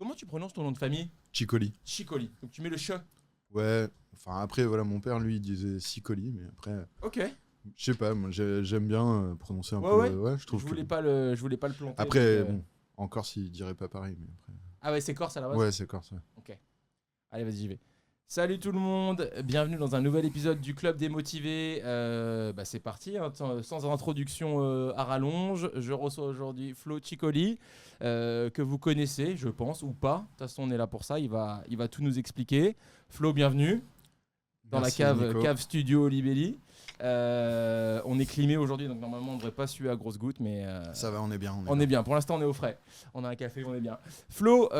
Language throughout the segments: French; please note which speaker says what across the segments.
Speaker 1: Comment tu prononces ton nom de famille?
Speaker 2: Chicoli.
Speaker 1: Chicoli. Donc tu mets le che.
Speaker 2: Ouais, enfin après, voilà, mon père, lui, il disait Sicoli, mais après,
Speaker 1: Ok.
Speaker 2: je sais pas, moi, j'aime bien prononcer un peu.
Speaker 1: Ouais.
Speaker 2: Ouais, je
Speaker 1: Je
Speaker 2: trouve
Speaker 1: voulais
Speaker 2: que.
Speaker 1: pas le, je voulais pas le planter.
Speaker 2: Après,
Speaker 1: donc,
Speaker 2: bon, encore s'il dirait pas pareil, mais après.
Speaker 1: Ah ouais, c'est corse à la base.
Speaker 2: Ouais, c'est corse, ouais.
Speaker 1: Ok. Allez, vas-y, j'y vais. Salut tout le monde, bienvenue dans un nouvel épisode du Club des Motivés. C'est parti, hein, sans introduction à rallonge. Je reçois aujourd'hui Flo Chicoli, que vous connaissez, je pense, ou pas. De toute façon, on est là pour ça, il va tout nous expliquer. Flo, bienvenue dans
Speaker 2: Merci,
Speaker 1: la
Speaker 2: Nico.
Speaker 1: cave studio Libelli. On est climé aujourd'hui, donc normalement on ne devrait pas suer à grosses gouttes, mais
Speaker 2: Ça va, on est bien.
Speaker 1: on est bien. Pour l'instant, on est au frais. On a un café, on est bien. Flo,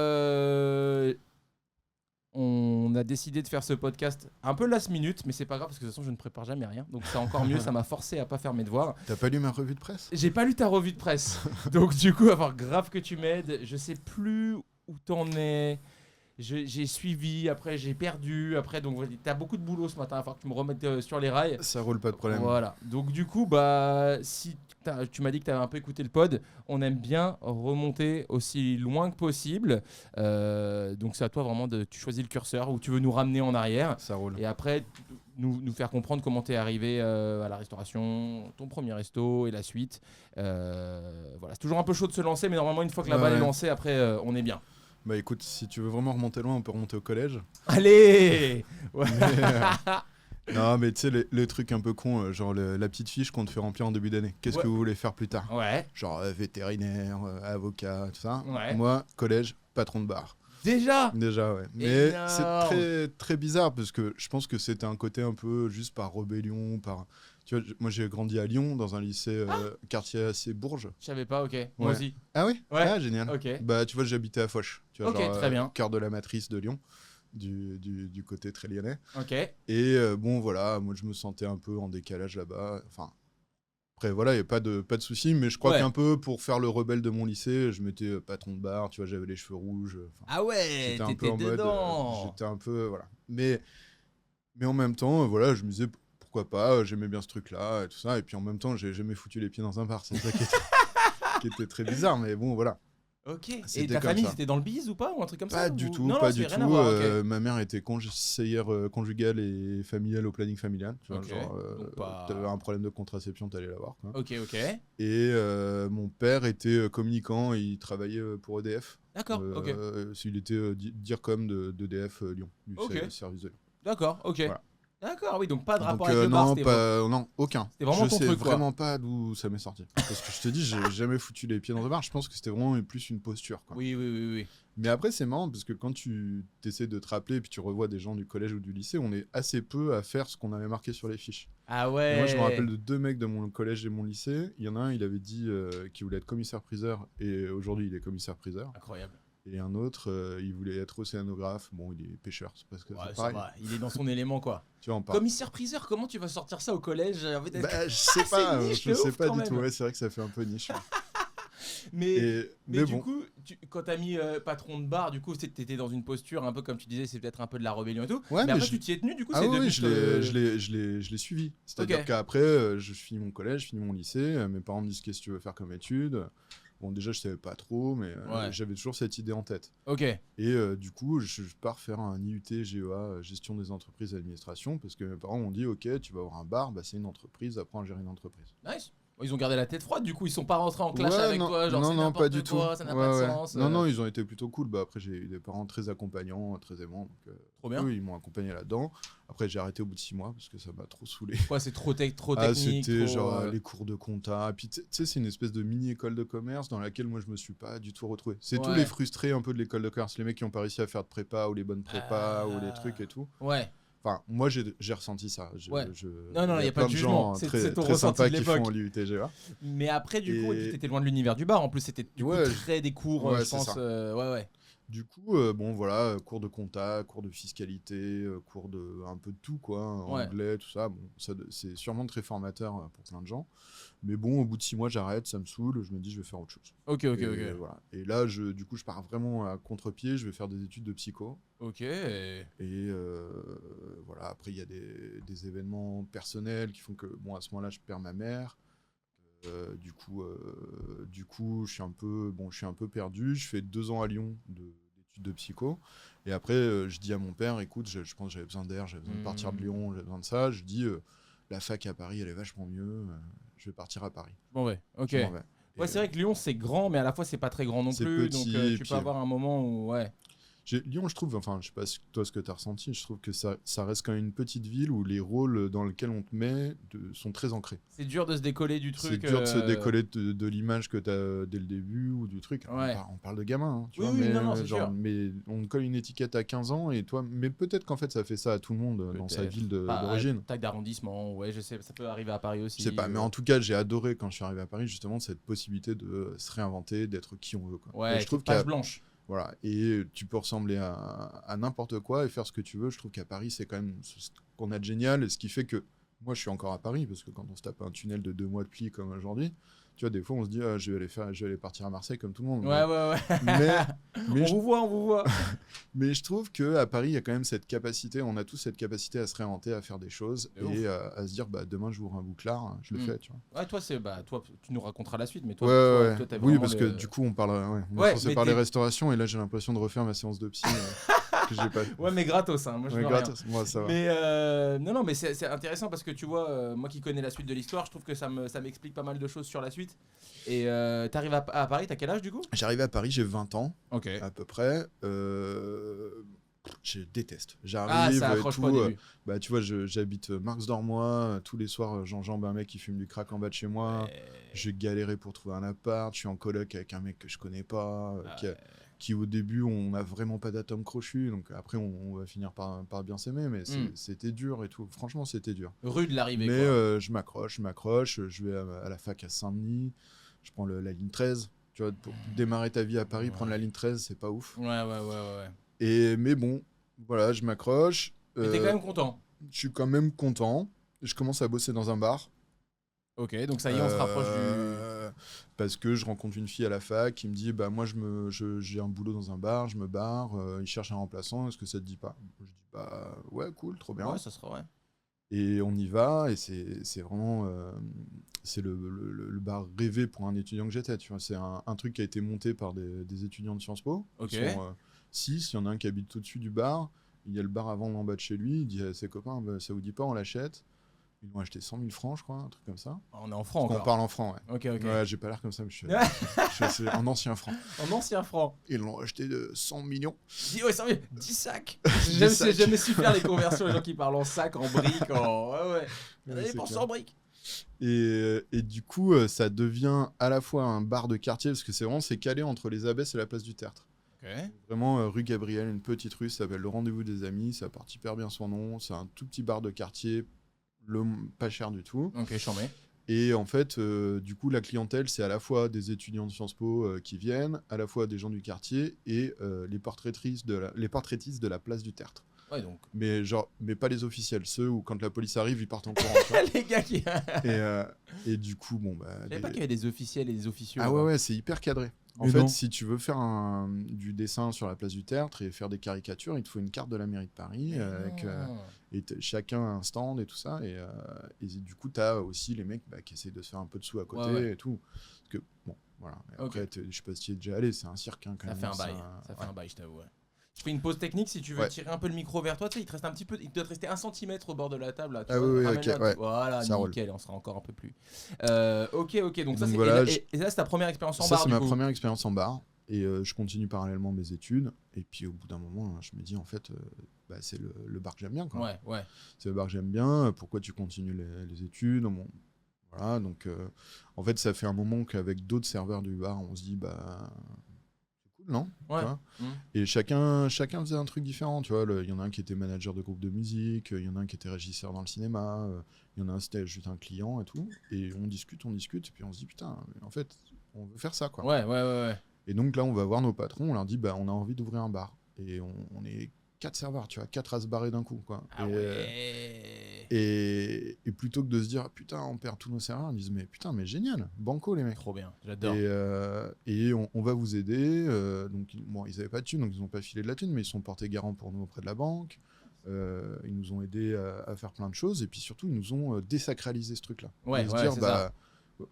Speaker 1: on a décidé de faire ce podcast un peu last minute, mais c'est pas grave parce que de toute façon je ne prépare jamais rien. Donc c'est encore mieux, ça m'a forcé à pas faire mes devoirs.
Speaker 2: T'as pas lu ma revue de presse?
Speaker 1: J'ai pas lu ta revue de presse. Donc du coup, il va falloir grave que tu m'aides. Je sais plus où t'en es. J'ai suivi, après j'ai perdu, après donc t'as beaucoup de boulot ce matin, il va falloir que tu me remettes sur les rails.
Speaker 2: Ça roule, pas de problème.
Speaker 1: Voilà, donc du coup, si tu m'as dit que tu avais un peu écouté le pod, on aime bien remonter aussi loin que possible. Donc c'est à toi vraiment tu choisis le curseur où tu veux nous ramener en arrière.
Speaker 2: Ça roule.
Speaker 1: Et après, nous faire comprendre comment tu es arrivé à la restauration, ton premier resto et la suite. Voilà, c'est toujours un peu chaud de se lancer, mais normalement, une fois que la balle est lancée, après, on est bien.
Speaker 2: Bah écoute, si tu veux vraiment remonter loin, on peut remonter au collège.
Speaker 1: Allez ouais.
Speaker 2: Non, mais tu sais, les trucs un peu cons, genre la petite fiche qu'on te fait remplir en début d'année. Qu'est-ce que vous voulez faire plus tard?
Speaker 1: Ouais.
Speaker 2: Genre vétérinaire, avocat, tout ça.
Speaker 1: Ouais.
Speaker 2: Moi, collège, patron de bar.
Speaker 1: Déjà,
Speaker 2: ouais. Mais
Speaker 1: énorme.
Speaker 2: c'est très, très bizarre parce que je pense que c'était un côté un peu juste par rébellion, par... Tu vois, moi j'ai grandi à Lyon, dans un lycée quartier assez bourge.
Speaker 1: Je savais pas, ok. Moi aussi.
Speaker 2: Ah oui?
Speaker 1: Ouais.
Speaker 2: Ah, génial.
Speaker 1: Ok.
Speaker 2: Bah tu vois, j'habitais à Foch. Tu vois,
Speaker 1: Ok,
Speaker 2: genre,
Speaker 1: très bien.
Speaker 2: cœur de la matrice de Lyon, du côté très lyonnais.
Speaker 1: Ok.
Speaker 2: Et bon, voilà, moi je me sentais un peu en décalage là-bas. Enfin, après, voilà, il n'y a pas de souci, mais je crois qu'un peu pour faire le rebelle de mon lycée, je m'étais patron de bar, tu vois, j'avais les cheveux rouges.
Speaker 1: Ah ouais,
Speaker 2: j'étais un peu en
Speaker 1: dedans.
Speaker 2: mode. J'étais un peu. Voilà. Mais en même temps, voilà, je me disais pourquoi pas, j'aimais bien ce truc-là et tout ça. Et puis en même temps, j'ai jamais foutu les pieds dans un bar. C'est ça qui était très bizarre, mais bon, voilà.
Speaker 1: Ok. Et
Speaker 2: C'était
Speaker 1: ta
Speaker 2: comme
Speaker 1: famille,
Speaker 2: ça.
Speaker 1: c'était dans le biz ou pas? Ou un truc comme ça?
Speaker 2: Pas du tout,
Speaker 1: Non,
Speaker 2: pas
Speaker 1: ça
Speaker 2: du
Speaker 1: avait
Speaker 2: tout.
Speaker 1: rien à voir, ok.
Speaker 2: Ma mère était conseillère conjugale et familiale au planning familial. Tu vois,
Speaker 1: Ok,
Speaker 2: genre,
Speaker 1: donc pas-
Speaker 2: t'avais un problème de contraception, t'allais la voir. Quoi.
Speaker 1: Ok.
Speaker 2: Et mon père était communicant, il travaillait pour EDF.
Speaker 1: D'accord, ok.
Speaker 2: Il était DIRCOM d'EDF Lyon, du
Speaker 1: Ok.
Speaker 2: service de Lyon.
Speaker 1: D'accord, ok.
Speaker 2: Voilà.
Speaker 1: D'accord, oui, donc pas de
Speaker 2: Donc,
Speaker 1: rapport avec le bar,
Speaker 2: non, aucun.
Speaker 1: C'était vraiment
Speaker 2: je
Speaker 1: ton
Speaker 2: sais
Speaker 1: truc, quoi.
Speaker 2: vraiment pas d'où ça m'est sorti. Parce que je te dis, j'ai jamais foutu les pieds dans un bar. Je pense que c'était vraiment plus une posture. Quoi.
Speaker 1: Oui.
Speaker 2: Mais après, c'est marrant parce que quand tu essaies de te rappeler et puis tu revois des gens du collège ou du lycée, on est assez peu à faire ce qu'on avait marqué sur les fiches.
Speaker 1: Ah ouais.
Speaker 2: Et moi, je me rappelle de 2 mecs de mon collège et mon lycée. Il y en a un, il avait dit qu'il voulait être commissaire-priseur et aujourd'hui, il est commissaire-priseur.
Speaker 1: Incroyable.
Speaker 2: Et un autre, il voulait être océanographe. Bon, il est pêcheur, c'est parce que
Speaker 1: Ouais,
Speaker 2: c'est
Speaker 1: ça
Speaker 2: pareil.
Speaker 1: va, il est dans son élément, quoi.
Speaker 2: Tu vois, on parle.
Speaker 1: Commissaire-priseur, comment tu vas sortir ça au collège?
Speaker 2: Bah, je sais pas,
Speaker 1: c'est niche
Speaker 2: je
Speaker 1: de
Speaker 2: sais
Speaker 1: ouf,
Speaker 2: pas
Speaker 1: quand
Speaker 2: du
Speaker 1: même.
Speaker 2: tout. Ouais, c'est vrai que ça fait un peu niche.
Speaker 1: Mais du
Speaker 2: bon.
Speaker 1: coup, quand t'as mis patron de bar, du coup, t'étais dans une posture un peu comme tu disais, c'est peut-être un peu de la rébellion et tout.
Speaker 2: Ouais,
Speaker 1: mais après,
Speaker 2: je-
Speaker 1: tu t'y es tenu, du coup,
Speaker 2: Ah
Speaker 1: c'est
Speaker 2: oui,
Speaker 1: devenu
Speaker 2: je l'ai suivi. C'est-à-dire
Speaker 1: Ok.
Speaker 2: qu'après, je finis mon collège, je finis mon lycée. Mes parents me disent qu'est-ce que tu veux faire comme études. Bon, déjà, je savais pas trop, mais
Speaker 1: Ouais.
Speaker 2: j'avais toujours cette idée en tête.
Speaker 1: Ok.
Speaker 2: Et du coup, je pars faire un IUT GEA, gestion des entreprises et administration, parce que mes parents m'ont dit, ok, tu vas avoir un bar, bah, c'est une entreprise, apprends à gérer une entreprise.
Speaker 1: Nice. Ils ont gardé la tête froide, du coup, ils sont pas rentrés en clash
Speaker 2: Ouais,
Speaker 1: avec
Speaker 2: non,
Speaker 1: toi, genre
Speaker 2: non,
Speaker 1: c'est
Speaker 2: non,
Speaker 1: n'importe
Speaker 2: pas du
Speaker 1: quoi,
Speaker 2: tout.
Speaker 1: ça n'a
Speaker 2: Ouais,
Speaker 1: pas de
Speaker 2: ouais.
Speaker 1: sens.
Speaker 2: Non, ils ont été plutôt cool. Bah, après, j'ai eu des parents très accompagnants, très aimants. Donc,
Speaker 1: Trop bien.
Speaker 2: eux, ils m'ont accompagné là-dedans. Après, j'ai arrêté au bout de 6 mois parce que ça m'a trop saoulé.
Speaker 1: Quoi, c'est trop technique,
Speaker 2: C'était
Speaker 1: trop,
Speaker 2: genre les cours de compta. Puis tu sais, c'est une espèce de mini-école de commerce dans laquelle moi, je me suis pas du tout retrouvé. C'est tous
Speaker 1: Ouais.
Speaker 2: les frustrés un peu de l'école de commerce. Les mecs qui ont pas réussi à faire de prépa ou les bonnes prépas ou les trucs et tout.
Speaker 1: Ouais.
Speaker 2: Enfin, moi, j'ai ressenti ça.
Speaker 1: Ouais.
Speaker 2: Il
Speaker 1: Non, il y a pas de
Speaker 2: plein
Speaker 1: jugement.
Speaker 2: gens
Speaker 1: C'est
Speaker 2: très,
Speaker 1: ton
Speaker 2: très
Speaker 1: ressenti
Speaker 2: sympas
Speaker 1: de
Speaker 2: qui font
Speaker 1: l'époque.
Speaker 2: l'IUT-GEA.
Speaker 1: Mais après, du coup,
Speaker 2: Et-
Speaker 1: t'étais loin de l'univers du bar. En plus, c'était du coup
Speaker 2: Ouais,
Speaker 1: très des cours,
Speaker 2: ouais,
Speaker 1: je
Speaker 2: c'est
Speaker 1: pense.
Speaker 2: ça.
Speaker 1: Ouais.
Speaker 2: Du coup, bon voilà, cours de compta, cours de fiscalité, cours de un peu de tout quoi,
Speaker 1: Ouais.
Speaker 2: anglais, tout ça. Bon, c'est sûrement très formateur pour plein de gens. Mais bon, au bout de 6 mois, j'arrête, ça me saoule, je me dis je vais faire autre chose.
Speaker 1: Ok.
Speaker 2: Et voilà. Et là, du coup, je pars vraiment à contre-pied, je vais faire des études de psycho.
Speaker 1: Ok.
Speaker 2: Et voilà, après il y a des événements personnels qui font que bon à ce moment-là, je perds ma mère. Du coup, je suis un peu perdu. Je fais 2 ans à Lyon d'études études de psycho. Et après, je dis à mon père, écoute, je pense que j'avais besoin d'air, j'avais besoin de partir de Lyon, j'avais besoin de ça. Je dis, la fac à Paris, elle est vachement mieux, je vais partir à Paris.
Speaker 1: Bon, ouais, ok.
Speaker 2: Je m'en vais.
Speaker 1: Ouais, c'est vrai que Lyon, c'est grand, mais à la fois, c'est pas très grand non
Speaker 2: c'est
Speaker 1: plus.
Speaker 2: petit,
Speaker 1: Donc,
Speaker 2: et
Speaker 1: tu
Speaker 2: puis,
Speaker 1: peux avoir un moment où. Ouais.
Speaker 2: Lyon, je trouve, enfin, je sais pas toi ce que tu as ressenti, je trouve que ça reste quand même une petite ville où les rôles dans lesquels on te met sont très ancrés.
Speaker 1: C'est dur de se décoller du
Speaker 2: C'est
Speaker 1: truc.
Speaker 2: dur de se décoller de l'image que tu as dès le début ou du truc.
Speaker 1: Ouais.
Speaker 2: On parle de gamin, hein, tu
Speaker 1: Oui,
Speaker 2: vois,
Speaker 1: oui,
Speaker 2: mais,
Speaker 1: non, c'est sûr.
Speaker 2: mais on te colle une étiquette à 15 ans et toi, mais peut-être qu'en fait ça fait ça à tout le monde dans sa ville d'origine.
Speaker 1: Tac d'arrondissement, ouais, je sais, ça peut arriver à Paris aussi.
Speaker 2: Je sais pas, mais en tout cas, j'ai adoré quand je suis arrivé à Paris justement cette possibilité de se réinventer, d'être qui on veut. Quoi.
Speaker 1: Ouais,
Speaker 2: je trouve
Speaker 1: page blanche.
Speaker 2: Voilà, et tu peux ressembler à n'importe quoi et faire ce que tu veux. Je trouve qu'à Paris, c'est quand même ce qu'on a de génial, et ce qui fait que moi, je suis encore à Paris, parce que quand on se tape un tunnel de 2 mois de pli comme aujourd'hui, tu vois, des fois, on se dit, je vais aller partir à Marseille comme tout le monde.
Speaker 1: Ouais.
Speaker 2: Mais
Speaker 1: on vous voit.
Speaker 2: Mais je trouve qu'à Paris, il y a quand même cette capacité, on a tous cette capacité à se réinventer, à faire des choses, et à se dire, demain, j'ouvre un bouclard, je le fais, tu vois.
Speaker 1: Ouais, toi, toi, tu nous raconteras la suite, mais toi,
Speaker 2: ouais.
Speaker 1: Toi,
Speaker 2: Oui, parce que du coup, on est censé parler restauration, et là, j'ai l'impression de refaire ma séance de psy. Que j'ai pas...
Speaker 1: Ouais, mais gratos, hein. Moi je veux
Speaker 2: gratos.
Speaker 1: rien.
Speaker 2: Moi ça va.
Speaker 1: Mais non, mais c'est intéressant parce que tu vois, moi qui connais la suite de l'histoire, je trouve que ça m'explique pas mal de choses sur la suite. Et t'arrives à Paris, t'as quel âge du coup?
Speaker 2: J'arrive à Paris, j'ai 20 ans, à peu près. Je déteste. J'arrive
Speaker 1: ça accroche pas au début.
Speaker 2: Tu vois, j'habite Marx-Dormois. Tous les soirs, j'enjambe un mec qui fume du crack en bas de chez moi. J'ai galéré pour trouver un appart. Je suis en coloc avec un mec que je connais pas, qui au début, on n'a vraiment pas d'atome crochu. Donc après, on va finir par bien s'aimer. Mais c'était dur et tout. Franchement, c'était dur.
Speaker 1: Rue de l'arrivée.
Speaker 2: Mais je m'accroche. Je vais à la fac à Saint-Denis. Je prends la ligne 13. Tu vois, pour démarrer ta vie à Paris, prendre la ligne 13, c'est pas ouf.
Speaker 1: Ouais.
Speaker 2: Mais bon, voilà, je m'accroche.
Speaker 1: Mais t'es quand même content.
Speaker 2: Je suis quand même content. Je commence à bosser dans un bar.
Speaker 1: Ok, donc ça y est, on se rapproche du...
Speaker 2: Parce que je rencontre une fille à la fac qui me dit, moi j'ai un boulot dans un bar, je me barre, il cherche un remplaçant, est-ce que ça te dit pas? Je dis, ouais, cool, trop bien.
Speaker 1: Ouais, ça sera, ouais.
Speaker 2: Et on y va, et c'est vraiment... c'est le bar rêvé pour un étudiant que j'étais, tu vois. C'est un truc qui a été monté par des étudiants de Sciences Po.
Speaker 1: Ok.
Speaker 2: Ils sont 6, il y en a un qui habite tout dessus du bar. Il y a le bar à vendre en bas de chez lui. Il dit à ses copains, ça vous dit pas, on l'achète. Ils l'ont acheté 100 000 francs, je crois, un truc comme ça.
Speaker 1: On est en francs encore.
Speaker 2: On parle en francs, ouais.
Speaker 1: Ok.
Speaker 2: Ouais, j'ai pas l'air comme ça, mais je suis en ancien franc.
Speaker 1: En ancien franc.
Speaker 2: Ils l'ont acheté de 100 millions.
Speaker 1: 10 sacs. J'ai jamais su faire les conversions, les gens qui parlent en sacs, en briques, Ouais. Allez, pour 100 briques.
Speaker 2: Et du coup, ça devient à la fois un bar de quartier, parce que c'est calé entre les Abbesses et la place du Tertre.
Speaker 1: Okay.
Speaker 2: Vraiment, rue Gabriel, une petite rue, ça s'appelle Le Rendez-vous des Amis, ça porte hyper bien son nom, c'est un tout petit bar de quartier, pas cher du tout.
Speaker 1: Ok, j'en mets.
Speaker 2: Et en fait, du coup, la clientèle, c'est à la fois des étudiants de Sciences Po qui viennent, à la fois des gens du quartier et les portraitistes de la place du Tertre.
Speaker 1: Ouais, donc.
Speaker 2: Mais pas les officiels, ceux où quand la police arrive, ils partent en courant.
Speaker 1: Les gars qui...
Speaker 2: et du coup, bon...
Speaker 1: Je savais pas qu'il y avait des officiels et des officieux.
Speaker 2: Ah ouais, c'est hyper cadré. En fait, si tu veux faire du dessin sur la place du Tertre et faire des caricatures, il te faut une carte de la mairie de Paris et chacun a un stand et tout ça. Et du coup, tu as aussi les mecs qui essayent de se faire un peu de sous à côté et tout. Parce que, bon, voilà. Après, je sais pas si tu y es déjà allé, c'est un cirque quand même.
Speaker 1: Ça fait un bail, je t'avoue. Ouais. Je fais une pause technique si tu veux tirer un peu le micro vers toi. Tu sais, il te reste un petit peu, il doit te rester 1 centimètre au bord de la table. Là,
Speaker 2: ok.
Speaker 1: Voilà, ça nickel, on sera encore un peu plus. Ok. Donc ça, c'est.
Speaker 2: Voilà,
Speaker 1: et là, c'est ta première expérience en bar.
Speaker 2: Ça, c'est ma première expérience en bar. Et je continue parallèlement mes études. Et puis au bout d'un moment, je me dis en fait, c'est le bar que j'aime bien. Quoi.
Speaker 1: Ouais.
Speaker 2: C'est le bar que j'aime bien. Pourquoi tu continues les études? Voilà, donc en fait, ça fait un moment qu'avec d'autres serveurs du bar, on se dit non, et chacun faisait un truc différent, tu vois. Il y en a un qui était manager de groupe de musique, il y en a un qui était régisseur dans le cinéma, il y en a un c'était juste un client et tout, et on discute et puis on se dit putain, en fait on veut faire ça quoi.
Speaker 1: Ouais.
Speaker 2: Et donc là on va voir nos patrons, on leur dit on a envie d'ouvrir un bar, et on est 4 serveurs, tu vois, 4 à se barrer d'un coup quoi. Et plutôt que de se dire putain on perd tous nos serveurs, ils disent mais génial, banco les mecs,
Speaker 1: trop bien, j'adore.
Speaker 2: Et on va vous aider. Donc ils avaient pas de thune, donc ils n'ont pas filé de la thune, mais ils sont portés garants pour nous auprès de la banque. Ils nous ont aidés à faire plein de choses, et puis surtout ils nous ont désacralisé ce truc là,
Speaker 1: se dire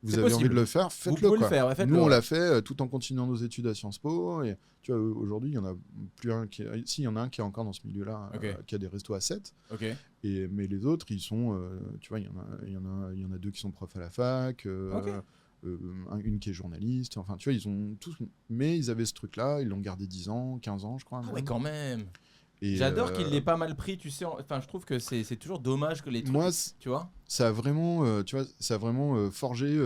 Speaker 2: vous avez envie de le faire, faites-le.
Speaker 1: Vous pouvez le faire, ouais, faites-le.
Speaker 2: Nous, on l'a fait tout en continuant nos études à Sciences Po. Et tu vois, aujourd'hui, il y en a plus un qui est... Si, il y en a un qui est encore dans ce milieu-là, qui a des restos à 7. Mais les autres, ils sont... tu vois, il y en a 2 qui sont profs à la fac, une qui est journaliste. Enfin, tu vois, ils ont tous... Mais ils avaient ce truc-là, ils l'ont gardé 10 ans, 15 ans, je crois.
Speaker 1: Ah ouais, quand même. Et j'adore qu'il l'ait pas mal pris, tu sais. Enfin, je trouve que c'est toujours dommage que les trucs,
Speaker 2: moi,
Speaker 1: tu vois.
Speaker 2: Ça a vraiment, forgé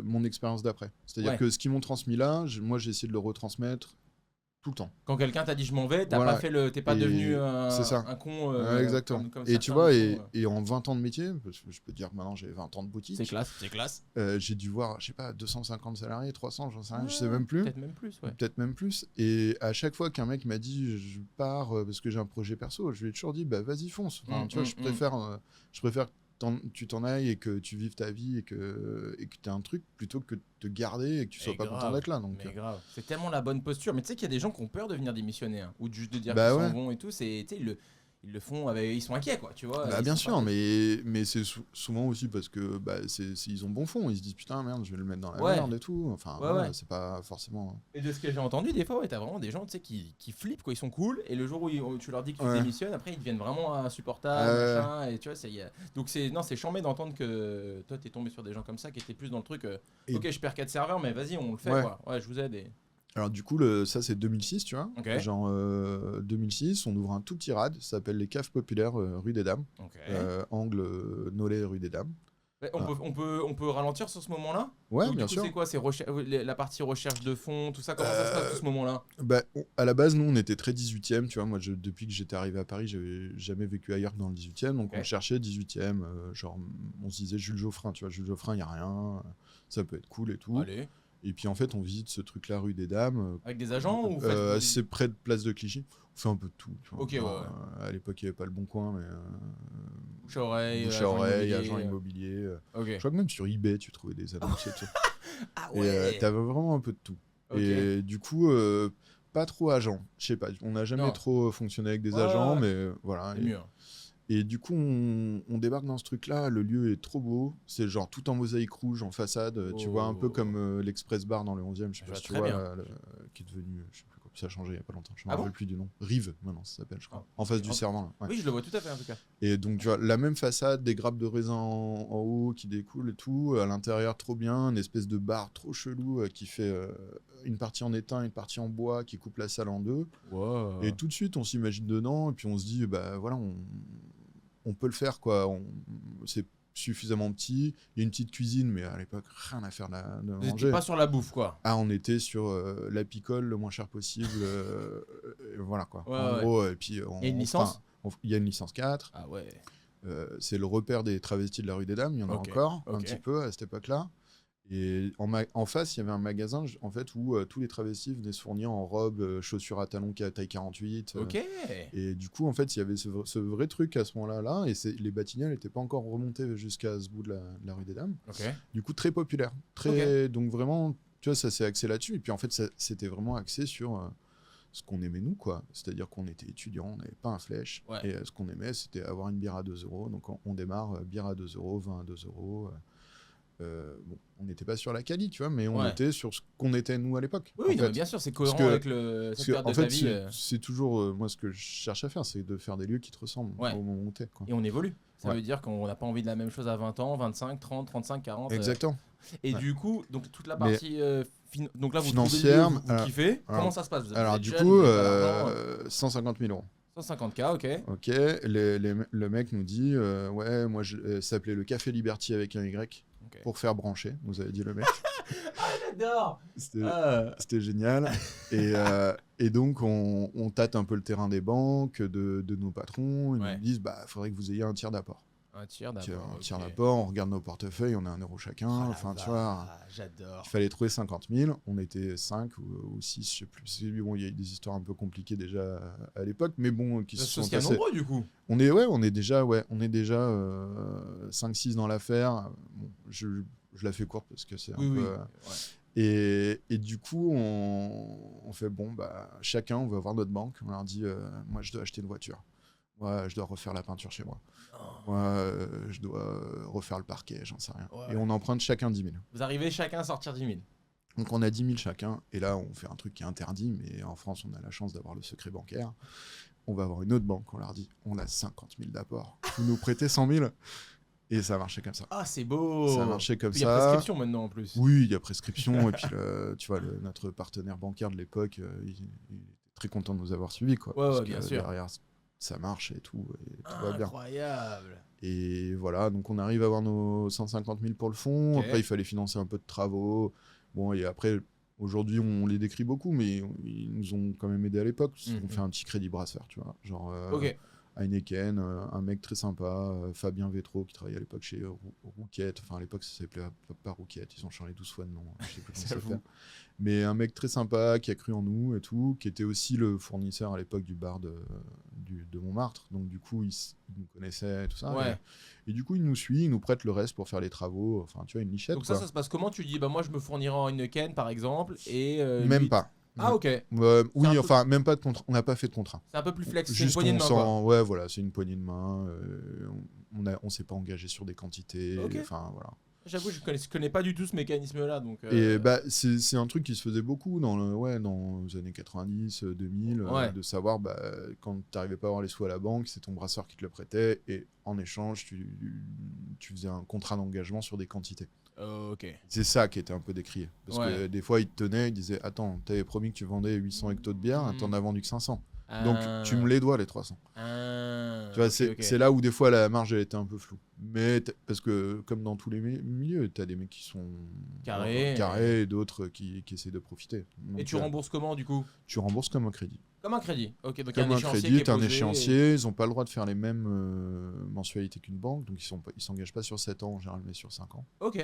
Speaker 2: mon expérience d'après. C'est-à-dire que ce qu'ils m'ont transmis là, moi, j'ai essayé de le retransmettre tout le temps.
Speaker 1: Quand quelqu'un t'a dit je m'en vais, t'es pas devenu un con.
Speaker 2: Exactement.
Speaker 1: Comme
Speaker 2: et tu vois, et en 20 ans de métier, je peux te dire que maintenant j'ai 20 ans de boutique.
Speaker 1: C'est classe.
Speaker 2: J'ai dû voir, je sais pas, 250 salariés, 300, j'en sais rien, je sais même plus.
Speaker 1: Peut-être
Speaker 2: même plus. Et à chaque fois qu'un mec m'a dit je pars parce que j'ai un projet perso, je lui ai toujours dit bah vas-y fonce. Enfin, tu vois, je préfère tu t'en ailles et que tu vives ta vie et que tu aies un truc plutôt que de te garder et que tu sois pas content d'être là. Donc,
Speaker 1: grave. C'est tellement la bonne posture. Mais tu sais qu'il y a des gens qui ont peur de venir démissionner ou juste de dire qu'ils s'en vont et tout. Ils le font, ils sont inquiets, quoi, tu vois.
Speaker 2: Bien sûr, mais c'est souvent aussi parce que ils ont bon fond. Ils se disent putain, merde, je vais le mettre dans la merde et tout. Enfin, c'est pas forcément.
Speaker 1: Et de ce que j'ai entendu, des fois, t'as vraiment des gens, tu sais, qui flippent, quoi. Ils sont cool. Et le jour où tu leur dis que tu démissionnes, après, ils deviennent vraiment insupportables. Machin, et tu vois, donc c'est chambé d'entendre que toi, t'es tombé sur des gens comme ça qui étaient plus dans le truc. Ok, je perds 4 serveurs, mais vas-y, on le fait, quoi. Ouais, je vous aide.
Speaker 2: Alors du coup, ça c'est 2006, tu vois. Genre 2006, on ouvre un tout petit rad, ça s'appelle les Caves Populaires rue des Dames, angle Nolay rue des Dames.
Speaker 1: On peut ralentir sur ce moment-là.
Speaker 2: Ouais,
Speaker 1: donc,
Speaker 2: bien
Speaker 1: du coup,
Speaker 2: sûr.
Speaker 1: C'est quoi, la partie recherche de fonds, tout ça, comment ça se passe tout ce moment-là?
Speaker 2: À la base, nous on était très 18e, tu vois. Moi, depuis que j'étais arrivé à Paris, j'avais jamais vécu ailleurs que dans le 18e, donc on cherchait 18e. Genre, on se disait Jules Geoffrin, tu vois. Jules Geoffrin, il y a rien, ça peut être cool et tout.
Speaker 1: Allez.
Speaker 2: Et puis en fait, on visite ce truc-là rue des Dames.
Speaker 1: Avec des agents ou
Speaker 2: c'est près de Place de Clichy. On fait un peu de tout. Tu vois.
Speaker 1: Ok, ouais.
Speaker 2: À l'époque, il n'y avait pas le Bon Coin, mais.
Speaker 1: Bouche à
Speaker 2: oreille, agent immobilier. Je crois que même sur eBay, tu trouvais des annonces et tout.
Speaker 1: Ah ouais.
Speaker 2: Et t'avais vraiment un peu de tout. Et du coup, pas trop agent. Je sais pas, on n'a jamais trop fonctionné avec des agents, mais voilà.
Speaker 1: C'est mieux.
Speaker 2: Et du coup, on débarque dans ce truc-là, le lieu est trop beau, c'est genre tout en mosaïque rouge en façade, tu vois, un peu comme l'Express Bar dans le 11e, je sais pas si tu vois, qui est devenu, je sais plus quoi, ça a changé il y a pas longtemps, je me rappelle plus du nom. Rive, maintenant ça s'appelle, je crois, en face du Servant. Là.
Speaker 1: Oui, je le vois tout à fait en tout cas.
Speaker 2: Et donc, tu vois, la même façade, des grappes de raisin en haut qui découlent et tout, à l'intérieur trop bien, une espèce de bar trop chelou qui fait une partie en étain, une partie en bois, qui coupe la salle en deux.
Speaker 1: Wow.
Speaker 2: Et tout de suite, on s'imagine dedans, et puis on se dit, bah voilà, on peut le faire, quoi. C'est suffisamment petit. Il y a une petite cuisine, mais à l'époque, rien à faire de
Speaker 1: Vous
Speaker 2: manger.
Speaker 1: n'étiez pas sur la bouffe, quoi.
Speaker 2: Ah, on était sur la picole le moins cher possible. Voilà, quoi.
Speaker 1: En
Speaker 2: gros, et puis...
Speaker 1: Il y a une licence ?
Speaker 2: Il y a une licence 4.
Speaker 1: Ah ouais.
Speaker 2: C'est le repère des travestis de la rue des Dames. Il y en a encore, un petit peu, à cette époque-là. Et en face, il y avait un magasin en fait, où tous les travestis venaient se fournir en robes, chaussures à talons taille 48. Et du coup, en fait, il y avait ce vrai truc à ce moment-là. Et les Batignolles n'étaient pas encore remontés jusqu'à ce bout de la rue des Dames. Du coup, très populaire. Donc vraiment, tu vois, ça s'est axé là-dessus. Et puis en fait, c'était vraiment axé sur ce qu'on aimait nous, quoi. C'est-à-dire qu'on était étudiants, on n'avait pas un flèche. Et ce qu'on aimait, c'était avoir une bière à 2 €. Donc on démarre bière à 2 €, vin à 2 €. On n'était pas sur la quali, tu vois, mais on était sur ce qu'on était nous à l'époque.
Speaker 1: Oui, non, bien sûr, c'est cohérent avec cette période de ta vie.
Speaker 2: C'est toujours, moi, ce que je cherche à faire, c'est de faire des lieux qui te ressemblent au moment où t'es.
Speaker 1: Et on évolue. Ça veut dire qu'on n'a pas envie de la même chose à 20 ans, 25, 30, 35, 40.
Speaker 2: Exactement.
Speaker 1: Et du coup, donc toute la partie donc là, vous
Speaker 2: financière,
Speaker 1: vous kiffez. Comment ça se passe?
Speaker 2: Alors du coup, 150 000 €.
Speaker 1: 150K, ok.
Speaker 2: Ok, le mec nous dit, ouais, moi, ça s'appelait le Café Liberty avec un Y. Pour faire brancher, nous avait dit le mec.
Speaker 1: Ah, j'adore.
Speaker 2: C'était génial. Et donc, on tâte un peu le terrain des banques, de nos patrons. Ils nous disent, bah, faudrait que vous ayez un tiers d'apport.
Speaker 1: Un tiers d'apport.
Speaker 2: Un tiers d'apport, on regarde nos portefeuilles, on a 1 € chacun. Tu vois.
Speaker 1: J'adore.
Speaker 2: Il fallait trouver 50 000. On était 5 ou 6, je sais plus. Bon, il y a eu des histoires un peu compliquées déjà à l'époque, mais bon, qui se sont passées.
Speaker 1: Nombreux, du coup.
Speaker 2: On est déjà 5-6 dans l'affaire. Bon, je la fais courte parce que c'est un peu... Et du coup, on fait, bon, bah, chacun, on va voir notre banque. On leur dit, moi, je dois acheter une voiture. Ouais, je dois refaire la peinture chez moi.
Speaker 1: Oh.
Speaker 2: Ouais, je dois refaire le parquet, j'en sais rien.
Speaker 1: Ouais.
Speaker 2: Et on emprunte chacun 10 000.
Speaker 1: Vous arrivez chacun à sortir 10 000.
Speaker 2: Donc on a 10 000 chacun, et là on fait un truc qui est interdit, mais en France on a la chance d'avoir le secret bancaire. On va avoir une autre banque, on leur dit, on a 50 000 d'apport, vous nous prêtez 100 000. Et ça marchait comme ça.
Speaker 1: Ah, c'est beau.
Speaker 2: Ça marchait comme ça.
Speaker 1: Il y a prescription maintenant en plus.
Speaker 2: Oui, il y a prescription. Et puis, tu vois, notre partenaire bancaire de l'époque, il était très content de nous avoir suivis. Quoi,
Speaker 1: ouais,
Speaker 2: parce
Speaker 1: bien
Speaker 2: que
Speaker 1: sûr.
Speaker 2: Derrière, ça marche et tout va bien.
Speaker 1: Incroyable.
Speaker 2: Et voilà, donc on arrive à avoir nos 150 000 pour le fond. Okay. Après, il fallait financer un peu de travaux. Bon, et après, aujourd'hui, on les décrit beaucoup, mais ils nous ont quand même aidé à l'époque. On fait un petit crédit brasseur, tu vois. Genre. Heineken, un mec très sympa, Fabien Vétro, qui travaillait à l'époque chez Rouquette. Enfin, à l'époque, ça s'appelait pas Rouquette, ils ont changé 12 fois de nom. Je sais plus comment ça s'appelle. Mais un mec très sympa qui a cru en nous et tout, qui était aussi le fournisseur à l'époque du bar de Montmartre. Donc, du coup, il nous connaissait et tout ça.
Speaker 1: Ouais.
Speaker 2: Et du coup, il nous suit, il nous prête le reste pour faire les travaux. Enfin, tu vois, une lichette.
Speaker 1: Donc, ça se passe comment? Tu dis, bah, moi, je me fournirai en Heineken, par exemple. Et
Speaker 2: même pas.
Speaker 1: Ah, ok.
Speaker 2: Oui, enfin, même pas de contrat. On n'a pas fait de contrat.
Speaker 1: C'est un peu plus flex.
Speaker 2: C'est une poignée de main. Ouais, voilà, c'est une poignée de main. On s'est pas engagé sur des quantités. Enfin, voilà.
Speaker 1: J'avoue, je connais pas du tout ce mécanisme-là. Donc,
Speaker 2: Et c'est un truc qui se faisait beaucoup dans les années 90, 2000, de savoir quand tu n'arrivais pas à avoir les sous à la banque, c'est ton brasseur qui te le prêtait. Et en échange, tu faisais un contrat d'engagement sur des quantités.
Speaker 1: Ok.
Speaker 2: C'est ça qui était un peu décrié. Parce que des fois, ils te tenaient, ils disaient, attends, t'avais promis que tu vendais 800 hectos de bière, t'en as vendu que 500. Donc tu me les dois, les 300. Tu vois, c'est là où des fois la marge elle était un peu floue. Mais parce que comme dans tous les milieux, t'as des mecs qui sont carrés et d'autres qui essaient de profiter. Donc,
Speaker 1: et tu rembourses comment du coup?
Speaker 2: Tu rembourses comme un crédit.
Speaker 1: Comme un crédit. Ok. Donc
Speaker 2: comme un crédit, t'as un échéancier. Ils n'ont pas le droit de faire les mêmes mensualités qu'une banque, donc ils s'engagent pas sur 7 ans en général, mais sur 5 ans.
Speaker 1: Ok.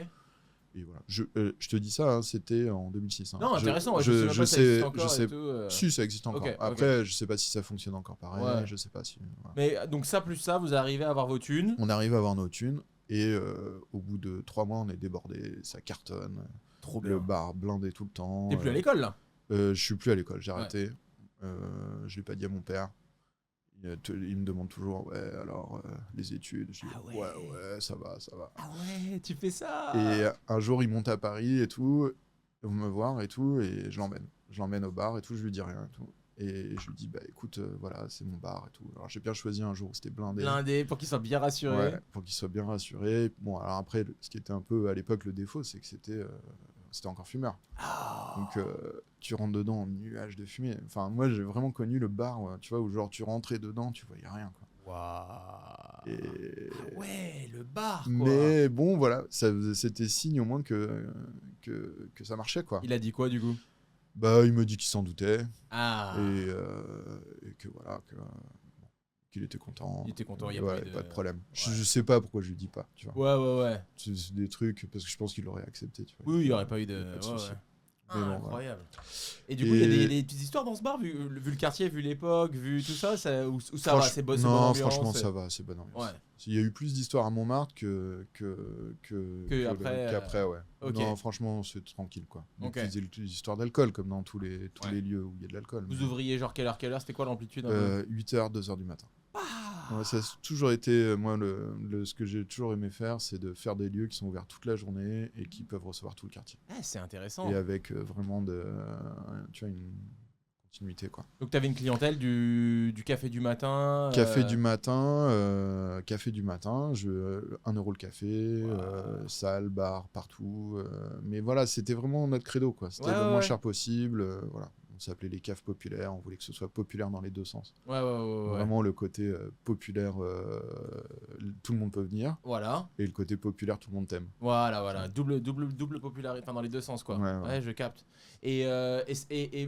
Speaker 2: Et voilà. Je te dis ça, hein, c'était en 2006. Hein.
Speaker 1: Non, intéressant.
Speaker 2: Je sais.
Speaker 1: Si,
Speaker 2: ça existe encore. Après, je sais pas si ça fonctionne encore pareil. Ouais. Je sais pas si. Voilà.
Speaker 1: Mais donc ça plus ça, vous arrivez à avoir vos thunes.
Speaker 2: On arrive à avoir nos thunes et au bout de 3 mois, on est débordé. Ça cartonne.
Speaker 1: Trop bien.
Speaker 2: Le bar blindé tout le temps.
Speaker 1: T'es plus à l'école là?
Speaker 2: Je suis plus à l'école. J'ai arrêté. Je l'ai pas dit à mon père. Il me demande toujours, ouais, alors les études. Je dis, ouais, ça va.
Speaker 1: Ah ouais, tu fais ça.
Speaker 2: Et un jour, il monte à Paris et tout, pour me voir et tout, et je l'emmène. Je l'emmène au bar et tout, je lui dis rien et tout. Et je lui dis, bah écoute, voilà, c'est mon bar et tout. Alors j'ai bien choisi un jour où c'était blindé.
Speaker 1: Blindé, pour qu'il soit bien rassuré.
Speaker 2: Ouais, pour qu'il soit bien rassuré. Bon, alors après, ce qui était un peu à l'époque le défaut, c'est que c'était encore fumeur.
Speaker 1: Oh.
Speaker 2: Donc tu rentres dedans en nuage de fumée. Enfin, moi j'ai vraiment connu le bar, tu vois, où genre tu rentrais dedans, tu voyais rien, quoi.
Speaker 1: Waouh.
Speaker 2: Et...
Speaker 1: Ah ouais, le bar, quoi.
Speaker 2: Mais bon, voilà, c'était signe au moins que ça marchait, quoi.
Speaker 1: Il a dit quoi, du coup?
Speaker 2: Bah, il me dit qu'il s'en doutait.
Speaker 1: Ah.
Speaker 2: Et que voilà, qu'il était content.
Speaker 1: Il était content, il y a
Speaker 2: pas de problème. Ouais. Je sais pas pourquoi je lui dis pas, tu
Speaker 1: vois. Ouais.
Speaker 2: C'est des trucs, parce que je pense qu'il l'aurait accepté, tu vois.
Speaker 1: Oui, il n'y aurait pas eu de
Speaker 2: souci.
Speaker 1: Bon, incroyable. Et du coup, il y a des petites histoires dans ce bar, vu le quartier, vu l'époque, vu tout ça, où ça va, c'est bonne ambiance.
Speaker 2: Non, franchement, ça va, c'est bonne ambiance. Ouais. Il y a eu plus d'histoires à Montmartre qu'après, ouais. Okay. Non, franchement, c'est tranquille, quoi. Donc, ils faisaient des histoires d'alcool, comme dans tous les lieux où il y a de l'alcool.
Speaker 1: Vous ouvriez genre quelle heure? C'était quoi l'amplitude?
Speaker 2: 8h, 2h du matin. Ouais, ça a toujours été, moi, ce que j'ai toujours aimé faire, c'est de faire des lieux qui sont ouverts toute la journée et qui peuvent recevoir tout le quartier.
Speaker 1: C'est intéressant.
Speaker 2: Et avec vraiment tu vois, une continuité, quoi.
Speaker 1: Donc, tu avais une clientèle du café du wow.
Speaker 2: Café du matin, 1 € le café, salle, bar, partout. Mais voilà, c'était vraiment notre credo, quoi. C'était le moins cher possible, voilà. On s'appelait les caves populaires, on voulait que ce soit populaire dans les deux sens.
Speaker 1: Ouais.
Speaker 2: Vraiment le côté populaire, tout le monde peut venir.
Speaker 1: Voilà.
Speaker 2: Et le côté populaire, tout le monde t'aime.
Speaker 1: Voilà. Double popularité, enfin dans les deux sens, quoi. Ouais, je capte. Et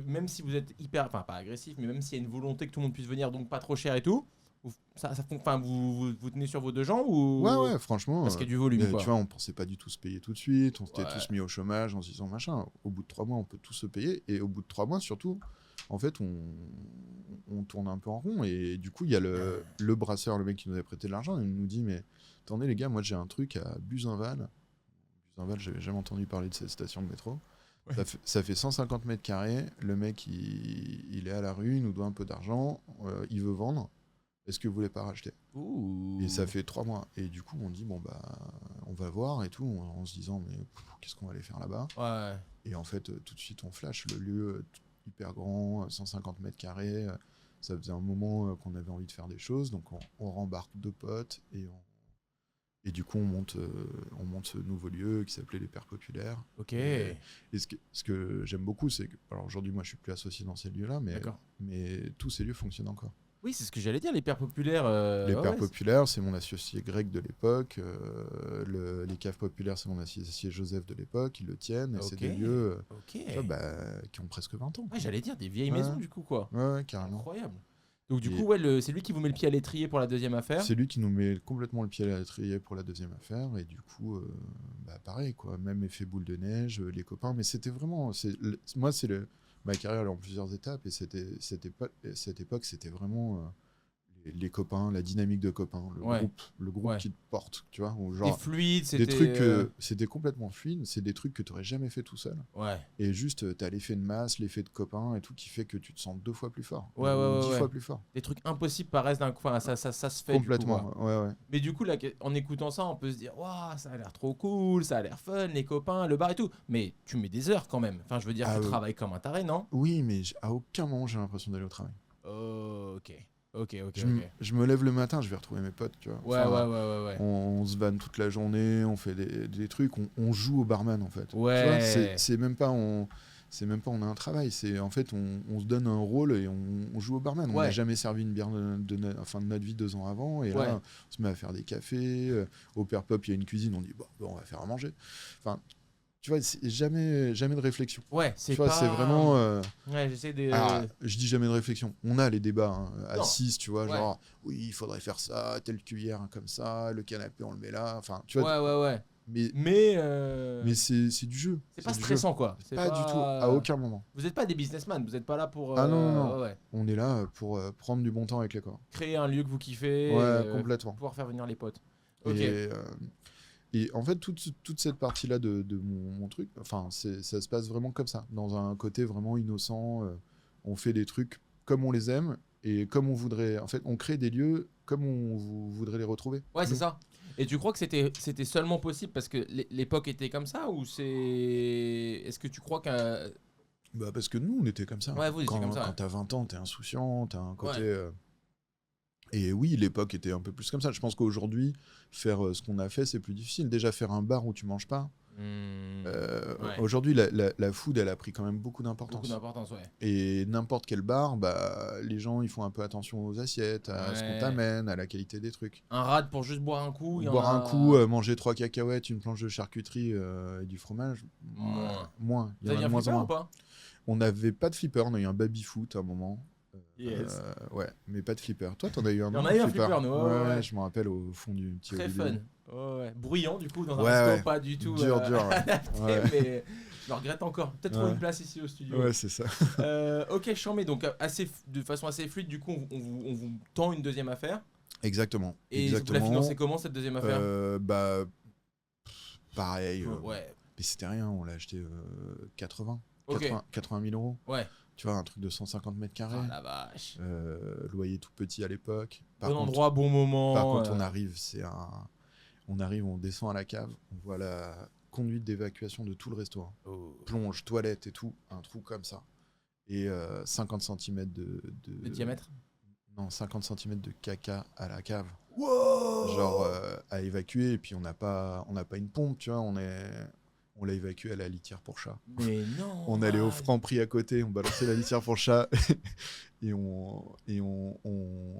Speaker 1: même si vous êtes pas agressif, mais même s'il y a une volonté que tout le monde puisse venir, donc pas trop cher et tout, vous tenez sur vos deux jambes ou...
Speaker 2: Ouais, franchement.
Speaker 1: Parce qu'il y a du volume, quoi.
Speaker 2: Tu vois, on pensait pas du tout se payer tout de suite. On s'était tous mis au chômage en se disant machin. Au bout de 3 mois, on peut tous se payer. Et au bout de 3 mois, surtout, en fait, on tourne un peu en rond. Et du coup, il y a le brasseur, le mec qui nous avait prêté de l'argent. Il nous dit, mais attendez les gars, moi j'ai un truc à Buzenval. Buzenval, j'avais jamais entendu parler de cette station de métro. Ouais. Ça fait 150 mètres carrés. Le mec, il est à la rue, il nous doit un peu d'argent. Il veut vendre. Est-ce que vous voulez pas racheter ? Et ça fait 3 mois. Et du coup, on dit, bon, bah, on va voir et tout, en se disant, mais qu'est-ce qu'on va aller faire là-bas ?
Speaker 1: Ouais.
Speaker 2: Et en fait, tout de suite, on flash le lieu hyper grand, 150 mètres carrés. Ça faisait un moment qu'on avait envie de faire des choses. Donc, on rembarque 2 potes et du coup, on monte ce nouveau lieu qui s'appelait les Pères Populaires.
Speaker 1: Ok.
Speaker 2: Et ce que j'aime beaucoup, c'est que, alors aujourd'hui, moi, je suis plus associé dans ces lieux-là, mais tous ces lieux fonctionnent encore.
Speaker 1: Oui, c'est ce que j'allais dire, les Pères Populaires.
Speaker 2: Les Pères Populaires, c'est mon associé Greg de l'époque. Les Caves Populaires, c'est mon associé Joseph de l'époque. Ils le tiennent. Et c'est des lieux tu vois, qui ont presque 20 ans.
Speaker 1: Ouais, j'allais dire, des vieilles maisons, du coup, quoi.
Speaker 2: Ouais, carrément.
Speaker 1: Incroyable. Donc, du coup, c'est lui qui vous met le pied à l'étrier pour la deuxième affaire.
Speaker 2: C'est lui qui nous met complètement le pied à l'étrier pour la deuxième affaire. Et du coup, pareil, quoi. Même effet boule de neige, les copains. Mais c'était vraiment. Moi, ma carrière elle est en plusieurs étapes. Et cette époque, c'était vraiment. Les copains, la dynamique de copains, le groupe qui te porte, tu vois, ou genre
Speaker 1: c'était fluide,
Speaker 2: c'était complètement fluide, c'est des trucs que tu n'aurais jamais fait tout seul. Et juste, tu as l'effet de masse, l'effet de copain et tout qui fait que tu te sens 2 fois plus fort, 10 fois plus fort.
Speaker 1: Des trucs impossibles paraissent d'un coup, ça se fait
Speaker 2: complètement,
Speaker 1: du coup,
Speaker 2: ouais.
Speaker 1: Mais du coup, là, en écoutant ça, on peut se dire, waouh, ça a l'air trop cool, ça a l'air fun, les copains, le bar et tout. Mais tu mets des heures quand même. Enfin, je veux dire, tu travailles comme un taré, non ?
Speaker 2: Oui, mais à aucun moment j'ai l'impression d'aller au travail.
Speaker 1: Ok.
Speaker 2: Je me lève le matin, je vais retrouver mes potes, tu vois.
Speaker 1: Ouais.
Speaker 2: On se vanne toute la journée, on fait des trucs, on joue au barman en fait.
Speaker 1: Ouais.
Speaker 2: Tu vois, c'est même pas on a un travail, c'est en fait on se donne un rôle et on joue au barman. On n'a jamais servi une bière de notre vie 2 ans avant et là on se met à faire des cafés. Au Père Pop, il y a une cuisine, on dit bon, on va faire à manger. Enfin, tu vois, c'est jamais de réflexion.
Speaker 1: Ouais, c'est
Speaker 2: vraiment.
Speaker 1: j'essaie de.
Speaker 2: Alors, je dis jamais de réflexion. On a les débats à 6, tu vois, genre, oui, il faudrait faire ça, telle cuillère comme ça, le canapé, on le met là. Enfin, tu vois.
Speaker 1: Ouais.
Speaker 2: Mais c'est du jeu.
Speaker 1: C'est pas stressant, quoi.
Speaker 2: C'est pas du tout, à aucun moment.
Speaker 1: Vous n'êtes pas des businessmen, vous n'êtes pas là pour.
Speaker 2: Non. On est là pour prendre du bon temps avec les corps.
Speaker 1: Créer un lieu que vous kiffez.
Speaker 2: Complètement.
Speaker 1: Pouvoir faire venir les potes.
Speaker 2: Et en fait, toute cette partie-là de mon truc, enfin, ça se passe vraiment comme ça, dans un côté vraiment innocent. On fait des trucs comme on les aime et comme on voudrait. En fait, on crée des lieux comme on voudrait les retrouver.
Speaker 1: Ouais, c'est ça. Et tu crois que c'était seulement possible parce que l'époque était comme ça ou c'est. Est-ce que tu crois que.
Speaker 2: Parce que nous, on était comme ça.
Speaker 1: Ouais, vous étiez comme ça.
Speaker 2: Quand t'as 20 ans, t'es insouciant, t'as un côté. Et oui, l'époque était un peu plus comme ça. Je pense qu'aujourd'hui, faire ce qu'on a fait, c'est plus difficile. Déjà, faire un bar où tu manges pas. Aujourd'hui, la food, elle a pris quand même beaucoup d'importance. Et n'importe quel bar, les gens, ils font un peu attention aux assiettes, à ce qu'on t'amène, à la qualité des trucs.
Speaker 1: Un rad pour juste boire un coup.
Speaker 2: Manger 3 cacahuètes, une planche de charcuterie et du fromage. Moins.
Speaker 1: Il y en a de moins en moins. Ou pas ?
Speaker 2: On n'avait pas de flipper, on a eu un baby-foot à un moment. Mais pas de flipper. Toi, t'en as eu un.
Speaker 1: On a eu un flipper, nous.
Speaker 2: Ouais, je me rappelle au fond du petit.
Speaker 1: Très fun. Bruyant, du coup, dans un resto, pas du tout.
Speaker 2: Dur.
Speaker 1: Adapté, mais je le regrette encore. Peut-être trouver une place ici au studio.
Speaker 2: Ouais, c'est ça.
Speaker 1: Ok, chambé. Donc, de façon assez fluide, du coup, on vous tend une deuxième affaire.
Speaker 2: Exactement.
Speaker 1: Et vous la financez comment, cette deuxième affaire ?
Speaker 2: Pareil. Mais c'était rien, on l'a acheté 80 000 euros.
Speaker 1: Ouais.
Speaker 2: Tu vois, un truc de 150 mètres carrés.
Speaker 1: Ah la vache.
Speaker 2: Loyer tout petit à l'époque.
Speaker 1: Bon endroit, bon moment.
Speaker 2: Par contre, on arrive, on descend à la cave, on voit la conduite d'évacuation de tout le restaurant. Plonge, toilette et tout, un trou comme ça. Et 50 cm de
Speaker 1: diamètre ?
Speaker 2: Non, 50 cm de caca à la cave.
Speaker 1: Wow.
Speaker 2: Genre à évacuer, et puis on n'a pas une pompe, tu vois, on l'a évacué à la litière pour chat.
Speaker 1: Mais non.
Speaker 2: On allait au Franprix à côté, on balançait la litière pour chat et on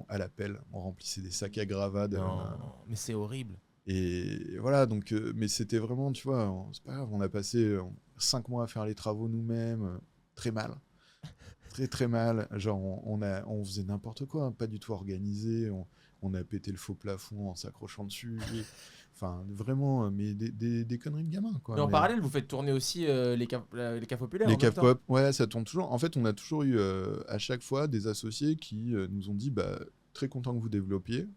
Speaker 2: à la pelle, on remplissait des sacs à gravade.
Speaker 1: Non, mais c'est horrible.
Speaker 2: Et voilà, donc mais c'était vraiment, tu vois, c'est pas grave, on a passé 5 mois à faire les travaux nous-mêmes, très mal. Très mal, genre on faisait n'importe quoi, hein, pas du tout organisé, on a pété le faux plafond en s'accrochant dessus. Enfin, vraiment, mais des conneries de gamins, quoi.
Speaker 1: Mais en parallèle, vous faites tourner aussi les caves populaires.
Speaker 2: Les caves pop, ouais, ça tourne toujours. En fait, on a toujours eu à chaque fois des associés qui nous ont dit, très content que vous développiez,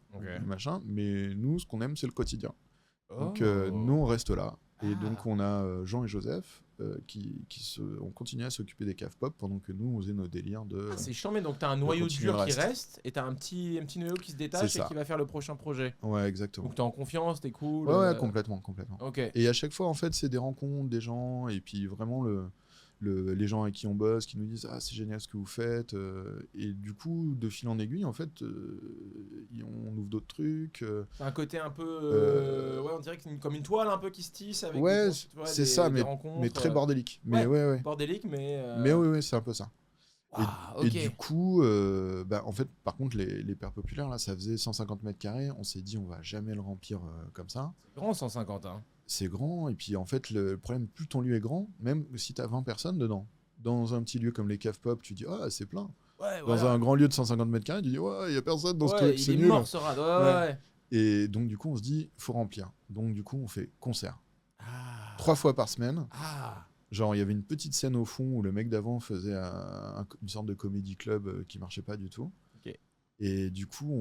Speaker 2: machin, mais nous, ce qu'on aime, c'est le quotidien. Donc, nous, on reste là. Et donc, on a Jean et Joseph, ont continué à s'occuper des caves pop pendant que nous, on faisait nos délires de...
Speaker 1: c'est chiant, mais donc t'as un noyau dur qui reste et t'as un petit noyau qui se détache et qui va faire le prochain projet.
Speaker 2: Ouais, exactement.
Speaker 1: Donc t'es en confiance, t'es cool.
Speaker 2: Ouais, complètement.
Speaker 1: Okay.
Speaker 2: Et à chaque fois, en fait, c'est des rencontres, des gens, et puis vraiment les gens avec qui on bosse, qui nous disent c'est génial ce que vous faites, et du coup de fil en aiguille en fait on ouvre d'autres trucs.
Speaker 1: C'est un côté un peu on dirait comme une toile un peu qui se tisse avec
Speaker 2: c'est ça, mais très bordélique. Mais
Speaker 1: bordélique, mais
Speaker 2: oui, c'est un peu ça. Et du coup, en fait, par contre, les Pères Populaires, là, ça faisait 150 mètres carrés. On s'est dit, on va jamais le remplir comme ça.
Speaker 1: C'est grand, 150, hein.
Speaker 2: C'est grand, et puis en fait, le problème, plus ton lieu est grand, même si tu as 20 personnes dedans, dans un petit lieu comme les caves pop, tu dis, c'est plein. Dans un grand lieu de 150 mètres carrés, tu dis, il n'y a personne dans ce truc, c'est nul.
Speaker 1: Mort, ce rad.
Speaker 2: Et donc, du coup, on se dit, faut remplir. Donc, du coup, on fait concert. 3 fois par semaine. Genre, il y avait une petite scène au fond où le mec d'avant faisait une sorte de comédie club qui marchait pas du tout.
Speaker 1: Okay.
Speaker 2: Et du coup,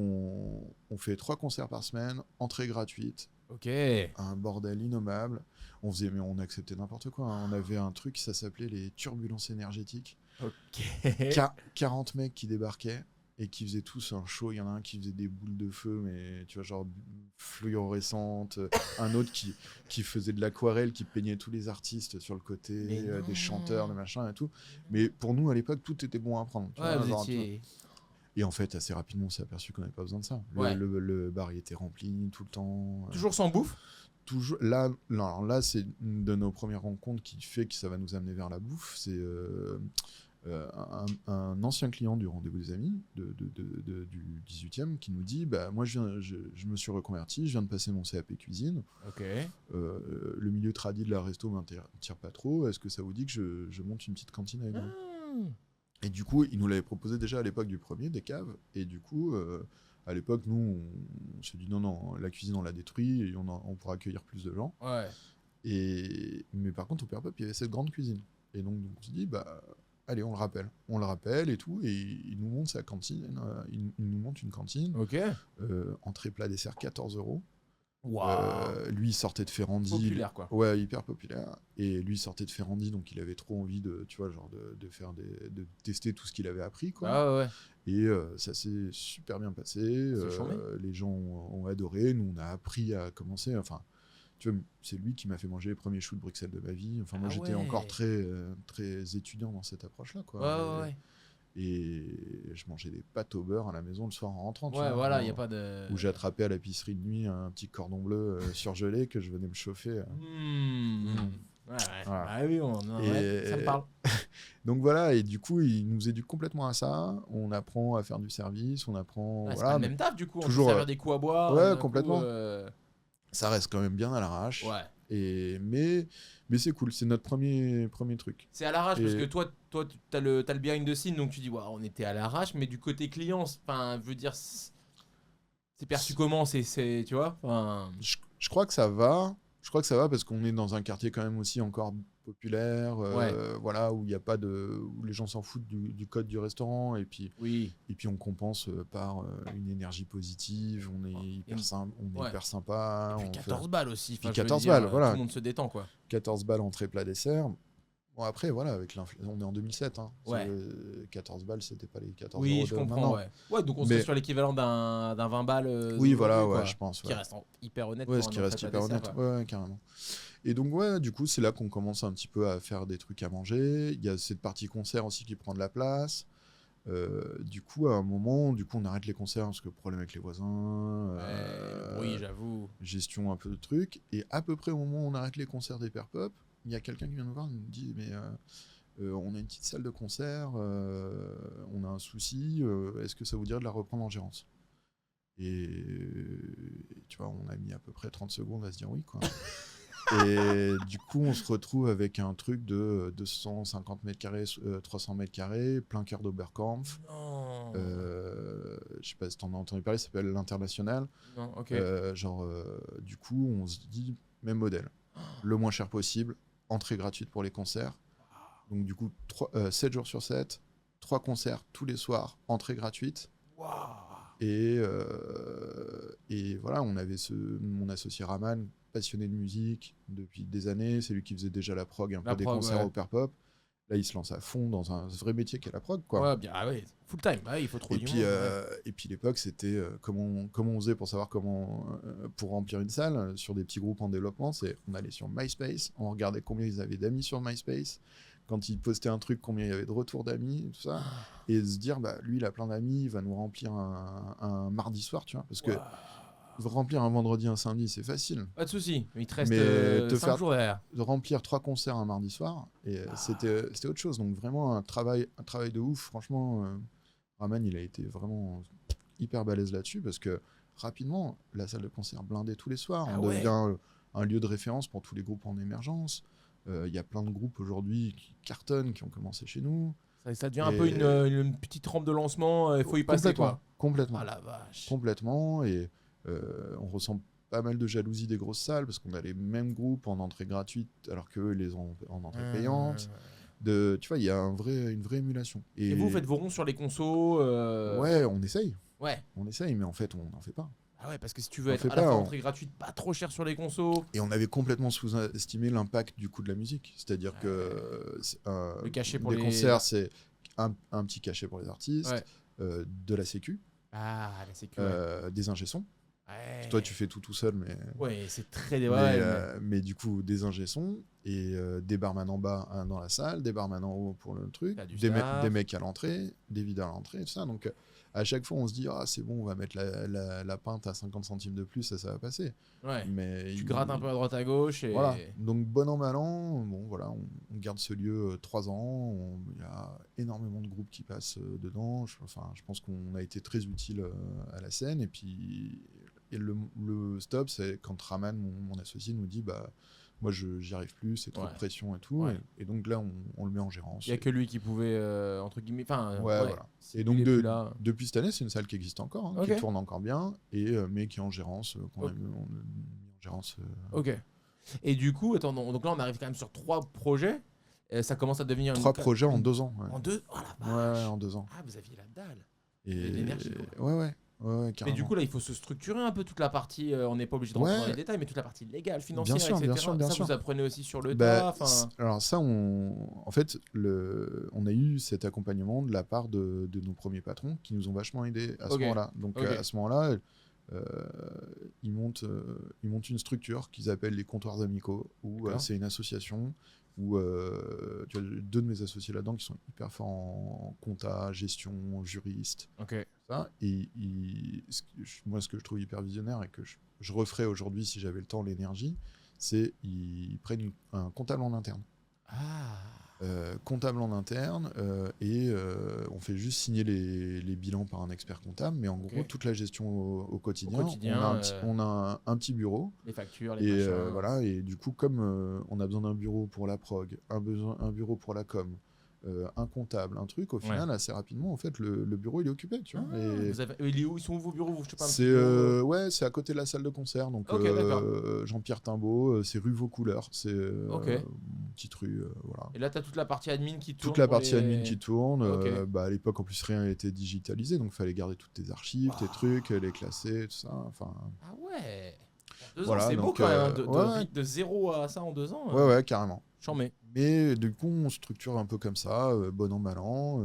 Speaker 2: on fait 3 concerts par semaine, entrée gratuite. Un bordel innommable. Mais on acceptait n'importe quoi. Hein. On avait un truc, ça s'appelait les turbulences énergétiques. 40 mecs qui débarquaient et qui faisaient tous un show. Il y en a un qui faisait des boules de feu, mais tu vois, genre fluorescentes. Un autre qui faisait de l'aquarelle, qui peignait tous les artistes sur le côté, des chanteurs, des machins et tout. Mais pour nous, à l'époque, tout était bon à prendre. Et en fait, assez rapidement, on s'est aperçu qu'on n'avait pas besoin de ça. Le bar il était rempli tout le temps.
Speaker 1: Toujours sans bouffe ?
Speaker 2: Toujours. Là, c'est une de nos premières rencontres qui fait que ça va nous amener vers la bouffe. C'est un ancien client du Rendez-vous des Amis du 18e qui nous dit moi, je me suis reconverti, je viens de passer mon CAP cuisine. Le milieu tradi de la resto ne m'attire pas trop. Est-ce que ça vous dit que je monte une petite cantine avec vous ? Et du coup, il nous l'avait proposé déjà à l'époque du premier, des caves. Et du coup, à l'époque, nous, on s'est dit non, la cuisine, on l'a détruit et on pourra accueillir plus de gens. Mais par contre, au Père Pop, il y avait cette grande cuisine. Et donc, on s'est dit, allez, on le rappelle. On le rappelle et tout. Et il nous monte sa cantine. Il nous monte une cantine. Entrée, plat, dessert, 14 €. Lui il sortait de Ferrandi,
Speaker 1: populaire quoi.
Speaker 2: Ouais, hyper populaire, et lui il sortait de Ferrandi, donc il avait trop envie de, tu vois, genre de faire de tester tout ce qu'il avait appris quoi. Et ça s'est super bien passé, les gens ont adoré, nous on a appris à commencer, enfin tu vois, c'est lui qui m'a fait manger les premiers choux de Bruxelles de ma vie, enfin moi j'étais encore très très étudiant dans cette approche là quoi. Et je mangeais des pâtes au beurre à la maison le soir en rentrant.
Speaker 1: Y a pas de...
Speaker 2: Où j'ai attrapé à l'épicerie de nuit un petit cordon bleu surgelé que je venais me chauffer.
Speaker 1: Ça me parle.
Speaker 2: Donc voilà, et du coup, il nous éduque complètement à ça. On apprend à faire du service, on apprend...
Speaker 1: c'est pas le même taf du coup,
Speaker 2: toujours,
Speaker 1: on peut servir des coups à boire.
Speaker 2: Complètement. Ça reste quand même bien à l'arrache. Mais c'est cool, c'est notre premier truc.
Speaker 1: C'est à l'arrache parce que toi t'as le behind the scene, donc tu dis on était à l'arrache, mais du côté client, enfin, je veux dire, c'est perçu comment, c'est tu vois.
Speaker 2: Je crois que ça va. Je crois que ça va parce qu'on est dans un quartier quand même aussi encore populaire, voilà, où il y a pas où les gens s'en foutent du code du restaurant, et puis on compense par une énergie positive. On est hyper sympa.
Speaker 1: Et puis 14 balles aussi.
Speaker 2: Puis 14 balles, voilà.
Speaker 1: Tout le monde se détend quoi.
Speaker 2: 14 balles entrée plat dessert. Bon après voilà, avec l'inflation, on est en 2007. 14 balles, c'était pas les 14 euros
Speaker 1: je comprends. Donc on serait sur l'équivalent d'un 20 balles.
Speaker 2: Je pense.
Speaker 1: Qui reste hyper honnête.
Speaker 2: Ce qui reste hyper honnête. Carrément. Et donc du coup c'est là qu'on commence un petit peu à faire des trucs à manger. Il y a cette partie concert aussi qui prend de la place. Du coup à un moment, on arrête les concerts parce que problème avec les voisins.
Speaker 1: J'avoue.
Speaker 2: Gestion un peu de trucs. Et à peu près au moment où on arrête les concerts des Pères Pop, il y a quelqu'un qui vient nous voir et nous dit mais on a une petite salle de concert, on a un souci, est-ce que ça vous dirait de la reprendre en gérance? Et tu vois, on a mis à peu près 30 secondes à se dire oui quoi. Et du coup on se retrouve avec un truc de 250 mètres carrés, 300 mètres carrés, plein cœur d'Oberkampf. Je sais pas si t'en as entendu parler, ça s'appelle l'International. Du coup on se dit même modèle, le moins cher possible, entrée gratuite pour les concerts. Donc du coup 7 jours sur 7, 3 concerts tous les soirs, entrée gratuite. Et voilà, on avait mon associé Raman, passionné de musique depuis des années. C'est lui qui faisait déjà la prog, des concerts au Pop. Là, il se lance à fond dans un vrai métier qu'est la prog, quoi.
Speaker 1: Ouais, bien, full time. Il faut trouver
Speaker 2: du monde. Et puis l'époque, c'était comment on faisait pour savoir pour remplir une salle sur des petits groupes en développement. On allait sur MySpace, on regardait combien ils avaient d'amis sur MySpace. Quand ils postaient un truc, combien il y avait de retours d'amis, tout ça, et se dire, lui, il a plein d'amis, il va nous remplir un mardi soir, tu vois, parce que remplir un vendredi, un samedi, c'est facile.
Speaker 1: Pas de souci, il te reste 5 jours derrière.
Speaker 2: De remplir 3 concerts un mardi soir, et c'était autre chose. Donc vraiment un travail de ouf. Franchement, Raman, il a été vraiment hyper balèze là-dessus, parce que rapidement, la salle de concert blindée tous les soirs, on devient un lieu de référence pour tous les groupes en émergence. Il y a plein de groupes aujourd'hui qui cartonnent, qui ont commencé chez nous.
Speaker 1: Ça devient un peu une petite rampe de lancement, il faut y passer, quoi.
Speaker 2: Complètement.
Speaker 1: Ah la vache.
Speaker 2: Complètement, et on ressent pas mal de jalousie des grosses salles, parce qu'on a les mêmes groupes en entrée gratuite, alors qu'eux, ils les ont en entrée payante. Tu vois, il y a une vraie émulation.
Speaker 1: Et vous faites vos ronds sur les consos
Speaker 2: Ouais, on essaye.
Speaker 1: Ouais.
Speaker 2: On essaye, mais en fait, on n'en fait pas.
Speaker 1: Ah ouais, parce que si tu veux être à la fois entrée gratuite, pas trop cher sur les consos.
Speaker 2: Et on avait complètement sous-estimé l'impact du coût de la musique. C'est-à-dire que
Speaker 1: le cachet pour
Speaker 2: les concerts, c'est un petit cachet pour les artistes, de la sécu,
Speaker 1: la sécu,
Speaker 2: des ingé-sons.
Speaker 1: Ouais.
Speaker 2: Toi, tu fais tout seul, mais...
Speaker 1: Ouais, c'est très...
Speaker 2: mais du coup, des ingé-sons et des barman en bas dans la salle, des barman en haut pour le truc, des mecs à l'entrée, des vides à l'entrée, tout ça. Donc, à chaque fois, on se dit, c'est bon, on va mettre la pinte à 50 centimes de plus, ça va passer.
Speaker 1: Ouais.
Speaker 2: Mais
Speaker 1: tu grattes un peu à droite à gauche. Et...
Speaker 2: Voilà. Donc, bon an, mal an, voilà, on garde ce lieu 3 ans. Il y a énormément de groupes qui passent dedans. Je pense qu'on a été très utile à la scène. Et puis, le stop, c'est quand Raman, mon associé, nous dit, moi, j'y arrive plus, c'est trop de pression et tout. Ouais. Et donc là, on le met en gérance.
Speaker 1: Il n'y a que lui qui pouvait, entre guillemets...
Speaker 2: voilà. Et donc, depuis cette année, c'est une salle qui existe encore, qui tourne encore bien, mais qui est en gérance, qu'on a mis en gérance.
Speaker 1: Ok. Et du coup, attends, donc là, on arrive quand même sur 3 projets. Ça commence à devenir...
Speaker 2: 3 projets en 2 ans. Ouais.
Speaker 1: En 2 Oh la vache.
Speaker 2: Ouais, en 2 ans.
Speaker 1: Ah, vous aviez la dalle.
Speaker 2: Et
Speaker 1: l'énergie.
Speaker 2: Ouais,
Speaker 1: mais du coup, là, il faut se structurer un peu toute la partie. On n'est pas obligé de rentrer dans les détails, mais toute la partie légale, financière, etc.
Speaker 2: Bien
Speaker 1: sûr. Vous apprenez aussi sur le tas.
Speaker 2: Alors ça, en fait, on a eu cet accompagnement de la part de nos premiers patrons qui nous ont vachement aidés à ce moment-là. Donc à ce moment-là, ils montent une structure qu'ils appellent les comptoirs amicaux, où c'est une association où tu as 2 de mes associés là-dedans qui sont hyper forts en compta, gestion, juriste. Ça, et moi, ce que je trouve hyper visionnaire et que je referais aujourd'hui si j'avais le temps, l'énergie, c'est ils prennent un comptable en interne. Comptable en interne, et on fait juste signer les bilans par un expert comptable, mais en gros, toute la gestion au quotidien, on a un petit bureau.
Speaker 1: Les factures, les machins.
Speaker 2: Voilà, et du coup, comme on a besoin d'un bureau pour la prog, un bureau pour la com, un comptable, un truc, au final, assez rapidement, en fait, le bureau, il est occupé, tu vois.
Speaker 1: Ils sont où vos bureaux?
Speaker 2: C'est à côté de la salle de concert, donc Jean-Pierre Timbaud, c'est rue Vaucouleurs, c'est une petite rue, voilà.
Speaker 1: Et là, tu as toute la partie admin qui tourne.
Speaker 2: Toute la partie admin qui tourne. À l'époque, en plus, rien n'était digitalisé, donc il fallait garder toutes tes archives, tes trucs, les classer, tout ça.
Speaker 1: Ah ouais. 2 ans, c'est beau quand même, de 0 à ça en 2 ans.
Speaker 2: Ouais, carrément.
Speaker 1: Mais
Speaker 2: du coup, on structure un peu comme ça, bon an, mal an.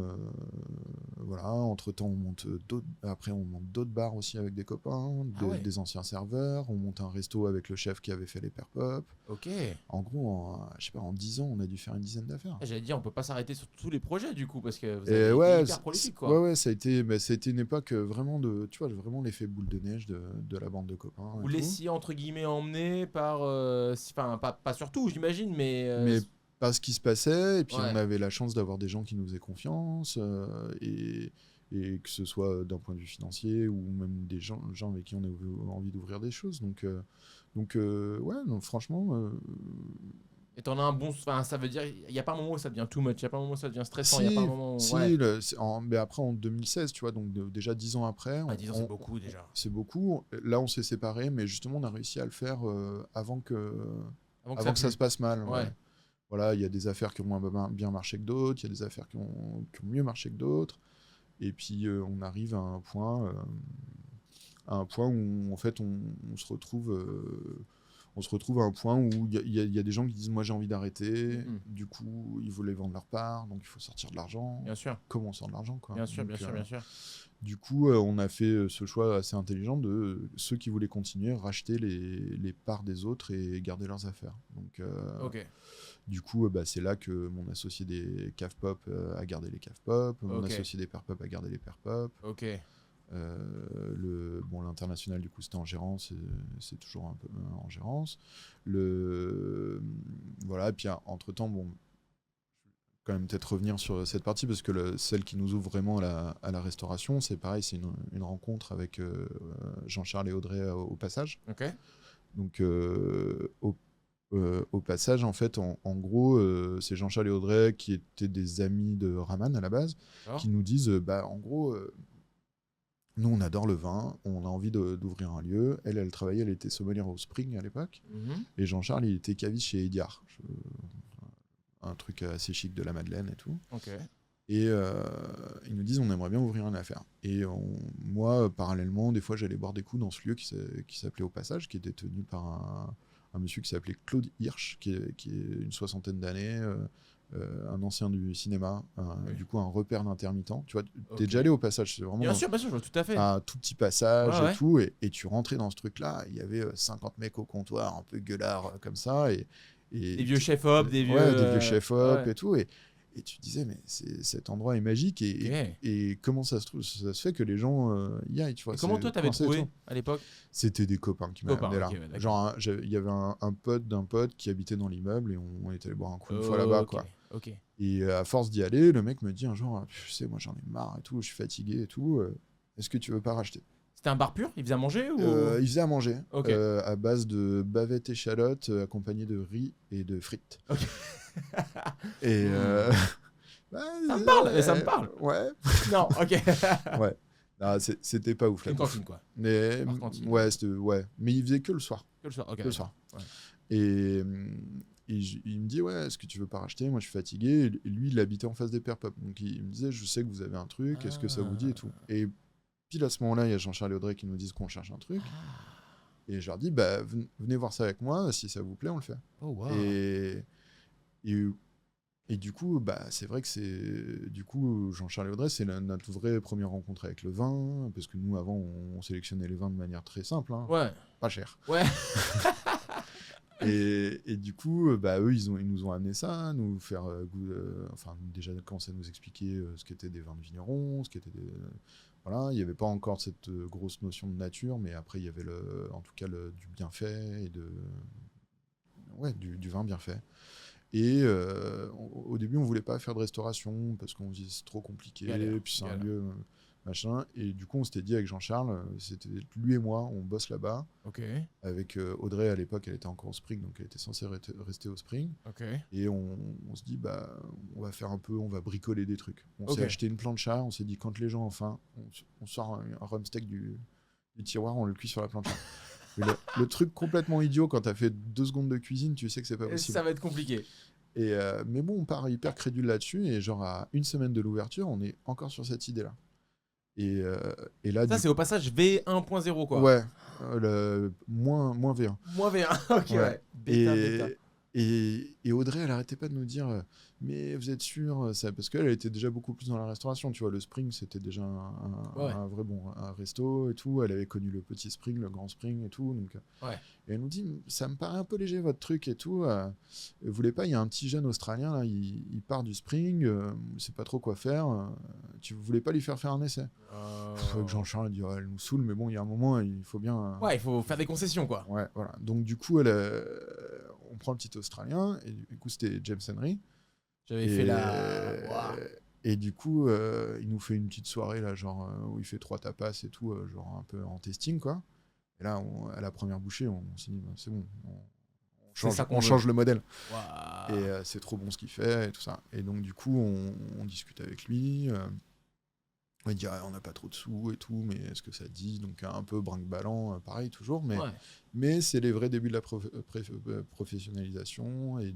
Speaker 2: Voilà. Entre-temps, on monte d'autres bars aussi avec des copains, des anciens serveurs. On monte un resto avec le chef qui avait fait les Perpop. En gros, en 10 ans, on a dû faire une dizaine d'affaires.
Speaker 1: J'allais dire, on peut pas s'arrêter sur tous les projets du coup, parce que vous avez été hyper prolifique, quoi.
Speaker 2: Ouais, ça a été une époque vraiment vraiment l'effet boule de neige de la bande de copains.
Speaker 1: Vous laissiez entre guillemets emmener par, pas surtout, j'imagine, mais
Speaker 2: pas ce qui se passait, et puis on avait la chance d'avoir des gens qui nous faisaient confiance, et que ce soit d'un point de vue financier ou même des gens avec qui on a envie d'ouvrir des choses. Donc franchement.
Speaker 1: Et t'en as un bon. Ça veut dire, il n'y a pas un moment où ça devient too much, il n'y a pas un moment où ça devient stressant,
Speaker 2: il
Speaker 1: n'y a pas un moment où...
Speaker 2: mais après en 2016, tu vois, donc déjà 10 ans après.
Speaker 1: 10 ans, c'est beaucoup déjà.
Speaker 2: C'est beaucoup. Là, on s'est séparés, mais justement, on a réussi à le faire avant que ça se passe mal. Voilà, il y a des affaires qui ont moins bien marché que d'autres, il y a des affaires qui ont mieux marché que d'autres. Et puis on arrive à un point où en fait on se retrouve à un point où il y a des gens qui disent moi j'ai envie d'arrêter, du coup ils voulaient vendre leur part, donc il faut sortir de l'argent.
Speaker 1: Bien sûr.
Speaker 2: Comment on sort de l'argent, quoi.
Speaker 1: Bien sûr,
Speaker 2: donc,
Speaker 1: bien sûr.
Speaker 2: Du coup on a fait ce choix assez intelligent de ceux qui voulaient continuer, racheter les parts des autres et garder leurs affaires. Donc du coup c'est là que mon associé des Cave Pop a gardé les Cave Pop, mon associé des Père Pop a gardé les Père Pop. L'international du coup c'était en gérance, c'est toujours un peu en gérance. Voilà, et puis entre temps quand même peut-être revenir sur cette partie parce que celle qui nous ouvre vraiment à la restauration, c'est pareil, c'est une rencontre avec Jean-Charles et Audrey au passage. Donc au passage, en fait, en gros, c'est Jean-Charles et Audrey qui étaient des amis de Raman à la base, qui nous disent, en gros, nous on adore le vin, on a envie d'ouvrir un lieu. Elle travaillait, elle était sommelière au Spring à l'époque, et Jean-Charles, il était caviste chez Ediard, un truc assez chic de la Madeleine et tout. Et ils nous disent on aimerait bien ouvrir une affaire. Et moi, parallèlement, des fois j'allais boire des coups dans ce lieu qui s'appelait Au Passage, qui était tenu par un monsieur qui s'appelait Claude Hirsch, qui est une 60aine d'années, un ancien du cinéma, du coup un repère d'intermittent. Tu vois, t'es déjà allé Au Passage, c'est vraiment
Speaker 1: bien sûr, je vois tout à fait.
Speaker 2: Un tout petit passage et tout, et tu rentrais dans ce truc-là, il y avait 50 mecs au comptoir, un peu gueulards comme ça, et
Speaker 1: des vieux chefs-op, des vieux
Speaker 2: chefs-op et tout, et tu disais mais cet endroit est magique, et comment ça se fait que les gens y aillent, tu vois.
Speaker 1: Comment toi t'avais trouvé à l'époque?
Speaker 2: C'était des copains qui m'avaient amené là. Genre il y avait un pote d'un pote qui habitait dans l'immeuble, et on était allé boire un coup une fois là-bas, quoi. Et à force d'y aller, le mec me dit un jour, tu sais, moi j'en ai marre et tout, je suis fatigué et tout, est-ce que tu veux pas racheter?
Speaker 1: C'était un bar pur? Il faisait à manger ou...
Speaker 2: Il faisait à manger, à base de bavettes échalotes accompagnées de riz et de frites. Et
Speaker 1: ça me parle, ça me parle.
Speaker 2: Ouais.
Speaker 1: Non,
Speaker 2: ouais. Non, c'était pas ouf là.
Speaker 1: Une cantine, quoi.
Speaker 2: Mais mais il faisait que le soir.
Speaker 1: Que le soir,
Speaker 2: le soir. Ouais. Et il me dit ouais, est-ce que tu veux pas racheter? Moi je suis fatigué. Et lui il habitait en face des Père Pop, donc il me disait je sais que vous avez un truc, est-ce que ça vous dit et tout. Et pile à ce moment-là, il y a Jean-Charles et Audrey qui nous disent qu'on cherche un truc. Et je leur dis, venez voir ça avec moi, si ça vous plaît, on le fait. Et du coup, c'est vrai que Jean-Charles et Audrey, c'est notre vraie première rencontre avec le vin, parce que nous, avant, on sélectionnait les vins de manière très simple, pas cher. Et du coup, eux, ils nous ont amené ça, nous faire déjà commencer à nous expliquer ce qu'étaient des vins de vignerons, ce qu'étaient des... Voilà, il n'y avait pas encore cette grosse notion de nature, mais après, il y avait en tout cas du bienfait et du vin bien fait. Et au début, on ne voulait pas faire de restauration parce qu'on se disait c'est trop compliqué, puis c'est un lieu machin. Et du coup, on s'était dit avec Jean-Charles, c'était lui et moi, on bosse là-bas. Avec Audrey, à l'époque, elle était encore au Spring, donc elle était censée rester au Spring. Et on se dit, on va faire on va bricoler des trucs. On s'est acheté une plancha, on s'est dit, quand les gens ont faim, on sort un rhum steak du tiroir, on le cuit sur la plancha. Le truc complètement idiot, quand t'as fait 2 secondes de cuisine, tu sais que c'est pas possible.
Speaker 1: Ça va être compliqué.
Speaker 2: Mais bon, on part hyper crédule là-dessus, et genre à une semaine de l'ouverture, on est encore sur cette idée-là. Et là,
Speaker 1: ça, c'est au passage V1.0, quoi.
Speaker 2: Ouais, moins V1.
Speaker 1: Moins V1, ok, ouais. Bêta.
Speaker 2: Et Audrey, elle arrêtait pas de nous dire mais vous êtes sûr ça, parce qu'elle était déjà beaucoup plus dans la restauration, tu vois. Le Spring, c'était déjà un vrai un resto et tout. Elle avait connu le petit Spring, le grand Spring et tout, donc et elle nous dit ça me paraît un peu léger votre truc et tout, vous voulez pas, il y a un petit jeune australien là, il part du Spring, il sait pas trop quoi faire, tu voulais pas lui faire un essai? Avec Jean-Charles, il dit elle nous saoule, mais bon, il y a un moment, il faut bien
Speaker 1: il faut faire des concessions, quoi.
Speaker 2: Voilà, donc du coup on prend le petit australien, et du coup c'était James Henry.
Speaker 1: J'avais fait la...
Speaker 2: Et du coup, il nous fait une petite soirée là, genre où il fait 3 tapas et tout, genre un peu en testing, quoi. Et là, à la première bouchée, on s'est dit, c'est bon, on change le modèle. Et c'est trop bon ce qu'il fait et tout ça. Et donc du coup, on discute avec lui. On dit on n'a pas trop de sous et tout, mais est-ce que ça dit? Donc un peu brinque-ballant, pareil toujours, mais c'est les vrais débuts de la professionnalisation et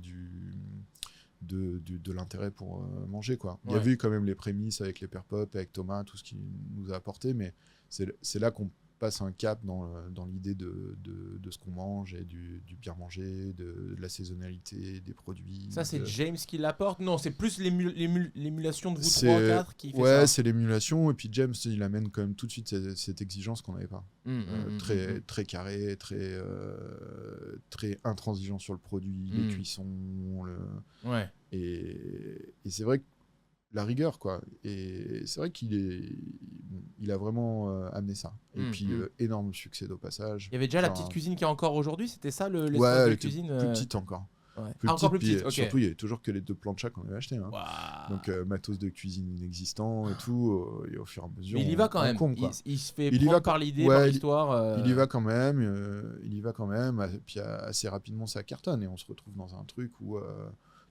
Speaker 2: de l'intérêt pour manger, quoi. Il y
Speaker 1: Ouais.
Speaker 2: avait eu quand même les prémices avec les Père Pop, avec Thomas, tout ce qu'il nous a apporté, mais c'est là qu'on passe un cap dans l'idée de ce qu'on mange et du bien manger, de la saisonnalité des produits.
Speaker 1: Ça, c'est James qui l'apporte? Non, c'est plus l'émulation de vous
Speaker 2: C'est-
Speaker 1: 3-4 qui fait
Speaker 2: Ouais,
Speaker 1: ça.
Speaker 2: c'est l'émulation, et puis James, il amène quand même tout de suite cette exigence qu'on n'avait pas. Très carré, très intransigeant sur le produit, les cuissons,
Speaker 1: Ouais.
Speaker 2: et c'est vrai que la rigueur, quoi. Et c'est vrai il a vraiment amené ça. Et puis, énorme succès au passage.
Speaker 1: Il y avait déjà la
Speaker 2: Genre,
Speaker 1: petite cuisine qui est encore aujourd'hui, c'était ça l'espace
Speaker 2: ouais,
Speaker 1: de
Speaker 2: elle était
Speaker 1: cuisine
Speaker 2: plus petite encore.
Speaker 1: Ouais.
Speaker 2: Plus
Speaker 1: encore plus
Speaker 2: petite,
Speaker 1: petite, ok.
Speaker 2: surtout, il y avait toujours que les 2 planchas qu'on avait achetés. Hein.
Speaker 1: Waouh.
Speaker 2: Donc, matos de cuisine inexistant et tout. Et au fur et à mesure.
Speaker 1: Mais il y va quand même.
Speaker 2: Compte, quoi.
Speaker 1: Il se fait
Speaker 2: Il y
Speaker 1: prendre
Speaker 2: va
Speaker 1: par l'idée,
Speaker 2: ouais,
Speaker 1: par l'histoire.
Speaker 2: Il y va quand même. Et puis, assez rapidement, ça cartonne. Et on se retrouve dans un truc où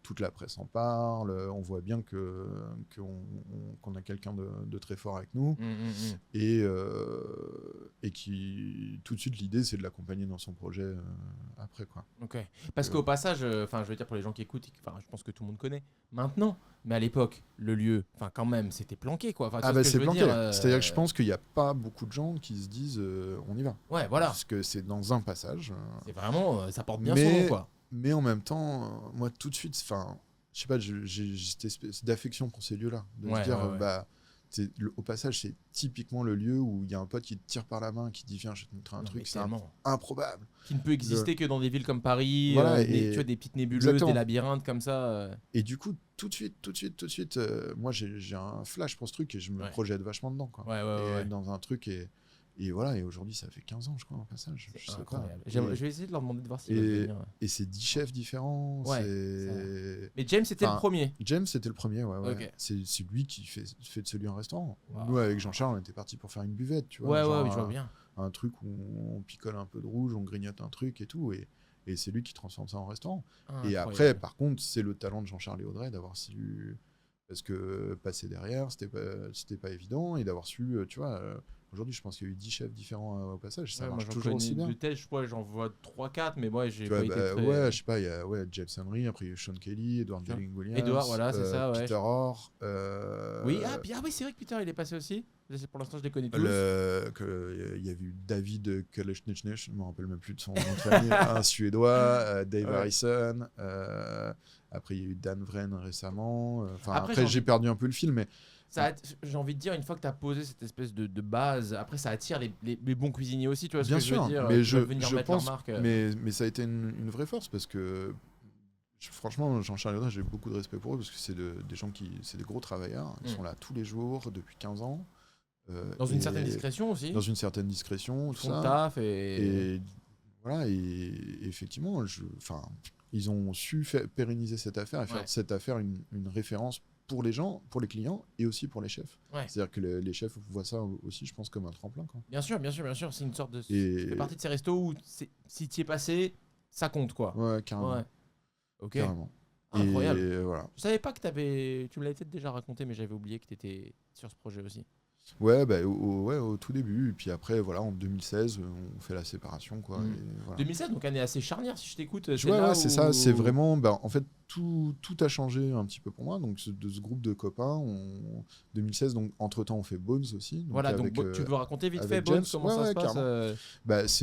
Speaker 2: toute la presse en parle. On voit bien qu'on a quelqu'un de très fort avec nous. Et qui, tout de suite, l'idée, c'est de l'accompagner dans son projet après, quoi.
Speaker 1: Ok. Parce qu'au passage, je veux dire pour les gens qui écoutent, je pense que tout le monde connaît maintenant, mais à l'époque, le lieu, quand même, c'était planqué, quoi.
Speaker 2: Ah bah c'est planqué. C'est-à-dire que je pense qu'il n'y a pas beaucoup de gens qui se disent on y va.
Speaker 1: Ouais, voilà.
Speaker 2: Parce que c'est dans un passage.
Speaker 1: C'est vraiment, ça porte bien son nom, quoi.
Speaker 2: Mais en même temps, moi, tout de suite, je sais pas, j'ai cette espèce d'affection pour ces lieux-là. De se dire, au passage, c'est typiquement le lieu où il y a un pote qui te tire par la main, qui te dit viens, je vais te montrer un truc, c'est improbable.
Speaker 1: Qui ne peut exister que dans des villes comme Paris,
Speaker 2: voilà,
Speaker 1: tu vois, des petites nébuleuses, des labyrinthes comme ça.
Speaker 2: Et du coup, tout de suite, moi j'ai un flash pour ce truc et je me projette vachement dedans, quoi. Dans un truc et voilà, et aujourd'hui ça fait 15 ans, je crois, en passage.
Speaker 1: C'est incroyable. Je vais essayer de leur demander de voir s'ils veulent venir.
Speaker 2: Et c'est 10 chefs différents.
Speaker 1: Mais James, c'était le premier.
Speaker 2: James, c'était le premier, ouais.
Speaker 1: Okay.
Speaker 2: C'est lui qui fait de ce lieu un restaurant. Wow. Nous, avec Jean-Charles, on était partis pour faire une buvette, tu
Speaker 1: vois.
Speaker 2: Ouais,
Speaker 1: je vois bien.
Speaker 2: Un truc où on picole un peu de rouge, on grignote un truc et tout. Et c'est lui qui transforme ça en restaurant. Et après, par contre, c'est le talent de Jean-Charles et Audrey d'avoir su... Parce que passer derrière, c'était pas évident. Et d'avoir su, tu vois... Aujourd'hui, je pense qu'il y a eu 10 chefs différents au passage. Ça marche toujours aussi bien.
Speaker 1: De tête, je crois, j'en vois 3-4, mais moi, j'ai pas été très...
Speaker 2: Ouais, je sais pas, il y a James Henry, après il y a Sean Kelly, Edward Dilling-Williams.
Speaker 1: Edward, voilà, c'est ça, ouais.
Speaker 2: Peter Orr.
Speaker 1: Oui, c'est vrai que Peter, il est passé aussi. Pour l'instant, je les connais tous.
Speaker 2: Il y avait eu David Kalesnichnech, je ne me rappelle même plus de son nom de famille, un Suédois, Dave Harrison. Après, il y a eu Dan Vren récemment. Après j'ai perdu un peu le fil, mais...
Speaker 1: J'ai envie de dire, une fois que tu as posé cette espèce de base, après ça attire les bons cuisiniers aussi, tu vois
Speaker 2: bien
Speaker 1: ce que
Speaker 2: sûr,
Speaker 1: je veux dire.
Speaker 2: Mais
Speaker 1: je
Speaker 2: pense, mais ça a été une vraie force parce que franchement, Jean-Charles et Audrey, j'ai beaucoup de respect pour eux parce que c'est des gens c'est des gros travailleurs. Ils sont là tous les jours depuis 15 ans.
Speaker 1: Dans une certaine discrétion aussi.
Speaker 2: Dans une certaine discrétion, tout ça.
Speaker 1: Taf
Speaker 2: et voilà, et effectivement, ils ont su pérenniser cette affaire et faire de cette affaire une référence pour les gens, pour les clients et aussi pour les chefs. C'est-à-dire que les chefs voient ça aussi, je pense, comme un tremplin, quoi.
Speaker 1: Bien sûr. C'est une sorte de... Ça fait partie de ces restos où si tu y es passé, ça compte, quoi.
Speaker 2: Ouais, carrément.
Speaker 1: Ouais. Ok.
Speaker 2: Carrément.
Speaker 1: Incroyable.
Speaker 2: Et voilà.
Speaker 1: Je savais pas que tu me l'avais peut-être déjà raconté, mais j'avais oublié que tu étais sur ce projet aussi.
Speaker 2: Ouais, au tout début. Et puis après, voilà, en 2016, on fait la séparation, quoi. Et voilà.
Speaker 1: 2016, donc année assez charnière, si je t'écoute.
Speaker 2: C'est ça. C'est vraiment... en fait, tout a changé un petit peu pour moi. Donc, de ce groupe de copains, 2016, donc entre-temps, on fait Bones aussi. Donc
Speaker 1: voilà, donc tu peux raconter vite fait, Bones, comment ça se passe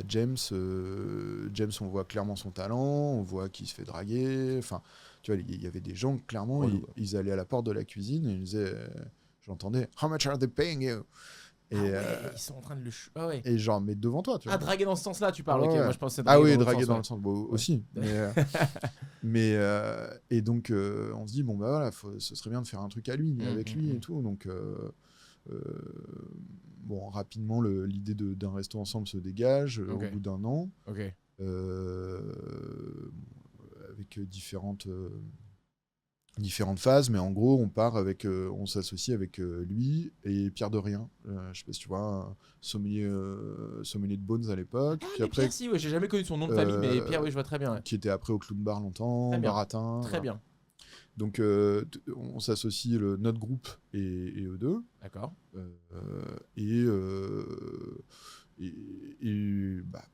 Speaker 2: James, on voit clairement son talent, on voit qu'il se fait draguer. Enfin, tu vois, il y avait des gens, clairement, ils allaient à la porte de la cuisine et ils disaient... J'entendais « How much are they paying you ?» Et
Speaker 1: ils sont en train de le...
Speaker 2: Et genre, mais devant toi, tu vois.
Speaker 1: draguer dans ce sens-là, tu parles. Ok, moi je pensais
Speaker 2: draguer dans le sens aussi. Et donc, on se dit, bon, bah voilà, ce serait bien de faire un truc à lui, avec lui et tout. Donc, rapidement, l'idée d'un resto ensemble se dégage au bout d'un an. Avec différentes phases, mais en gros, on s'associe avec lui et Pierre de Rien. Je sais pas si tu vois, sommelier de Bones à l'époque.
Speaker 1: Puis après, Pierre, j'ai jamais connu son nom de famille, mais Pierre, oui, je vois très bien.
Speaker 2: Qui était après au Clown Bar longtemps, Baratin.
Speaker 1: Très bien.
Speaker 2: Donc, on s'associe notre groupe et eux deux.
Speaker 1: D'accord.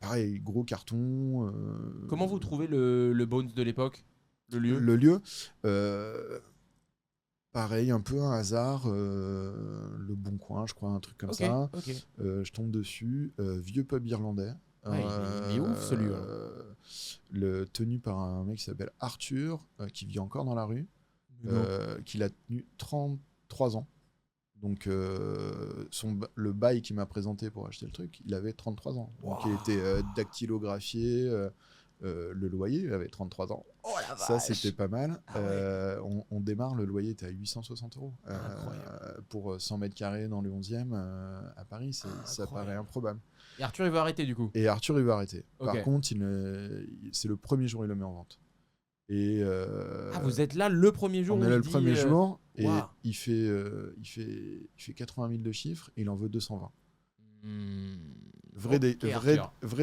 Speaker 2: Pareil, gros carton.
Speaker 1: Comment vous trouvez le Bones de l'époque?
Speaker 2: Le lieu pareil, un peu un hasard, le Bon Coin, je crois, un truc comme ça. Je tombe dessus, vieux pub irlandais.
Speaker 1: Il est ouf celui-là.
Speaker 2: Tenu par un mec qui s'appelle Arthur, qui vit encore dans la rue, qui l'a tenu 33 ans. Donc le bail qui m'a présenté pour acheter le truc, il avait 33 ans. Donc il était dactylographié. Le loyer, il avait 33 ans.
Speaker 1: Oh la vache.
Speaker 2: Ça, c'était pas mal.
Speaker 1: Ouais.
Speaker 2: On démarre, le loyer était à 860 €. Pour 100 mètres carrés dans le 11e à Paris, ça paraît improbable.
Speaker 1: Et Arthur, il va arrêter du coup.
Speaker 2: Et Arthur, il va arrêter. Par contre, c'est le premier jour, il le met en vente. Et
Speaker 1: vous êtes là le premier jour.
Speaker 2: On est là le premier jour et il fait 80 000 de chiffre et il en veut 220. Vrai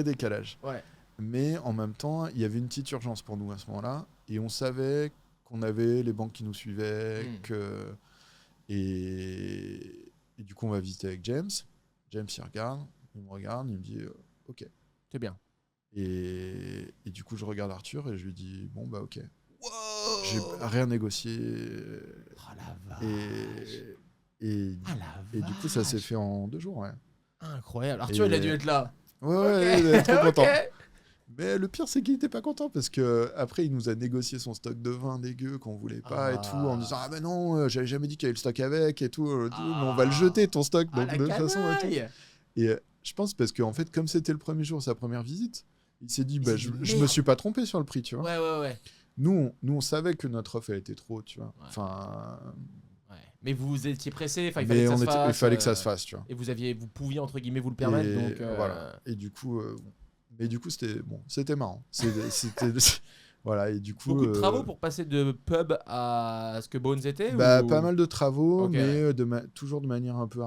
Speaker 2: décalage.
Speaker 1: Ouais.
Speaker 2: Mais en même temps, il y avait une petite urgence pour nous à ce moment-là. Et on savait qu'on avait les banques qui nous suivaient. Et du coup, on va visiter avec James. James, il me regarde, il me dit OK.
Speaker 1: C'est bien.
Speaker 2: Et du coup, je regarde Arthur et je lui dis bon, bah OK. Wow. J'ai rien négocié.
Speaker 1: Oh la vache.
Speaker 2: Et du coup, ça s'est fait en 2 jours. Ouais.
Speaker 1: Incroyable. Arthur, il a dû être là.
Speaker 2: Ouais, il est trop content. Mais le pire, c'est qu'il était pas content parce que après, il nous a négocié son stock de vin dégueu qu'on voulait pas et tout, en disant ah ben non, j'avais jamais dit qu'il y avait le stock avec et tout, mais on va le jeter ton stock donc de toute façon et tout. Et je pense parce qu'en fait, comme c'était le premier jour, sa première visite, il s'est dit je me suis pas trompé sur le prix, tu vois.
Speaker 1: Ouais.
Speaker 2: Nous, on savait que notre offre elle était trop, tu vois. Enfin.
Speaker 1: Mais vous étiez pressé, il
Speaker 2: fallait que ça se fasse, tu vois.
Speaker 1: Et vous pouviez entre guillemets vous le permettre, donc.
Speaker 2: Voilà. Et du coup. Mais du coup, c'était marrant. Voilà, et du coup,
Speaker 1: beaucoup de travaux pour passer de pub à ce que Bones était
Speaker 2: Pas mal de travaux, mais toujours de manière un peu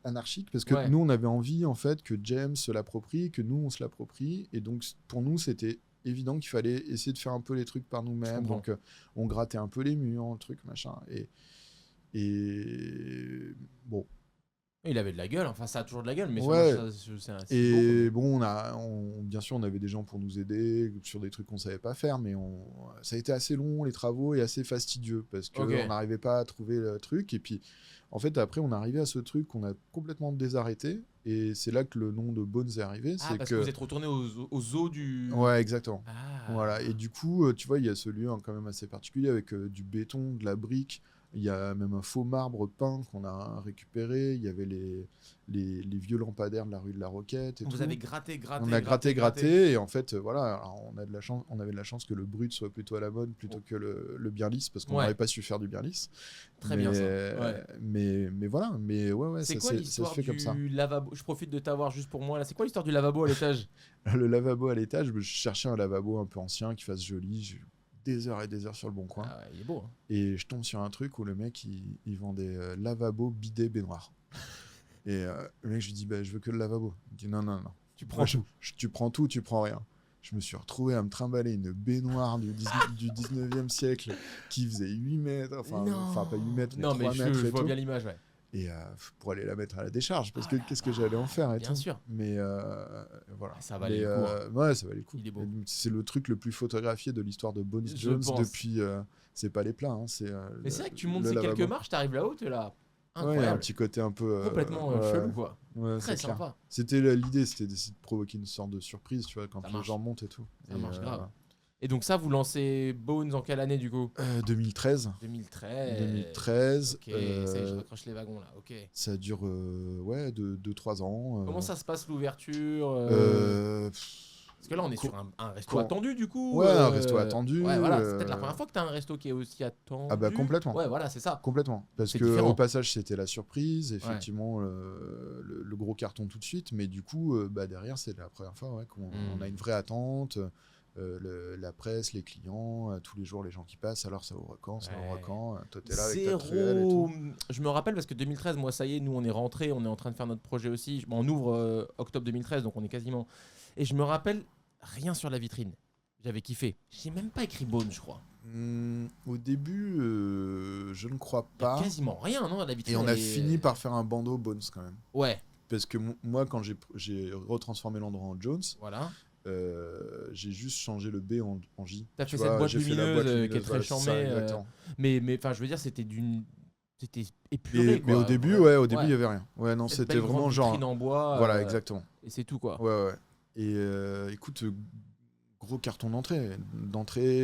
Speaker 2: anarchique, parce que nous, on avait envie en fait que James se l'approprie, que nous, on se l'approprie. Et donc, pour nous, c'était évident qu'il fallait essayer de faire un peu les trucs par nous-mêmes. Donc, on grattait un peu les murs, le truc, machin. Et bon.
Speaker 1: Il avait de la gueule, enfin ça a toujours de la gueule, mais
Speaker 2: et bon, bien sûr, on avait des gens pour nous aider sur des trucs qu'on savait pas faire, mais ça a été assez long les travaux et assez fastidieux parce qu'on n'arrivait pas à trouver le truc. Et puis, en fait, après, on est arrivé à ce truc qu'on a complètement désarrêté, et c'est là que le nom de Bones est arrivé.
Speaker 1: Parce que vous êtes retourné aux eaux du.
Speaker 2: Ouais, exactement. Voilà. Et du coup, tu vois, il y a ce lieu quand même assez particulier avec du béton, de la brique. Il y a même un faux marbre peint qu'on a récupéré. Il y avait les vieux lampadaires de la rue de la Roquette.
Speaker 1: Vous avez gratté.
Speaker 2: On a gratté. Et en fait, voilà, alors on avait de la chance que le brut soit plutôt à la mode plutôt que le bien lisse, parce qu'on n'aurait pas su faire du bien lisse.
Speaker 1: Très bien ça.
Speaker 2: Mais voilà,
Speaker 1: c'est quoi l'histoire du lavabo ? Je profite de t'avoir juste pour moi là. C'est quoi l'histoire du lavabo à l'étage ?
Speaker 2: Le lavabo à l'étage, je cherchais un lavabo un peu ancien qui fasse joli. Des heures et des heures sur le Bon Coin.
Speaker 1: Il est beau. Hein.
Speaker 2: Et je tombe sur un truc où le mec il vend des lavabos bidets baignoires. Et le mec, je lui dis je veux que le lavabo. Il me dit non.
Speaker 1: Tu prends tout.
Speaker 2: Tu prends tout, tu prends rien. Je me suis retrouvé à me trimballer une baignoire du 19e siècle qui faisait 8 mètres. Enfin pas 8 mètres, mais 3 mètres.
Speaker 1: Je vois bien l'image, ouais.
Speaker 2: Et pour aller la mettre à la décharge, parce que qu'est-ce que j'allais en faire et
Speaker 1: bien
Speaker 2: tout.
Speaker 1: Sûr.
Speaker 2: Mais voilà.
Speaker 1: Ça valait le coup.
Speaker 2: Ouais, ça valait le coup.
Speaker 1: Il est beau.
Speaker 2: C'est le truc le plus photographié de l'histoire de Bones Jones depuis. C'est pas les plats. Hein,
Speaker 1: mais c'est vrai que tu montes ces quelques marches, t'arrives là-haut, t'es là. Incroyable.
Speaker 2: Ouais, un petit côté un peu.
Speaker 1: Complètement chelou, quoi.
Speaker 2: Ouais,
Speaker 1: très sympa.
Speaker 2: L'idée, c'était d'essayer de provoquer une sorte de surprise, tu vois, quand les gens montent et tout.
Speaker 1: Ça marche grave. Et donc ça, vous lancez Bones en quelle année du coup ?
Speaker 2: 2013.
Speaker 1: 2013. Ok, je raccroche les wagons là, ok.
Speaker 2: Ça dure 2-3 ans.
Speaker 1: Comment ça se passe l'ouverture Parce que là, on est sur un resto attendu du coup.
Speaker 2: Ouais, un resto attendu.
Speaker 1: Ouais, voilà, c'est peut-être la première fois que tu as un resto qui est aussi attendu.
Speaker 2: Ah bah complètement.
Speaker 1: Ouais, voilà, c'est ça.
Speaker 2: Complètement. Parce que au passage, c'était la surprise, effectivement, le gros carton tout de suite. Mais du coup, derrière, c'est la première fois qu'on a une vraie attente. La presse, les clients, tous les jours les gens qui passent, alors ça ouvre quand, toi t'es là avec ta truelle et tout.
Speaker 1: Je me rappelle parce que 2013, moi ça y est, nous on est rentrés, on est en train de faire notre projet aussi. On ouvre octobre 2013, donc on est quasiment. Et je me rappelle rien sur la vitrine. J'avais kiffé. J'ai même pas écrit Bones, je crois.
Speaker 2: Au début, je ne crois pas.
Speaker 1: Il y a quasiment rien, non, à la vitrine.
Speaker 2: Et on a fini par faire un bandeau Bones quand même.
Speaker 1: Ouais.
Speaker 2: Parce que moi, quand j'ai retransformé l'endroit en Jones.
Speaker 1: Voilà.
Speaker 2: j'ai juste changé le B en J.
Speaker 1: T'as fait cette boîte lumineuse qui est très charmée. Mais enfin, je veux dire, c'était épuré.
Speaker 2: Mais au début, il y avait rien. Ouais, non, c'était vraiment genre.
Speaker 1: En bois.
Speaker 2: Voilà, exactement.
Speaker 1: Et c'est tout, quoi.
Speaker 2: Ouais. Et écoute, gros carton d'entrée,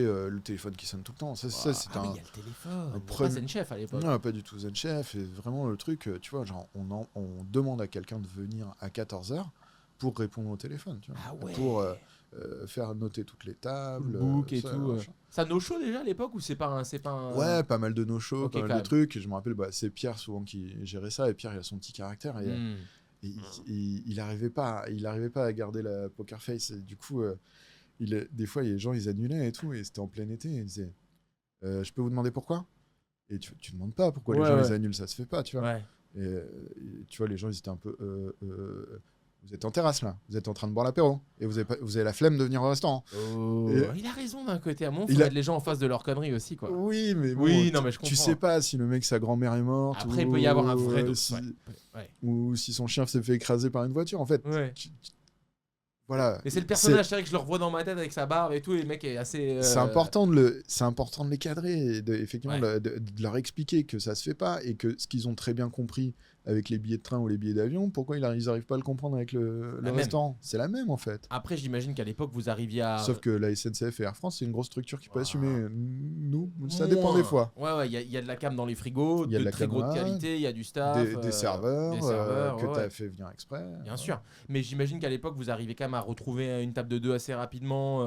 Speaker 2: le téléphone qui sonne tout le temps. Ça, c'était
Speaker 1: il y a le téléphone. Pas ZenChef à l'époque.
Speaker 2: Non, pas du tout ZenChef. Et vraiment le truc, tu vois, genre on demande à quelqu'un de venir à 14h pour répondre au téléphone, tu vois.
Speaker 1: Ah ouais.
Speaker 2: Pour faire noter toutes les tables,
Speaker 1: le book et tout. Ça no-show déjà à l'époque ou c'est pas un...
Speaker 2: Ouais, pas mal de no-show, pas mal de trucs. Et je me rappelle, c'est Pierre souvent qui gérait ça. Et Pierre, il a son petit caractère. Et il arrivait pas à garder la poker face. Et du coup, des fois, les gens, ils annulaient et tout. Et c'était en plein été. Et ils disaient, je peux vous demander pourquoi? Et tu demandes pas pourquoi les gens les annulent. Ça se fait pas, tu vois. Et tu vois, les gens, ils étaient un peu... vous êtes en terrasse là, vous êtes en train de boire l'apéro et vous avez la flemme de venir au restaurant.
Speaker 1: Il a raison d'un côté. À mon, faut mettre les gens en face de leur connerie aussi, quoi.
Speaker 2: Oui, mais bon,
Speaker 1: non, mais je comprends.
Speaker 2: Tu sais pas si le mec, sa grand-mère est morte.
Speaker 1: Après, il peut y avoir un vrai doute.
Speaker 2: Ou si son chien s'est fait écraser par une voiture, en fait. Voilà.
Speaker 1: Et c'est le personnage, c'est vrai que je le revois dans ma tête avec sa barbe et tout, et le mec est assez...
Speaker 2: C'est important de les cadrer, et effectivement de leur expliquer que ça se fait pas, et que ce qu'ils ont très bien compris avec les billets de train ou les billets d'avion, pourquoi ils n'arrivent pas à le comprendre avec le restaurant. C'est la même en fait.
Speaker 1: Après, j'imagine qu'à l'époque, vous arriviez à...
Speaker 2: Sauf que la SNCF et Air France, c'est une grosse structure qui peut assumer. Nous, ça dépend des fois.
Speaker 1: Ouais, il y a de la cam dans les frigos, de très grosse qualité, il y a du staff.
Speaker 2: Des serveurs que tu as fait venir exprès.
Speaker 1: Bien sûr. Mais j'imagine qu'à l'époque, vous arrivez quand même à retrouver une table de 2 assez rapidement.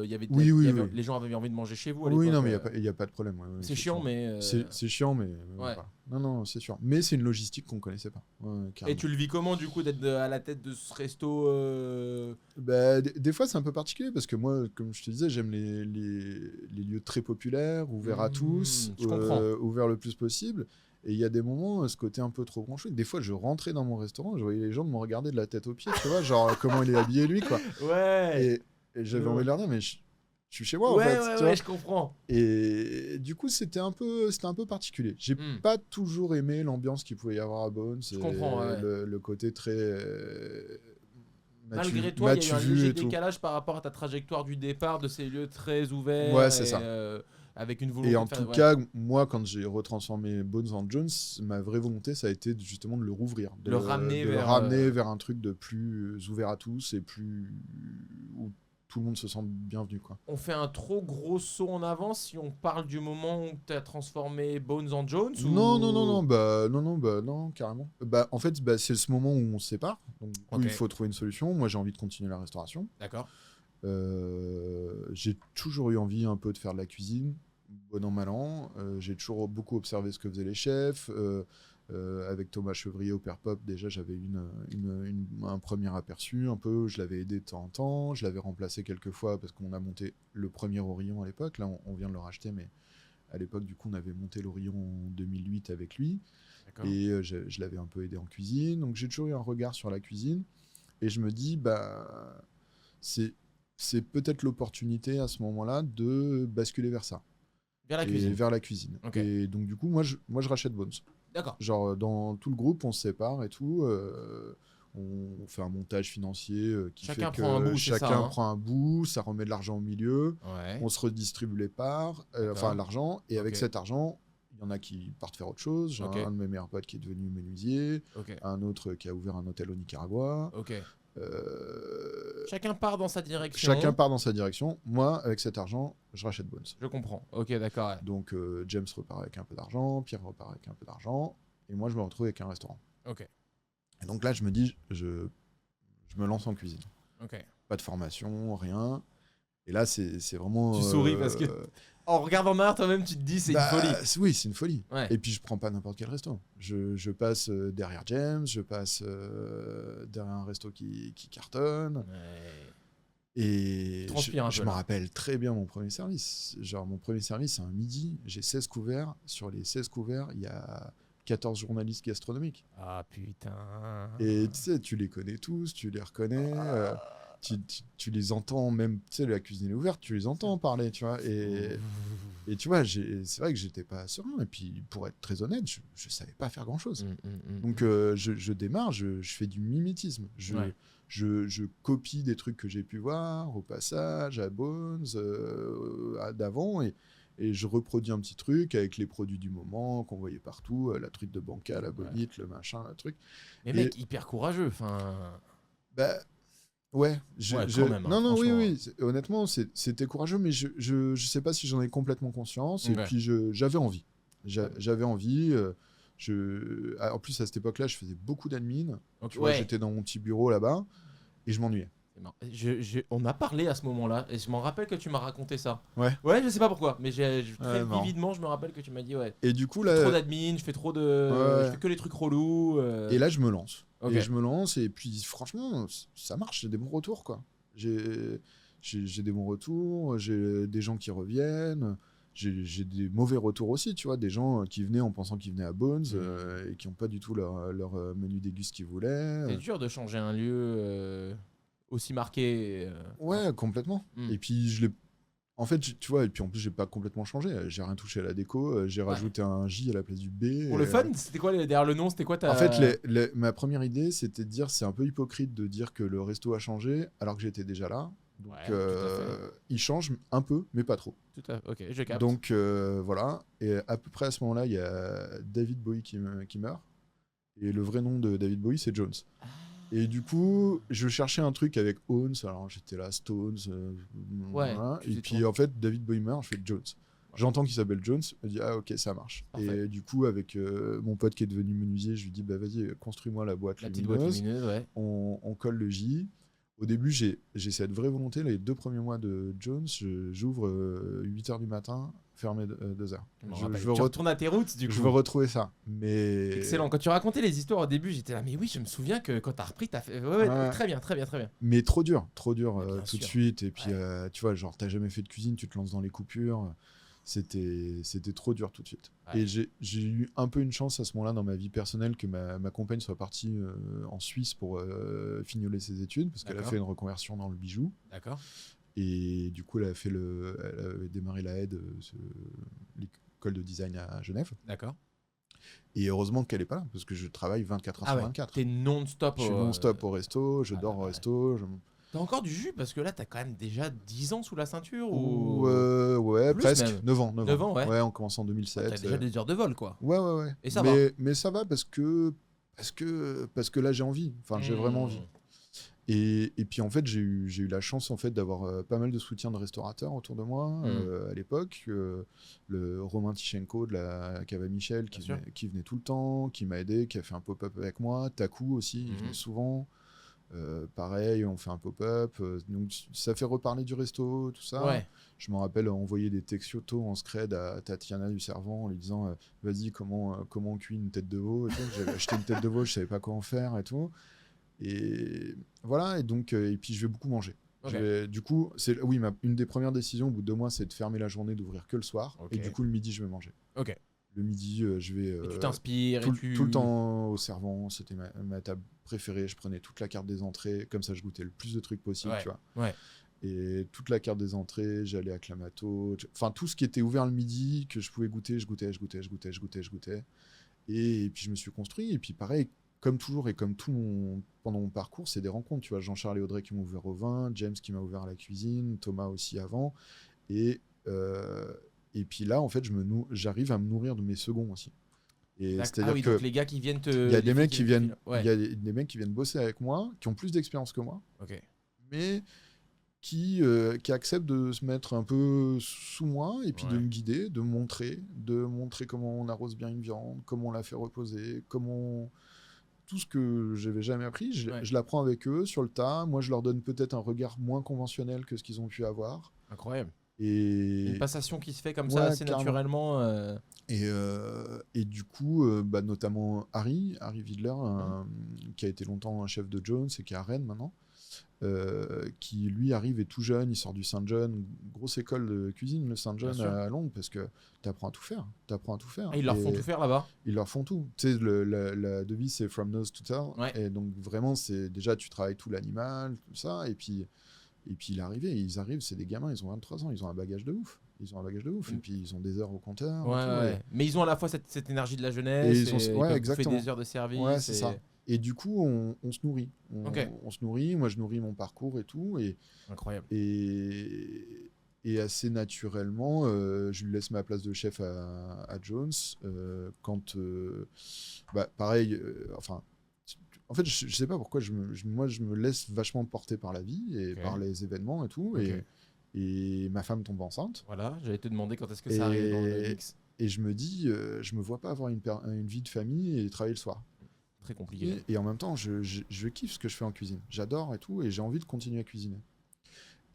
Speaker 1: Les gens avaient envie de manger chez vous à l'époque.
Speaker 2: Oui, non, mais il n'y a pas de problème.
Speaker 1: C'est chiant, mais...
Speaker 2: C'est chiant, mais... Non, c'est sûr. Mais c'est une logistique qu'on connaissait pas.
Speaker 1: Et tu le vis comment, du coup, d'être à la tête de ce resto
Speaker 2: Des fois, c'est un peu particulier parce que moi, comme je te disais, j'aime les lieux très populaires, ouverts à tous, ouverts le plus possible. Et il y a des moments, ce côté un peu trop branché. Des fois, je rentrais dans mon restaurant, je voyais les gens me regarder de la tête aux pieds, tu vois, genre comment il est habillé lui, quoi.
Speaker 1: Ouais.
Speaker 2: Et j'avais envie de leur dire, mais je suis chez moi en fait.
Speaker 1: Ouais, je comprends.
Speaker 2: Et du coup, c'était un peu particulier. J'ai pas toujours aimé l'ambiance qu'il pouvait y avoir à Bones.
Speaker 1: Je comprends.
Speaker 2: Le côté très.
Speaker 1: Malgré toi, il y a eu un léger décalage par rapport à ta trajectoire du départ de ces lieux très ouverts.
Speaker 2: Ouais, c'est ça.
Speaker 1: Avec une volonté.
Speaker 2: Et en tout cas, moi, quand j'ai retransformé Bones en Jones, ma vraie volonté, ça a été justement de le rouvrir. De le ramener vers un truc de plus ouvert à tous et plus. Où tout le monde se sent bienvenu, quoi.
Speaker 1: On fait un trop gros saut en avant si on parle du moment où tu as transformé Bones en Jones ou...
Speaker 2: Non, carrément. En fait, c'est ce moment où on se sépare. Donc, il faut trouver une solution. Moi, j'ai envie de continuer la restauration.
Speaker 1: D'accord.
Speaker 2: J'ai toujours eu envie un peu de faire de la cuisine, bon an, mal an. J'ai toujours beaucoup observé ce que faisaient les chefs. Avec Thomas Chevrier au Père Pop, déjà j'avais un premier aperçu un peu, je l'avais aidé de temps en temps, je l'avais remplacé quelques fois parce qu'on a monté le premier Orillon à l'époque, là on vient de le racheter, mais à l'époque du coup on avait monté l'Orillon en 2008 avec lui. D'accord. Et je l'avais un peu aidé en cuisine, donc j'ai toujours eu un regard sur la cuisine et je me dis c'est peut-être l'opportunité à ce moment-là de basculer vers ça. Vers la cuisine. Okay. Et donc du coup moi je rachète Bones.
Speaker 1: D'accord.
Speaker 2: Genre dans tout le groupe on se sépare et tout, on fait un montage financier qui
Speaker 1: chacun
Speaker 2: fait que
Speaker 1: prend un bout,
Speaker 2: chacun prend un bout, ça remet de l'argent au milieu, on se redistribue les parts, l'argent, et avec cet argent il y en a qui partent faire autre chose. J'ai un de mes meilleurs potes qui est devenu menuisier, un autre qui a ouvert un hôtel au Nicaragua.
Speaker 1: Chacun part dans sa direction.
Speaker 2: Moi, avec cet argent, je rachète Bones.
Speaker 1: Je comprends. Ok, d'accord. Ouais.
Speaker 2: Donc, James repart avec un peu d'argent, Pierre repart avec un peu d'argent, et moi, je me retrouve avec un restaurant.
Speaker 1: Ok.
Speaker 2: Et donc là, je me dis, je me lance en cuisine.
Speaker 1: Ok.
Speaker 2: Pas de formation, rien. Et là, c'est vraiment...
Speaker 1: Tu souris parce que... En regardant en arrière, toi-même, tu te dis c'est une folie.
Speaker 2: Oui, c'est une folie.
Speaker 1: Ouais.
Speaker 2: Et puis, je prends pas n'importe quel resto. Je passe derrière James, je passe derrière un resto qui cartonne.
Speaker 1: Ouais.
Speaker 2: Et je me rappelle très bien mon premier service. Genre, mon premier service, c'est un midi. J'ai 16 couverts. Sur les 16 couverts, il y a 14 journalistes gastronomiques.
Speaker 1: Ah, putain.
Speaker 2: Et tu sais, tu les connais tous, tu les reconnais. tu les entends même, tu sais, la cuisine est ouverte, tu les entends parler, tu vois. Et tu vois, c'est vrai que j'étais pas serein. Et puis, pour être très honnête, je savais pas faire grand-chose. Donc, je démarre, je fais du mimétisme. Je copie des trucs que j'ai pu voir au passage, à Bones, d'avant, et je reproduis un petit truc avec les produits du moment qu'on voyait partout, la truite de Banca, la bonite, le machin, le truc.
Speaker 1: Mais mec, hyper courageux, enfin...
Speaker 2: Bah... Ouais,
Speaker 1: quand même, hein,
Speaker 2: non, oui. Honnêtement, c'était courageux, mais je sais pas si j'en ai complètement conscience. Et puis, j'avais envie. J'avais envie. En plus, à cette époque-là, je faisais beaucoup d'admin. Tu vois, j'étais dans mon petit bureau là-bas et je m'ennuyais.
Speaker 1: On a parlé à ce moment-là et je m'en rappelle que tu m'as raconté ça.
Speaker 2: Ouais,
Speaker 1: je sais pas pourquoi, mais très vividement, je me rappelle que tu m'as dit
Speaker 2: Et du coup,
Speaker 1: là, trop d'admin, je fais que les trucs relous.
Speaker 2: Et là, je me lance. Et je me lance, et puis franchement, ça marche, j'ai des bons retours, quoi. J'ai des bons retours, j'ai des gens qui reviennent, j'ai des mauvais retours aussi, tu vois, des gens qui venaient en pensant qu'ils venaient à Bones et qui n'ont pas du tout leur menu déguste qu'ils voulaient.
Speaker 1: C'est dur de changer un lieu aussi marqué.
Speaker 2: Ouais, complètement. Et puis en fait, tu vois, et puis en plus, j'ai pas complètement changé. J'ai rien touché à la déco. J'ai rajouté un J à la place du B.
Speaker 1: Pour le fun, c'était quoi derrière le nom? C'était quoi
Speaker 2: En fait, ma première idée, c'était de dire, c'est un peu hypocrite de dire que le resto a changé alors que j'étais déjà là. Donc, il change un peu, mais pas trop.
Speaker 1: Tout à fait. Ok, je capte.
Speaker 2: Donc voilà. Et à peu près à ce moment-là, il y a David Bowie qui meurt. Et le vrai nom de David Bowie, c'est Jones. Et du coup, je cherchais un truc avec Owens, alors j'étais là, Stones, voilà. Et puis en fait, David Bowie meurt, je fais Jones. J'entends qu'il s'appelle Jones, je me dis ah ok, ça marche. Parfait. Et du coup, avec mon pote qui est devenu menuisier, je lui dis bah vas-y, construis-moi la boîte lumineuse. On colle le J. Au début, j'ai cette vraie volonté. Les 2 premiers mois de Jones, j'ouvre 8h du matin, fermé 2h.
Speaker 1: Tu retournes à tes routes, du coup.
Speaker 2: Je veux retrouver ça. Mais...
Speaker 1: Excellent. Quand tu racontais les histoires au début, j'étais là, mais oui, je me souviens que quand t'as repris, t'as fait... Très bien.
Speaker 2: Mais trop dur tout de suite. Et puis, tu vois, genre, t'as jamais fait de cuisine, tu te lances dans les coupures. C'était trop dur tout de suite. Ouais. Et j'ai eu un peu une chance à ce moment-là dans ma vie personnelle que ma compagne soit partie en Suisse pour fignoler ses études, parce qu'elle a fait une reconversion dans le bijou.
Speaker 1: D'accord.
Speaker 2: Et du coup, elle avait démarré la aide, l'école de design à Genève.
Speaker 1: D'accord.
Speaker 2: Et heureusement qu'elle n'est pas là, parce que je travaille 24 heures sur 24.
Speaker 1: T'es non-stop.
Speaker 2: Je suis non-stop au resto, je dors au resto.
Speaker 1: T'as encore du jus parce que là, t'as quand même déjà 10 ans sous la ceinture
Speaker 2: ouais,
Speaker 1: plus
Speaker 2: presque.
Speaker 1: Même.
Speaker 2: 9 ans.
Speaker 1: Ouais.
Speaker 2: Ouais, on commence en 2007.
Speaker 1: T'as déjà des heures de vol, quoi.
Speaker 2: Ouais.
Speaker 1: Et ça va.
Speaker 2: Mais ça va parce que là, j'ai envie. Enfin, j'ai vraiment envie. Et puis, en fait, j'ai eu la chance en fait, d'avoir pas mal de soutien de restaurateurs autour de moi à l'époque. Le Romain Tichenko de la Cave à Michel qui venait tout le temps, qui m'a aidé, qui a fait un pop-up avec moi. Taku aussi, il venait souvent. Pareil, on fait un pop-up, donc ça fait reparler du resto, tout ça.
Speaker 1: Ouais.
Speaker 2: Je me rappelle envoyer des textos en scred à Tatiana du Servant en lui disant vas-y, comment on cuit une tête de veau et tout. J'avais acheté une tête de veau, je savais pas quoi en faire et tout. Et voilà, et donc et puis je vais beaucoup manger. Okay. Du coup, une des premières décisions au bout de 2 mois, c'est de fermer la journée, d'ouvrir que le soir. Okay. Et du coup, le midi, je vais manger.
Speaker 1: Ok.
Speaker 2: Le midi, je vais
Speaker 1: et tu t'inspires
Speaker 2: tout le temps au Servant. C'était ma table préférée. Je prenais toute la carte des entrées. Comme ça, je goûtais le plus de trucs possible, tu vois.
Speaker 1: Ouais.
Speaker 2: Et toute la carte des entrées, j'allais à Clamato. Enfin, tout ce qui était ouvert le midi, que je pouvais goûter, je goûtais. Et puis, je me suis construit. Et puis, pareil, comme toujours et comme pendant mon parcours, c'est des rencontres. Tu vois, Jean-Charles et Audrey qui m'ont ouvert au vin, James qui m'a ouvert à la cuisine, Thomas aussi avant. Et puis là, en fait, j'arrive à me nourrir de mes seconds aussi.
Speaker 1: C'est-à-dire que donc les gars qui viennent
Speaker 2: il y a des mecs qui viennent, il y a des mecs qui viennent bosser avec moi, qui ont plus d'expérience que moi, mais qui acceptent de se mettre un peu sous moi et puis de me guider, de montrer comment on arrose bien une viande, comment on la fait reposer, tout ce que j'avais jamais appris, je l'apprends avec eux sur le tas. Moi, je leur donne peut-être un regard moins conventionnel que ce qu'ils ont pu avoir.
Speaker 1: Incroyable.
Speaker 2: Et
Speaker 1: une passation qui se fait comme ça assez naturellement.
Speaker 2: Et du coup, notamment Harry Widler, qui a été longtemps un chef de Jones et qui est à Rennes maintenant, qui lui arrive est tout jeune, il sort du St. John, grosse école de cuisine, le St. John à Londres, parce que t'apprends à tout faire.
Speaker 1: Et ils leur font tout faire là-bas.
Speaker 2: Ils leur font tout. Tu sais, la devise c'est From Nose to Tail. Et donc vraiment, c'est déjà tu travailles tout l'animal, tout ça, et puis ils arrivent, c'est des gamins, ils ont 23 ans, ils ont un bagage de ouf. Et puis ils ont des heures au compteur.
Speaker 1: Mais ils ont à la fois cette énergie de la jeunesse, et ils peuvent faire des heures de service.
Speaker 2: Ouais, c'est ça. Et du coup, on se nourrit. On se nourrit, moi je nourris mon parcours et tout.
Speaker 1: Incroyable.
Speaker 2: Et assez naturellement, je lui laisse ma place de chef à Jones. Quand, pareil, en fait, je sais pas pourquoi, moi je me laisse vachement porter par la vie et par les événements et tout. Et ma femme tombe enceinte.
Speaker 1: Voilà, j'allais te demander quand est-ce que ça arrive dans le mix.
Speaker 2: Et je me dis, je me vois pas avoir une vie de famille et travailler le soir.
Speaker 1: Très compliqué.
Speaker 2: Et en même temps, je kiffe ce que je fais en cuisine. J'adore et tout, et j'ai envie de continuer à cuisiner.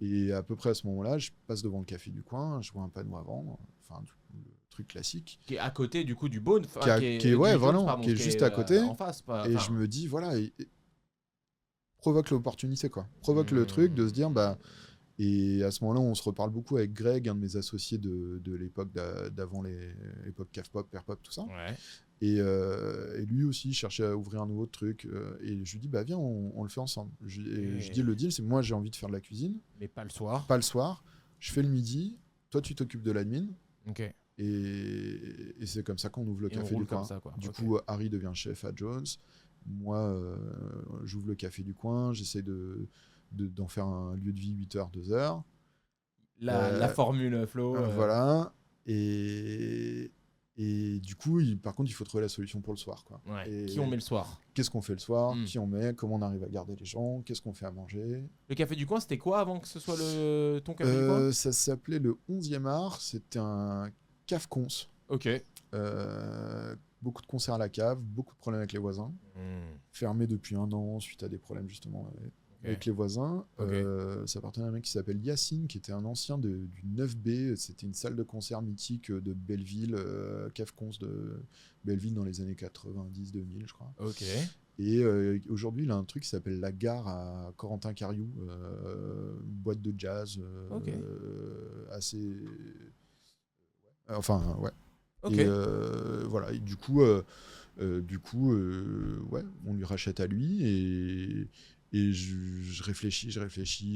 Speaker 2: Et à peu près à ce moment-là, je passe devant le café du coin, je vois un panneau avant, enfin, le truc classique.
Speaker 1: Qui est à côté du coup du Beaune.
Speaker 2: Qui est juste à côté. En face. Et je me dis, voilà, provoque l'opportunité, quoi. Provoque le truc de se dire, et à ce moment-là, on se reparle beaucoup avec Greg, un de mes associés de l'époque d'avant l'époque Cave Pop, Père Pop, tout ça.
Speaker 1: Ouais.
Speaker 2: Et lui aussi cherchait à ouvrir un nouveau truc. Et je lui dis, viens, on le fait ensemble. Je dis, le deal, c'est moi, j'ai envie de faire de la cuisine.
Speaker 1: Mais pas le soir.
Speaker 2: Pas le soir. Je fais le midi. Toi, tu t'occupes de l'admin.
Speaker 1: Ok.
Speaker 2: Et c'est comme ça qu'on ouvre le café du coin. Du coup, Harry devient chef à Jones. Moi, j'ouvre le café du coin. J'essaie d'en faire un lieu de vie 8h, 2h.
Speaker 1: La formule Flo.
Speaker 2: Voilà. Et du coup, par contre, il faut trouver la solution pour le soir, quoi.
Speaker 1: Qui on met le soir?
Speaker 2: Qu'est-ce qu'on fait le soir? Qui on met? Comment on arrive à garder les gens? Qu'est-ce qu'on fait à manger?
Speaker 1: Le café du coin, c'était quoi avant que ce soit ton café du coin?
Speaker 2: Ça s'appelait le 11e art. C'était un cave-cons.
Speaker 1: Ok.
Speaker 2: Beaucoup de concerts à la cave, beaucoup de problèmes avec les voisins. Fermé depuis 1 an suite à des problèmes justement avec les voisins. Ça appartenait à un mec qui s'appelle Yacine, qui était un ancien du 9B. C'était une salle de concert mythique de Belleville, cave-cons de Belleville dans les années 90-2000, je crois.
Speaker 1: Ok.
Speaker 2: Et aujourd'hui, il a un truc qui s'appelle La Gare à Corentin-Cariou, boîte de jazz assez... Enfin, ouais.
Speaker 1: Okay.
Speaker 2: Et voilà. Et du coup, on lui rachète à lui et je réfléchis,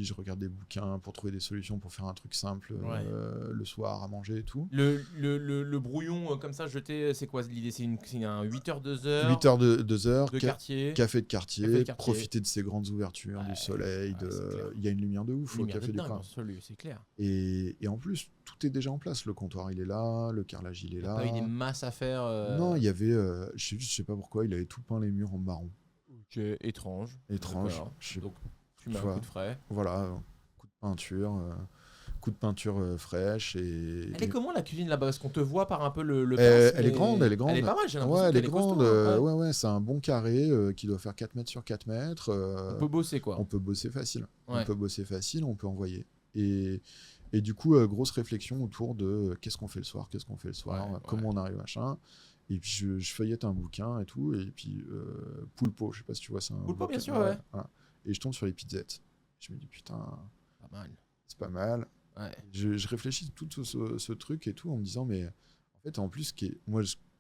Speaker 2: je regarde des bouquins pour trouver des solutions pour faire un truc simple le soir à manger et tout.
Speaker 1: Le brouillon comme ça jeté, c'est quoi l'idée? C'est un 8h, 2h
Speaker 2: 8h, 2h,
Speaker 1: de quartier.
Speaker 2: Café de quartier, profiter de ces grandes ouvertures, du soleil, il y a une lumière de ouf au café du coin.
Speaker 1: C'est clair.
Speaker 2: Et en plus, tout est déjà en place. Le comptoir, il est là, le carrelage, il est là.
Speaker 1: Il y a pas eu des masses à faire.
Speaker 2: Non, il y avait, je sais pas pourquoi, il avait tout peint les murs en marron.
Speaker 1: Ok, étrange. Donc, tu mets un coup de frais.
Speaker 2: Voilà, coup de peinture fraîche.
Speaker 1: Elle est comment la cuisine là-bas? Parce qu'on te voit par un peu le
Speaker 2: elle est grande. Elle est
Speaker 1: pas mal, j'ai l'impression.
Speaker 2: Ouais, elle est grande.
Speaker 1: Costaud,
Speaker 2: c'est un bon carré qui doit faire 4 mètres sur 4 mètres.
Speaker 1: On peut bosser quoi.
Speaker 2: On peut bosser facile. On peut envoyer. Et du coup, grosse réflexion autour de qu'est-ce qu'on fait le soir, comment on arrive, machin. Et puis je feuillette un bouquin et tout, et puis Poulpo, je sais pas si tu vois ça.
Speaker 1: Poulpo, bien sûr, ouais.
Speaker 2: Voilà. Et je tombe sur les pizzettes. Je me dis putain, c'est pas mal.
Speaker 1: Ouais.
Speaker 2: Je réfléchis tout ce truc et tout en me disant, mais en fait, en plus,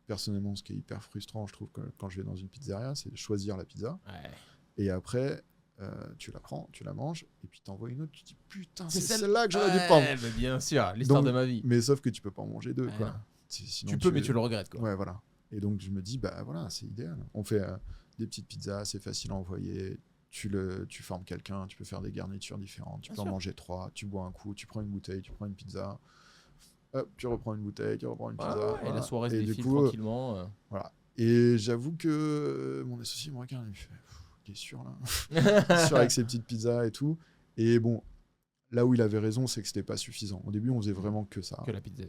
Speaker 2: personnellement, ce qui est hyper frustrant, je trouve, quand je vais dans une pizzeria, c'est de choisir la pizza.
Speaker 1: Ouais.
Speaker 2: Et après, tu la prends, tu la manges, et puis t'envoies une autre, tu te dis putain, c'est celle-là que j'aurais dû prendre.
Speaker 1: Mais bien sûr, l'histoire de ma vie.
Speaker 2: Mais sauf que tu peux pas en manger 2, quoi.
Speaker 1: Sinon, tu peux, mais tu le regrettes, quoi.
Speaker 2: Ouais, voilà. Et donc je me dis, voilà, c'est idéal. On fait des petites pizzas, c'est facile à envoyer. Tu formes quelqu'un, tu peux faire des garnitures différentes, tu peux en manger 3, tu bois un coup, tu prends une bouteille, tu prends une pizza, hop, tu reprends une bouteille, tu reprends une pizza.
Speaker 1: Voilà. Et la soirée se défile tranquillement.
Speaker 2: Voilà. Et j'avoue que mon associé me regarde, il me fait, t'es sûr là? T'es sûr avec ces petites pizzas et tout. Et bon, là où il avait raison, c'est que c'était pas suffisant. Au début, on faisait vraiment que ça.
Speaker 1: Que la pizza.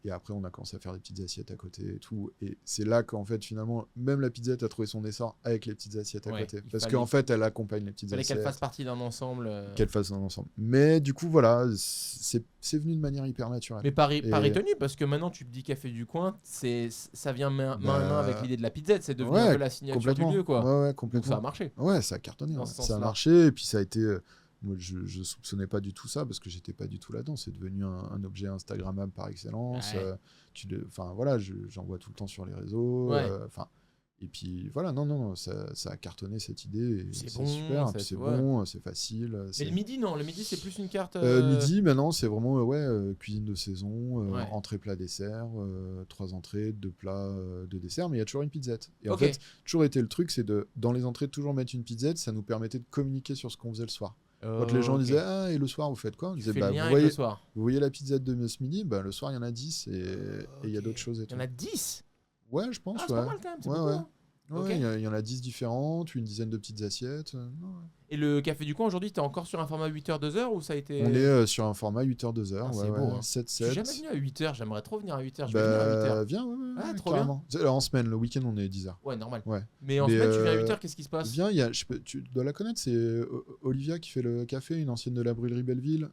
Speaker 2: Et après, on a commencé à faire des petites assiettes à côté et tout. Et c'est là qu'en fait, finalement, même la pizzette a trouvé son essor avec les petites assiettes à côté. Parce qu'en fait, elle accompagne les petites assiettes.
Speaker 1: Il fallait qu'elle fasse partie d'un ensemble.
Speaker 2: Qu'elle fasse un ensemble. Mais du coup, voilà, c'est venu de manière hyper naturelle.
Speaker 1: Mais pari tenu, parce que maintenant, tu te dis Café du Coin, ça vient main à main avec l'idée de la pizzette. C'est devenu un peu la signature du lieu, quoi.
Speaker 2: Ouais, complètement.
Speaker 1: Donc ça a marché.
Speaker 2: Ouais, ça a cartonné. Ça a marché. Et puis ça a été... Moi, je soupçonnais pas du tout ça parce que j'étais pas du tout là-dedans. C'est devenu un objet Instagrammable par excellence. Enfin, voilà, j'en vois tout le temps sur les réseaux. Et puis voilà, non, ça a cartonné cette idée. C'est bon, super, c'est bon, c'est facile.
Speaker 1: Mais le midi, non, le midi c'est plus une carte.
Speaker 2: Midi, maintenant c'est vraiment cuisine de saison, entrée, plat, dessert, 3 entrées, 2 plats, 2 desserts, mais il y a toujours une pizzette. Et en fait, toujours été le truc, c'est dans les entrées toujours mettre une pizzette, ça nous permettait de communiquer sur ce qu'on faisait le soir. Quand les gens disaient et le soir vous faites quoi, on disait vous voyez la pizzette de ce midi, le soir il y en a 10 et il y a d'autres choses et tout.
Speaker 1: Il y en a 10 ?
Speaker 2: Ouais, je pense.
Speaker 1: C'est pas mal quand même.
Speaker 2: Il y en a 10 différentes, une dizaine de petites assiettes.
Speaker 1: Et le Café du Coin aujourd'hui, t'es encore sur un format 8h 2h ou ça a été...
Speaker 2: On est sur un format 8h 2h.
Speaker 1: C'est beau.
Speaker 2: 7-7.
Speaker 1: Je suis jamais venu à 8h, j'aimerais trop venir à 8h. Je vais venir à 8h.
Speaker 2: Viens,
Speaker 1: trop
Speaker 2: carrément. Bien. En semaine, le week-end, on est 10h.
Speaker 1: Ouais, normal. Mais en semaine, tu viens à 8h, qu'est-ce qui se passe ?
Speaker 2: Viens, tu dois la connaître, c'est Olivia qui fait le café, une ancienne de la brûlerie Belleville,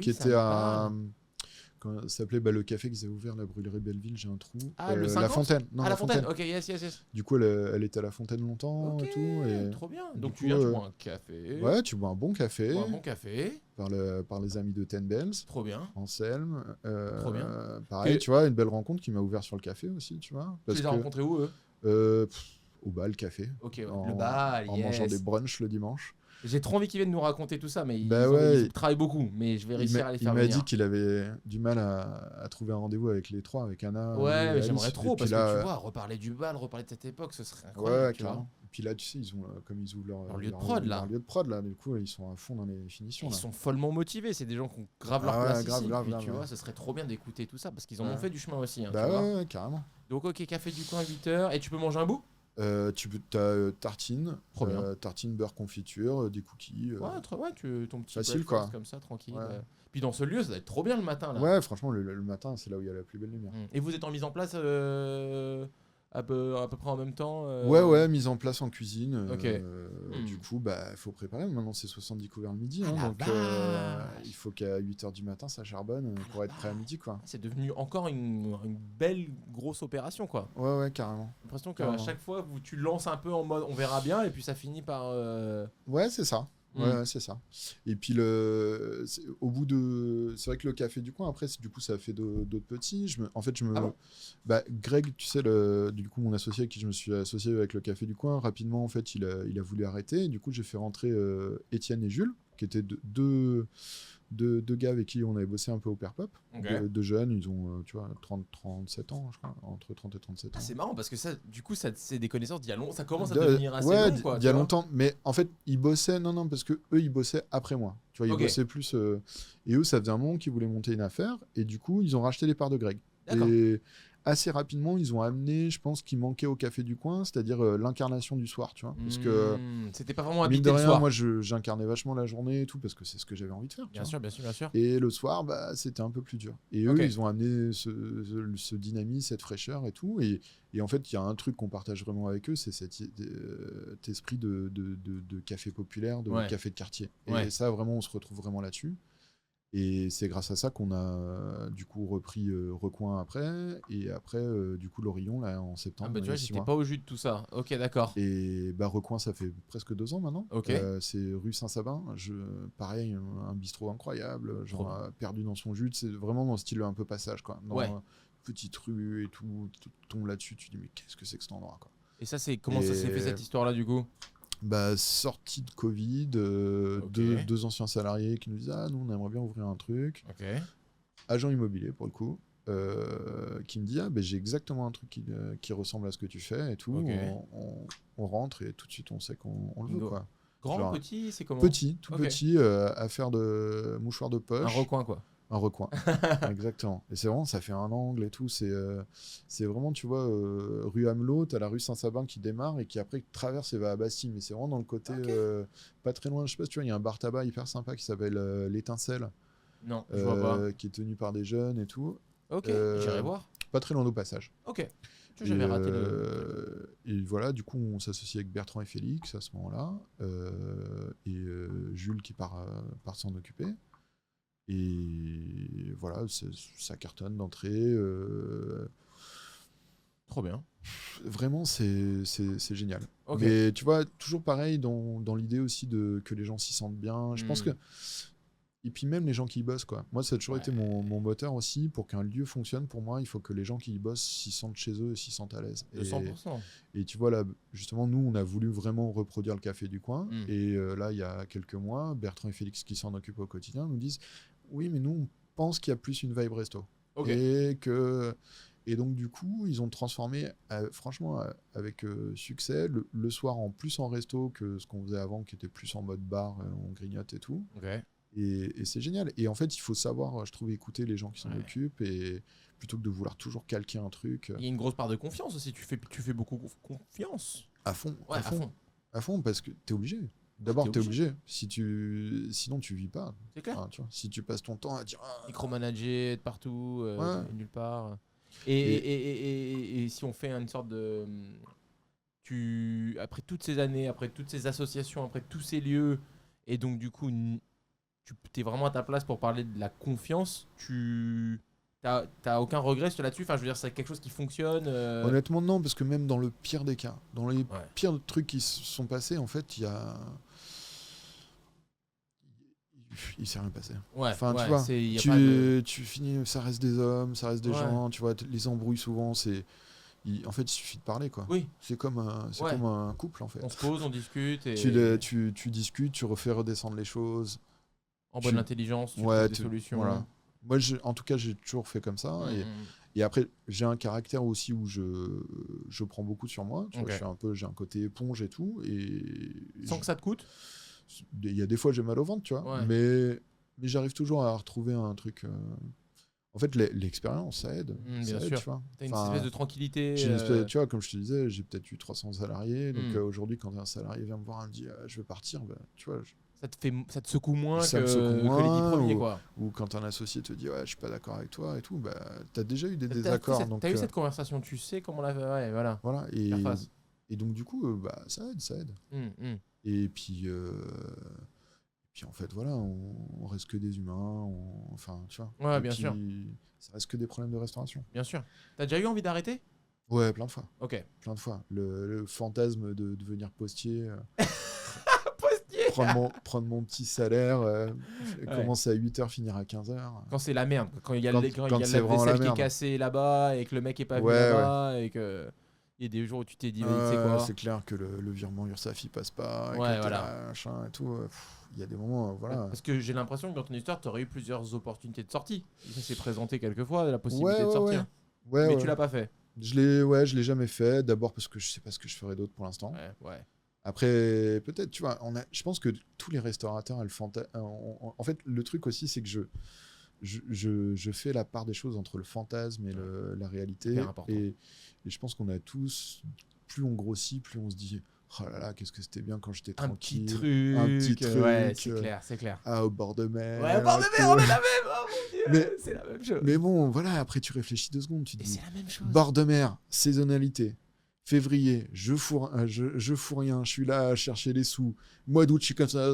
Speaker 2: qui était à... Quand ça s'appelait le café qu'ils avaient ouvert, la brûlerie Belleville, j'ai un trou.
Speaker 1: Le 50
Speaker 2: La Fontaine. Non,
Speaker 1: la Fontaine. Ok, yes.
Speaker 2: Du coup, elle était à la Fontaine longtemps et tout. Et
Speaker 1: trop bien. Donc tu viens, tu bois un café.
Speaker 2: Ouais, tu bois un bon café. Par les amis de Ten Bells.
Speaker 1: Trop bien.
Speaker 2: Anselme.
Speaker 1: Trop bien.
Speaker 2: Pareil, tu vois, une belle rencontre qui m'a ouvert sur le café aussi, tu vois.
Speaker 1: Tu les as rencontrés où, eux ?
Speaker 2: Au bal, café.
Speaker 1: Ok, le bal,
Speaker 2: en mangeant des brunchs le dimanche.
Speaker 1: J'ai trop envie qu'ils viennent nous raconter tout ça, mais ils travaillent beaucoup. Mais je vais réussir à les faire venir.
Speaker 2: Il m'a dit qu'il avait du mal à trouver un rendez-vous avec les trois, avec Anna.
Speaker 1: Ouais, mais j'aimerais trop, parce que tu vois, reparler du bal, reparler de cette époque, ce serait incroyable.
Speaker 2: Ouais, carrément. Et puis là, tu sais, comme ils ouvrent leur
Speaker 1: lieu de prod, là.
Speaker 2: Leur lieu de prod, là, du coup, ils sont à fond dans les finitions.
Speaker 1: Ils sont follement motivés, c'est des gens qui ont grave leur place ici. Tu vois, ce serait trop bien d'écouter tout ça, parce qu'ils en ont fait du chemin aussi.
Speaker 2: Ouais, carrément.
Speaker 1: Donc, ok, Café du Coin, 8h, et tu peux manger un bout ?
Speaker 2: Tu as tartine, tartine beurre confiture, des cookies. ton petit facile quoi,
Speaker 1: comme ça tranquille. Puis dans ce lieu, ça doit être trop bien le matin là.
Speaker 2: Ouais, franchement le matin, c'est là où il y a la plus belle lumière.
Speaker 1: Et vous êtes en mise en place à peu près en même temps
Speaker 2: Ouais, mise en place en cuisine.
Speaker 1: Okay.
Speaker 2: Du coup, il faut préparer. Maintenant, c'est 70 couverts le midi. Donc, il faut qu'à 8h du matin, ça charbonne pour être prêt à midi. Quoi.
Speaker 1: C'est devenu encore une belle grosse opération. Quoi.
Speaker 2: Ouais, carrément.
Speaker 1: J'ai l'impression qu'à chaque fois, tu lances un peu en mode on verra bien et puis ça finit par...
Speaker 2: Ouais, c'est ça. Ouais, c'est ça. Et puis au bout de, c'est vrai que le Café du Coin après, du coup, ça a fait d'autres petits. Greg, tu sais, du coup, mon associé avec qui je me suis associé avec le Café du Coin, rapidement, en fait, il a voulu arrêter. Et du coup, j'ai fait rentrer Étienne et Jules, qui étaient deux gars avec qui on avait bossé un peu au Père Pop. Deux jeunes, ils ont 37 ans, je crois, entre 30 et 37 ans.
Speaker 1: C'est marrant parce que ça, du coup, c'est des connaissances d'il y a longtemps. Ça commence à devenir assez long, quoi.
Speaker 2: Il y a longtemps, mais en fait, ils bossaient, non, parce que eux, ils bossaient après moi. Tu vois, ils bossaient plus. Et eux, ça faisait un moment qu'ils voulaient monter une affaire, et du coup, ils ont racheté les parts de Greg.
Speaker 1: D'accord.
Speaker 2: Et assez rapidement, ils ont amené, je pense, qu'il manquait au Café du Coin, c'est-à-dire l'incarnation du soir, tu vois. Parce que
Speaker 1: c'était pas vraiment habité le soir.
Speaker 2: Moi, j'incarnais vachement la journée et tout, parce que c'est ce que j'avais envie de faire.
Speaker 1: Bien sûr.
Speaker 2: Et le soir, bah, c'était un peu plus dur. Et eux, ils ont amené ce dynamisme, cette fraîcheur et tout. Et en fait, il y a un truc qu'on partage vraiment avec eux, c'est cet esprit de café populaire, de café de quartier. Et ça, vraiment, on se retrouve vraiment là-dessus. Et c'est grâce à ça qu'on a du coup repris Recoin après, et après du coup L'Orillon là en septembre.
Speaker 1: Ah bah tu vois, j'étais pas au jus de tout ça. Ok, d'accord.
Speaker 2: Et bah Recoin, ça fait presque 2 ans maintenant.
Speaker 1: Ok.
Speaker 2: C'est rue Saint-Sabin. Pareil, un bistrot incroyable, genre perdu dans son jus. C'est vraiment dans le style un peu passage quoi. Dans petite rue et tout, tu tombes là-dessus, tu te dis mais qu'est-ce que c'est que cet endroit quoi.
Speaker 1: Et ça c'est comment ça s'est fait cette histoire là du coup?
Speaker 2: Bah, sortie de Covid, deux anciens salariés qui nous disent nous on aimerait bien ouvrir un truc. Agent immobilier pour le coup, qui me dit j'ai exactement un truc qui ressemble à ce que tu fais et tout. On rentre et tout de suite on sait qu'on le veut quoi.
Speaker 1: Grand, petit, c'est comment?
Speaker 2: Petit, tout petit, à faire de mouchoirs de poche.
Speaker 1: Un recoin quoi.
Speaker 2: Un recoin. Exactement. Et c'est vraiment, ça fait un angle et tout. C'est vraiment, tu vois, rue Amelot, t'as la rue Saint-Sabin qui démarre et qui après traverse et va à Bastille. Mais c'est vraiment dans le côté pas très loin. Je sais pas si tu vois, il y a un bar tabac hyper sympa qui s'appelle l'Étincelle.
Speaker 1: Non, je vois pas.
Speaker 2: Qui est tenu par des jeunes et tout.
Speaker 1: Ok, j'irai voir.
Speaker 2: Pas très loin au passage.
Speaker 1: Ok. J'avais raté
Speaker 2: et voilà, du coup, on s'associe avec Bertrand et Félix à ce moment-là. Et Jules qui part s'en occuper. Et voilà, ça cartonne d'entrée.
Speaker 1: Trop bien.
Speaker 2: Vraiment, c'est génial.
Speaker 1: Okay.
Speaker 2: Mais tu vois, toujours pareil dans l'idée aussi que les gens s'y sentent bien. Je pense que. Et puis même les gens qui y bossent, quoi. Moi, ça a toujours été mon moteur aussi. Pour qu'un lieu fonctionne, pour moi, il faut que les gens qui y bossent s'y sentent chez eux et s'y sentent à l'aise.
Speaker 1: 200%.
Speaker 2: Et tu vois, là, justement, nous, on a voulu vraiment reproduire le café du coin. Et là, il y a quelques mois, Bertrand et Félix, qui s'en occupent au quotidien, nous disent « Oui, mais nous, on pense qu'il y a plus une vibe resto. Okay. » Et donc, du coup, ils ont transformé, franchement, avec succès, le soir en plus en resto que ce qu'on faisait avant, qui était plus en mode bar, on grignote et tout.
Speaker 1: Okay.
Speaker 2: Et c'est génial. Et en fait, il faut savoir, je trouve, écouter les gens qui s'en occupent et plutôt que de vouloir toujours calquer un truc.
Speaker 1: Il y a une grosse part de confiance aussi. Tu fais beaucoup confiance.
Speaker 2: À fond.
Speaker 1: Ouais,
Speaker 2: à fond, parce que t'es obligé. D'abord, t'es obligé. Sinon, tu vis pas.
Speaker 1: C'est clair.
Speaker 2: Enfin, tu vois, si tu passes ton temps à dire
Speaker 1: micromanager de partout, nulle part. Et si on fait une sorte de. Après toutes ces années, après toutes ces associations, après tous ces lieux, et donc du coup. Tu es vraiment à ta place pour parler de la confiance. T'as aucun regret là-dessus. Enfin, je veux dire, c'est quelque chose qui fonctionne.
Speaker 2: Honnêtement, non, parce que même dans le pire des cas, dans les pires trucs qui se sont passés, en fait, il s'est rien passé.
Speaker 1: Ouais,
Speaker 2: enfin, tu vois, tu finis, ça reste des hommes, ça reste des gens. Tu vois, les embrouilles souvent, en fait, il suffit de parler, quoi.
Speaker 1: Oui.
Speaker 2: C'est comme un couple, en fait.
Speaker 1: On se pose, on discute. Et...
Speaker 2: Tu discutes, tu refais redescendre les choses.
Speaker 1: En bonne intelligence, tu trouves des solutions.
Speaker 2: Voilà. Moi, en tout cas, j'ai toujours fait comme ça. Et après, j'ai un caractère aussi où je prends beaucoup sur moi. Tu vois, j'ai un côté éponge et tout.
Speaker 1: Sans que ça te coûte.
Speaker 2: Il y a des fois, j'ai mal au ventre, tu vois. Mais j'arrive toujours à retrouver un truc. En fait, l'expérience, ça aide.
Speaker 1: Bien sûr. Tu as une espèce de tranquillité.
Speaker 2: Tu vois, comme je te disais, j'ai peut-être eu 300 salariés. Donc aujourd'hui, quand un salarié vient me voir et me dit je veux partir, tu vois.
Speaker 1: Ça te secoue moins que les 10 premiers, quoi.
Speaker 2: Ou quand un associé te dit je suis pas d'accord avec toi et tout, t'as déjà eu des désaccords.
Speaker 1: T'as eu cette conversation, tu sais comment la faire.
Speaker 2: Voilà. Et donc du coup, ça aide. Et puis en fait, voilà, on reste que des humains. Enfin, tu vois.
Speaker 1: Ouais, bien sûr.
Speaker 2: Ça reste que des problèmes de restauration.
Speaker 1: Bien sûr. T'as déjà eu envie d'arrêter ?
Speaker 2: Ouais, plein de fois.
Speaker 1: Ok.
Speaker 2: Plein de fois. Le fantasme de devenir postier. prendre mon petit salaire, commencer à 8h, finir à 15h.
Speaker 1: Quand c'est la merde, quand il y a la vaisselle qui est cassée là-bas et que le mec est pas venu là-bas et que il y a des jours où tu t'es dit tu sais quoi.
Speaker 2: C'est clair que le virement URSSAF il passe pas, et machin et tout. Il y a des moments, voilà.
Speaker 1: Parce que j'ai l'impression que dans ton histoire, tu aurais eu plusieurs opportunités de sortie. Ça s'est présenté quelques fois, la possibilité de sortir. Mais tu l'as pas fait.
Speaker 2: Je l'ai jamais fait. D'abord parce que je sais pas ce que je ferais d'autre pour l'instant.
Speaker 1: Ouais.
Speaker 2: Après, peut-être, tu vois, je pense que tous les restaurateurs, en fait, le truc aussi, c'est que je fais la part des choses entre le fantasme et la réalité. Et je pense qu'on a tous, plus on grossit, plus on se dit oh là là, qu'est-ce que c'était bien quand j'étais tranquille.
Speaker 1: Un petit truc. Ouais, c'est clair.
Speaker 2: Au bord de mer.
Speaker 1: Ouais, au bord de mer, on est la même. Oh mon Dieu, c'est la même chose.
Speaker 2: Mais bon, voilà, après tu réfléchis 2 secondes, tu te dis
Speaker 1: c'est la même chose.
Speaker 2: Bord de mer, saisonnalité. Février, je fous rien, je suis là à chercher les sous. Mois d'août, je suis comme ça,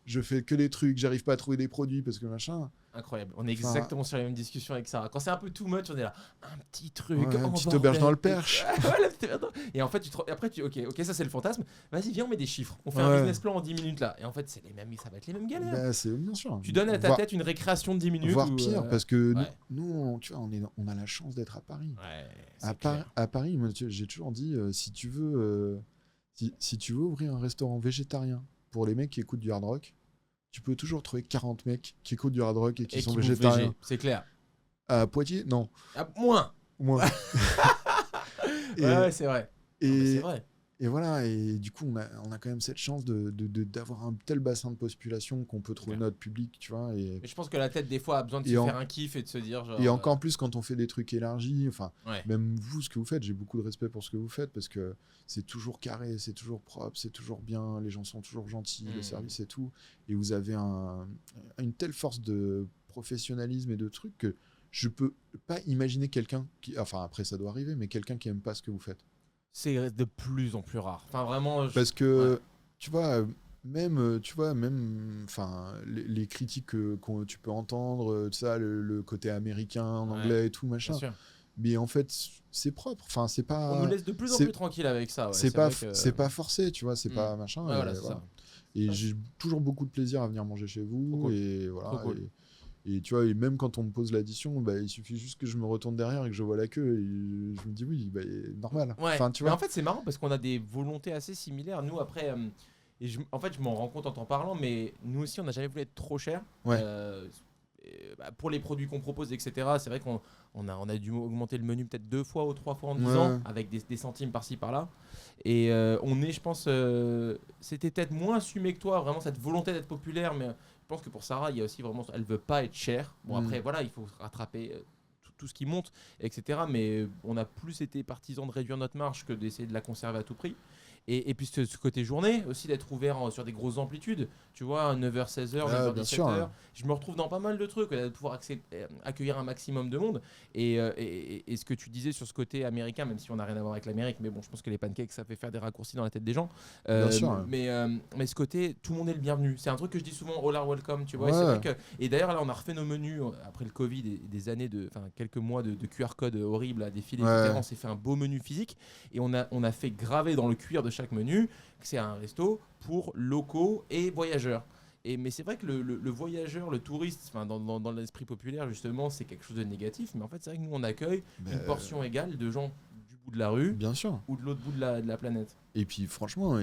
Speaker 2: je fais que des trucs, j'arrive pas à trouver des produits parce que machin.
Speaker 1: Incroyable, on est exactement sur la même discussion avec Sarah. Quand c'est un peu too much, on est là, un petit truc,
Speaker 2: une petite auberge dans le Perche.
Speaker 1: Et en fait, après, ok, ça c'est le fantasme. Vas-y, viens, on met des chiffres. On fait un business plan en 10 minutes là. Et en fait, ça va être les mêmes galères.
Speaker 2: C'est bien sûr.
Speaker 1: Tu donnes à ta tête une récréation de 10 minutes.
Speaker 2: Voire pire, parce que nous, tu vois, on a la chance d'être à Paris. À Paris, moi, j'ai toujours dit, si tu veux ouvrir un restaurant végétarien pour les mecs qui écoutent du hard rock, tu peux toujours trouver 40 mecs qui écoutent du hard rock et qui sont végétariens.
Speaker 1: C'est clair.
Speaker 2: À Poitiers, non.
Speaker 1: Moins.
Speaker 2: Ouais,
Speaker 1: ouais, c'est vrai.
Speaker 2: Et,
Speaker 1: c'est vrai.
Speaker 2: Et voilà, et du coup, on a quand même cette chance d'avoir un tel bassin de population qu'on peut trouver notre public, tu vois.
Speaker 1: Mais je pense que la tête, des fois, a besoin de se faire un kiff et de se dire genre...
Speaker 2: Et encore plus quand on fait des trucs élargis, enfin,
Speaker 1: ouais.
Speaker 2: même vous, ce que vous faites, j'ai beaucoup de respect pour ce que vous faites, parce que c'est toujours carré, c'est toujours propre, c'est toujours bien, les gens sont toujours gentils, le service et tout. Et vous avez une telle force de professionnalisme et de trucs que je peux pas imaginer quelqu'un qui... Enfin, après, ça doit arriver, mais quelqu'un qui aime pas ce que vous faites.
Speaker 1: C'est de plus en plus rare. Enfin, vraiment.
Speaker 2: Parce que, tu vois, même, enfin, les critiques que tu peux entendre, ça, le côté américain, en anglais et tout, machin. Mais en fait, c'est propre. Enfin, c'est pas.
Speaker 1: On nous laisse de plus en plus tranquille avec ça. Ouais.
Speaker 2: C'est pas forcé, tu vois, c'est pas machin.
Speaker 1: Ouais, voilà, ça.
Speaker 2: Et j'ai toujours beaucoup de plaisir à venir manger chez vous. Cool. Et voilà. Et tu vois, et même quand on me pose l'addition, bah, il suffit juste que je me retourne derrière et que je vois la queue et je me dis oui, bah, normal.
Speaker 1: Ouais.
Speaker 2: Enfin, tu vois.
Speaker 1: Mais en fait, c'est marrant parce qu'on a des volontés assez similaires. Nous, après, en fait, je m'en rends compte en t'en parlant, mais nous aussi, on n'a jamais voulu être trop cher.
Speaker 2: Ouais.
Speaker 1: Pour les produits qu'on propose, etc., c'est vrai qu'on a dû augmenter le menu peut-être 2 fois ou 3 fois en 10 ans, avec des centimes par-ci par-là. Et on est, je pense, c'était peut-être moins assumé que toi, vraiment cette volonté d'être populaire, mais je pense que pour Sarah, il y a aussi vraiment, elle veut pas être chère. Bon, après, voilà, il faut rattraper tout ce qui monte, etc. Mais on a plus été partisans de réduire notre marge que d'essayer de la conserver à tout prix. Et puis ce côté journée aussi, d'être ouvert sur des grosses amplitudes, tu vois, 9h, 16h, 9h, 17h. Je me retrouve dans pas mal de trucs, de pouvoir accueillir un maximum de monde. Et ce que tu disais sur ce côté américain, même si on n'a rien à voir avec l'Amérique, mais bon, je pense que les pancakes, ça fait faire des raccourcis dans la tête des gens.
Speaker 2: Bien sûr.
Speaker 1: Mais ce côté, tout le monde est le bienvenu. C'est un truc que je dis souvent, all are welcome, tu vois. Et, c'est vrai que, et d'ailleurs, là, on a refait nos menus après le Covid et des années, quelques mois de QR code horrible à défiler, etc. On s'est fait un beau menu physique et on a fait graver dans le cuir de chaque menu que c'est un resto pour locaux et voyageurs. Mais c'est vrai que le voyageur, le touriste, dans l'esprit populaire, justement, c'est quelque chose de négatif. Mais en fait, c'est vrai que nous, on accueille une portion égale de gens du bout de la rue,
Speaker 2: bien sûr,
Speaker 1: ou de l'autre bout de la planète.
Speaker 2: Et puis, franchement,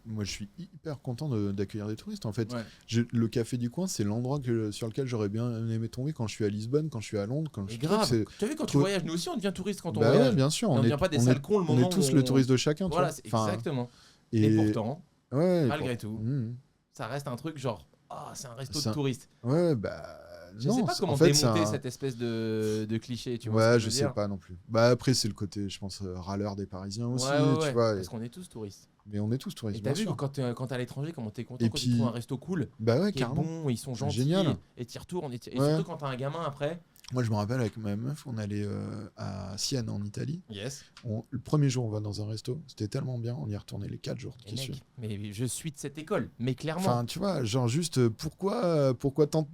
Speaker 2: moi, je suis hyper content d'accueillir des touristes. En fait, le Café du Coin, c'est l'endroit sur lequel j'aurais bien aimé tomber quand je suis à Lisbonne, quand je suis à Londres.
Speaker 1: Grave. Tu as vu, quand tu voyages, nous aussi, on devient touriste quand on voyage.
Speaker 2: Ouais, bien sûr.
Speaker 1: On ne devient pas des sales cons le moment
Speaker 2: où on est tous le touriste de chacun.
Speaker 1: Voilà, exactement. Et pourtant, malgré tout, ça reste un truc genre, c'est un resto de touristes.
Speaker 2: Ouais, bah...
Speaker 1: Je sais pas comment démonter cette espèce de cliché, tu vois.
Speaker 2: Ouais, je sais pas non plus. Bah après, c'est le côté, je pense, râleur des Parisiens aussi, tu vois.
Speaker 1: Parce qu'on est tous touristes.
Speaker 2: Mais on est tous touristes.
Speaker 1: Et t'as vu quand t'es à l'étranger, comment t'es content quand tu trouves un resto cool, qui est bon, ils sont gentils,
Speaker 2: génial.
Speaker 1: Et t'y retournes. Et surtout quand t'as un gamin après.
Speaker 2: Moi, je me rappelle avec ma meuf, on allait à Sienne en Italie.
Speaker 1: Yes.
Speaker 2: Le premier jour, on va dans un resto. C'était tellement bien, on y est retourné les 4 jours qui suivent.
Speaker 1: Mais je suis de cette école, mais clairement.
Speaker 2: Enfin, tu vois, genre juste pourquoi tant.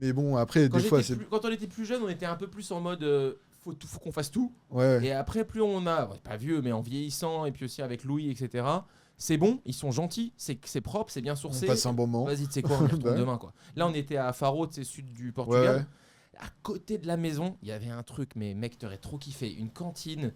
Speaker 2: Mais bon, après, des fois, c'est.
Speaker 1: Quand on était plus jeune, on était un peu plus en mode faut qu'on fasse tout.
Speaker 2: Ouais.
Speaker 1: Et après, plus on a, pas vieux, mais en vieillissant, et puis aussi avec Louis, etc. C'est bon, ils sont gentils, c'est propre, c'est bien sourcé.
Speaker 2: On passe un bon moment.
Speaker 1: Vas-y, tu sais quoi, on y retourne demain, quoi. Là, on était à Faro, c'est sud du Portugal.
Speaker 2: Ouais.
Speaker 1: À côté de la maison, il y avait un truc, mais mec, t'aurais trop kiffé. Une cantine,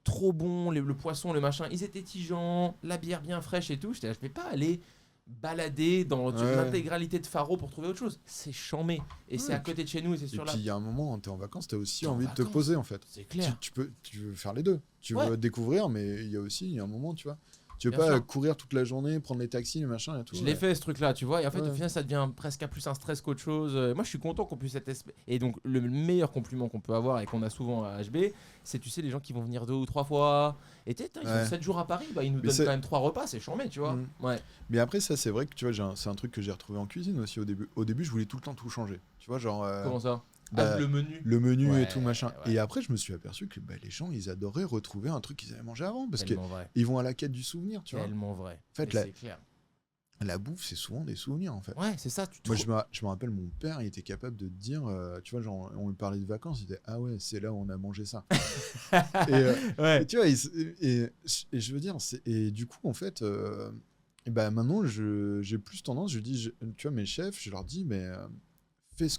Speaker 1: trop bon, le poisson, le machin. Ils étaient tigeants, la bière bien fraîche et tout. J'étais là, je vais pas aller balader dans l'intégralité de Faro pour trouver autre chose. C'est chambé. Et c'est à côté de chez nous et c'est sur là.
Speaker 2: Et puis il y a un moment, t'es en vacances, t'as aussi envie de te poser en fait.
Speaker 1: C'est clair.
Speaker 2: Tu veux faire les deux. Tu veux découvrir, mais il y a aussi un moment, tu vois. Tu veux pas courir toute la journée, prendre les taxis, les machins et tout.
Speaker 1: Je l'ai fait ce truc-là, tu vois. Et en fait, au final, ça devient presque plus un stress qu'autre chose. Moi, je suis content qu'on puisse être. Et donc, le meilleur compliment qu'on peut avoir et qu'on a souvent à HB, c'est, tu sais, les gens qui vont venir 2 ou 3 fois. Et ils sont 7 jours à Paris, ils nous donnent quand même 3 repas, c'est chambé, tu vois. Ouais.
Speaker 2: Mais après, ça, c'est vrai que tu vois, c'est un truc que j'ai retrouvé en cuisine aussi au début. Au début, je voulais tout le temps tout changer. Tu vois, genre.
Speaker 1: Comment ça?
Speaker 2: Le menu et tout machin.
Speaker 1: Ouais.
Speaker 2: Et après, je me suis aperçu que les gens, ils adoraient retrouver un truc qu'ils avaient mangé avant parce qu'ils vont à la quête du souvenir, tu vois.
Speaker 1: Tellement vrai.
Speaker 2: En fait,
Speaker 1: c'est clair.
Speaker 2: La bouffe, c'est souvent des souvenirs, en fait.
Speaker 1: Ouais, c'est ça.
Speaker 2: Moi, je me rappelle, mon père, il était capable de dire, tu vois, genre, on lui parlait de vacances, il disait, ah ouais, c'est là où on a mangé ça. et tu vois, et je veux dire, et du coup, en fait, maintenant, j'ai plus tendance, tu vois, mes chefs, je leur dis, mais fais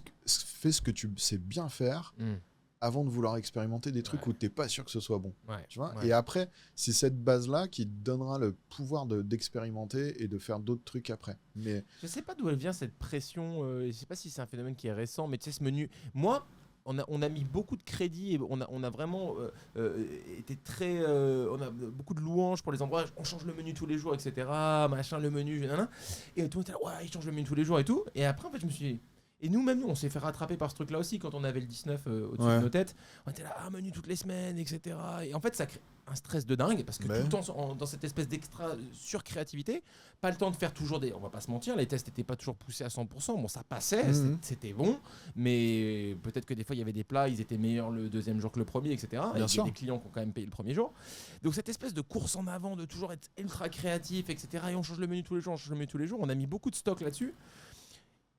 Speaker 2: ce que tu sais bien faire. Avant de vouloir expérimenter des trucs où t'es pas sûr que ce soit bon. Tu vois. Et après, c'est cette base-là qui te donnera le pouvoir d'expérimenter et de faire d'autres trucs après. Mais
Speaker 1: je sais pas d'où elle vient cette pression. Je sais pas si c'est un phénomène qui est récent, mais tu sais, ce menu. Moi, on a mis beaucoup de crédit et on a vraiment été très. On a beaucoup de louanges pour les endroits. On change le menu tous les jours, etc. Machin, le menu, nanana. Et tout le monde était là, ouais, ils changent le menu tous les jours et tout. Et après, en fait, je me suis dit. Et nous, même nous, on s'est fait rattraper par ce truc-là aussi quand on avait le 19 au-dessus de nos têtes. On était là, menu toutes les semaines, etc. Et en fait, ça crée un stress de dingue parce que tout le temps, dans cette espèce d'extra surcréativité, pas le temps de faire toujours des. On va pas se mentir, les tests n'étaient pas toujours poussés à 100%. Bon, ça passait, c'était bon, mais peut-être que des fois, il y avait des plats, ils étaient meilleurs le deuxième jour que le premier, etc. Il y a des clients qui ont quand même payé le premier jour. Donc, cette espèce de course en avant, de toujours être ultra créatif, etc. Et on change le menu tous les jours, on a mis beaucoup de stock là-dessus.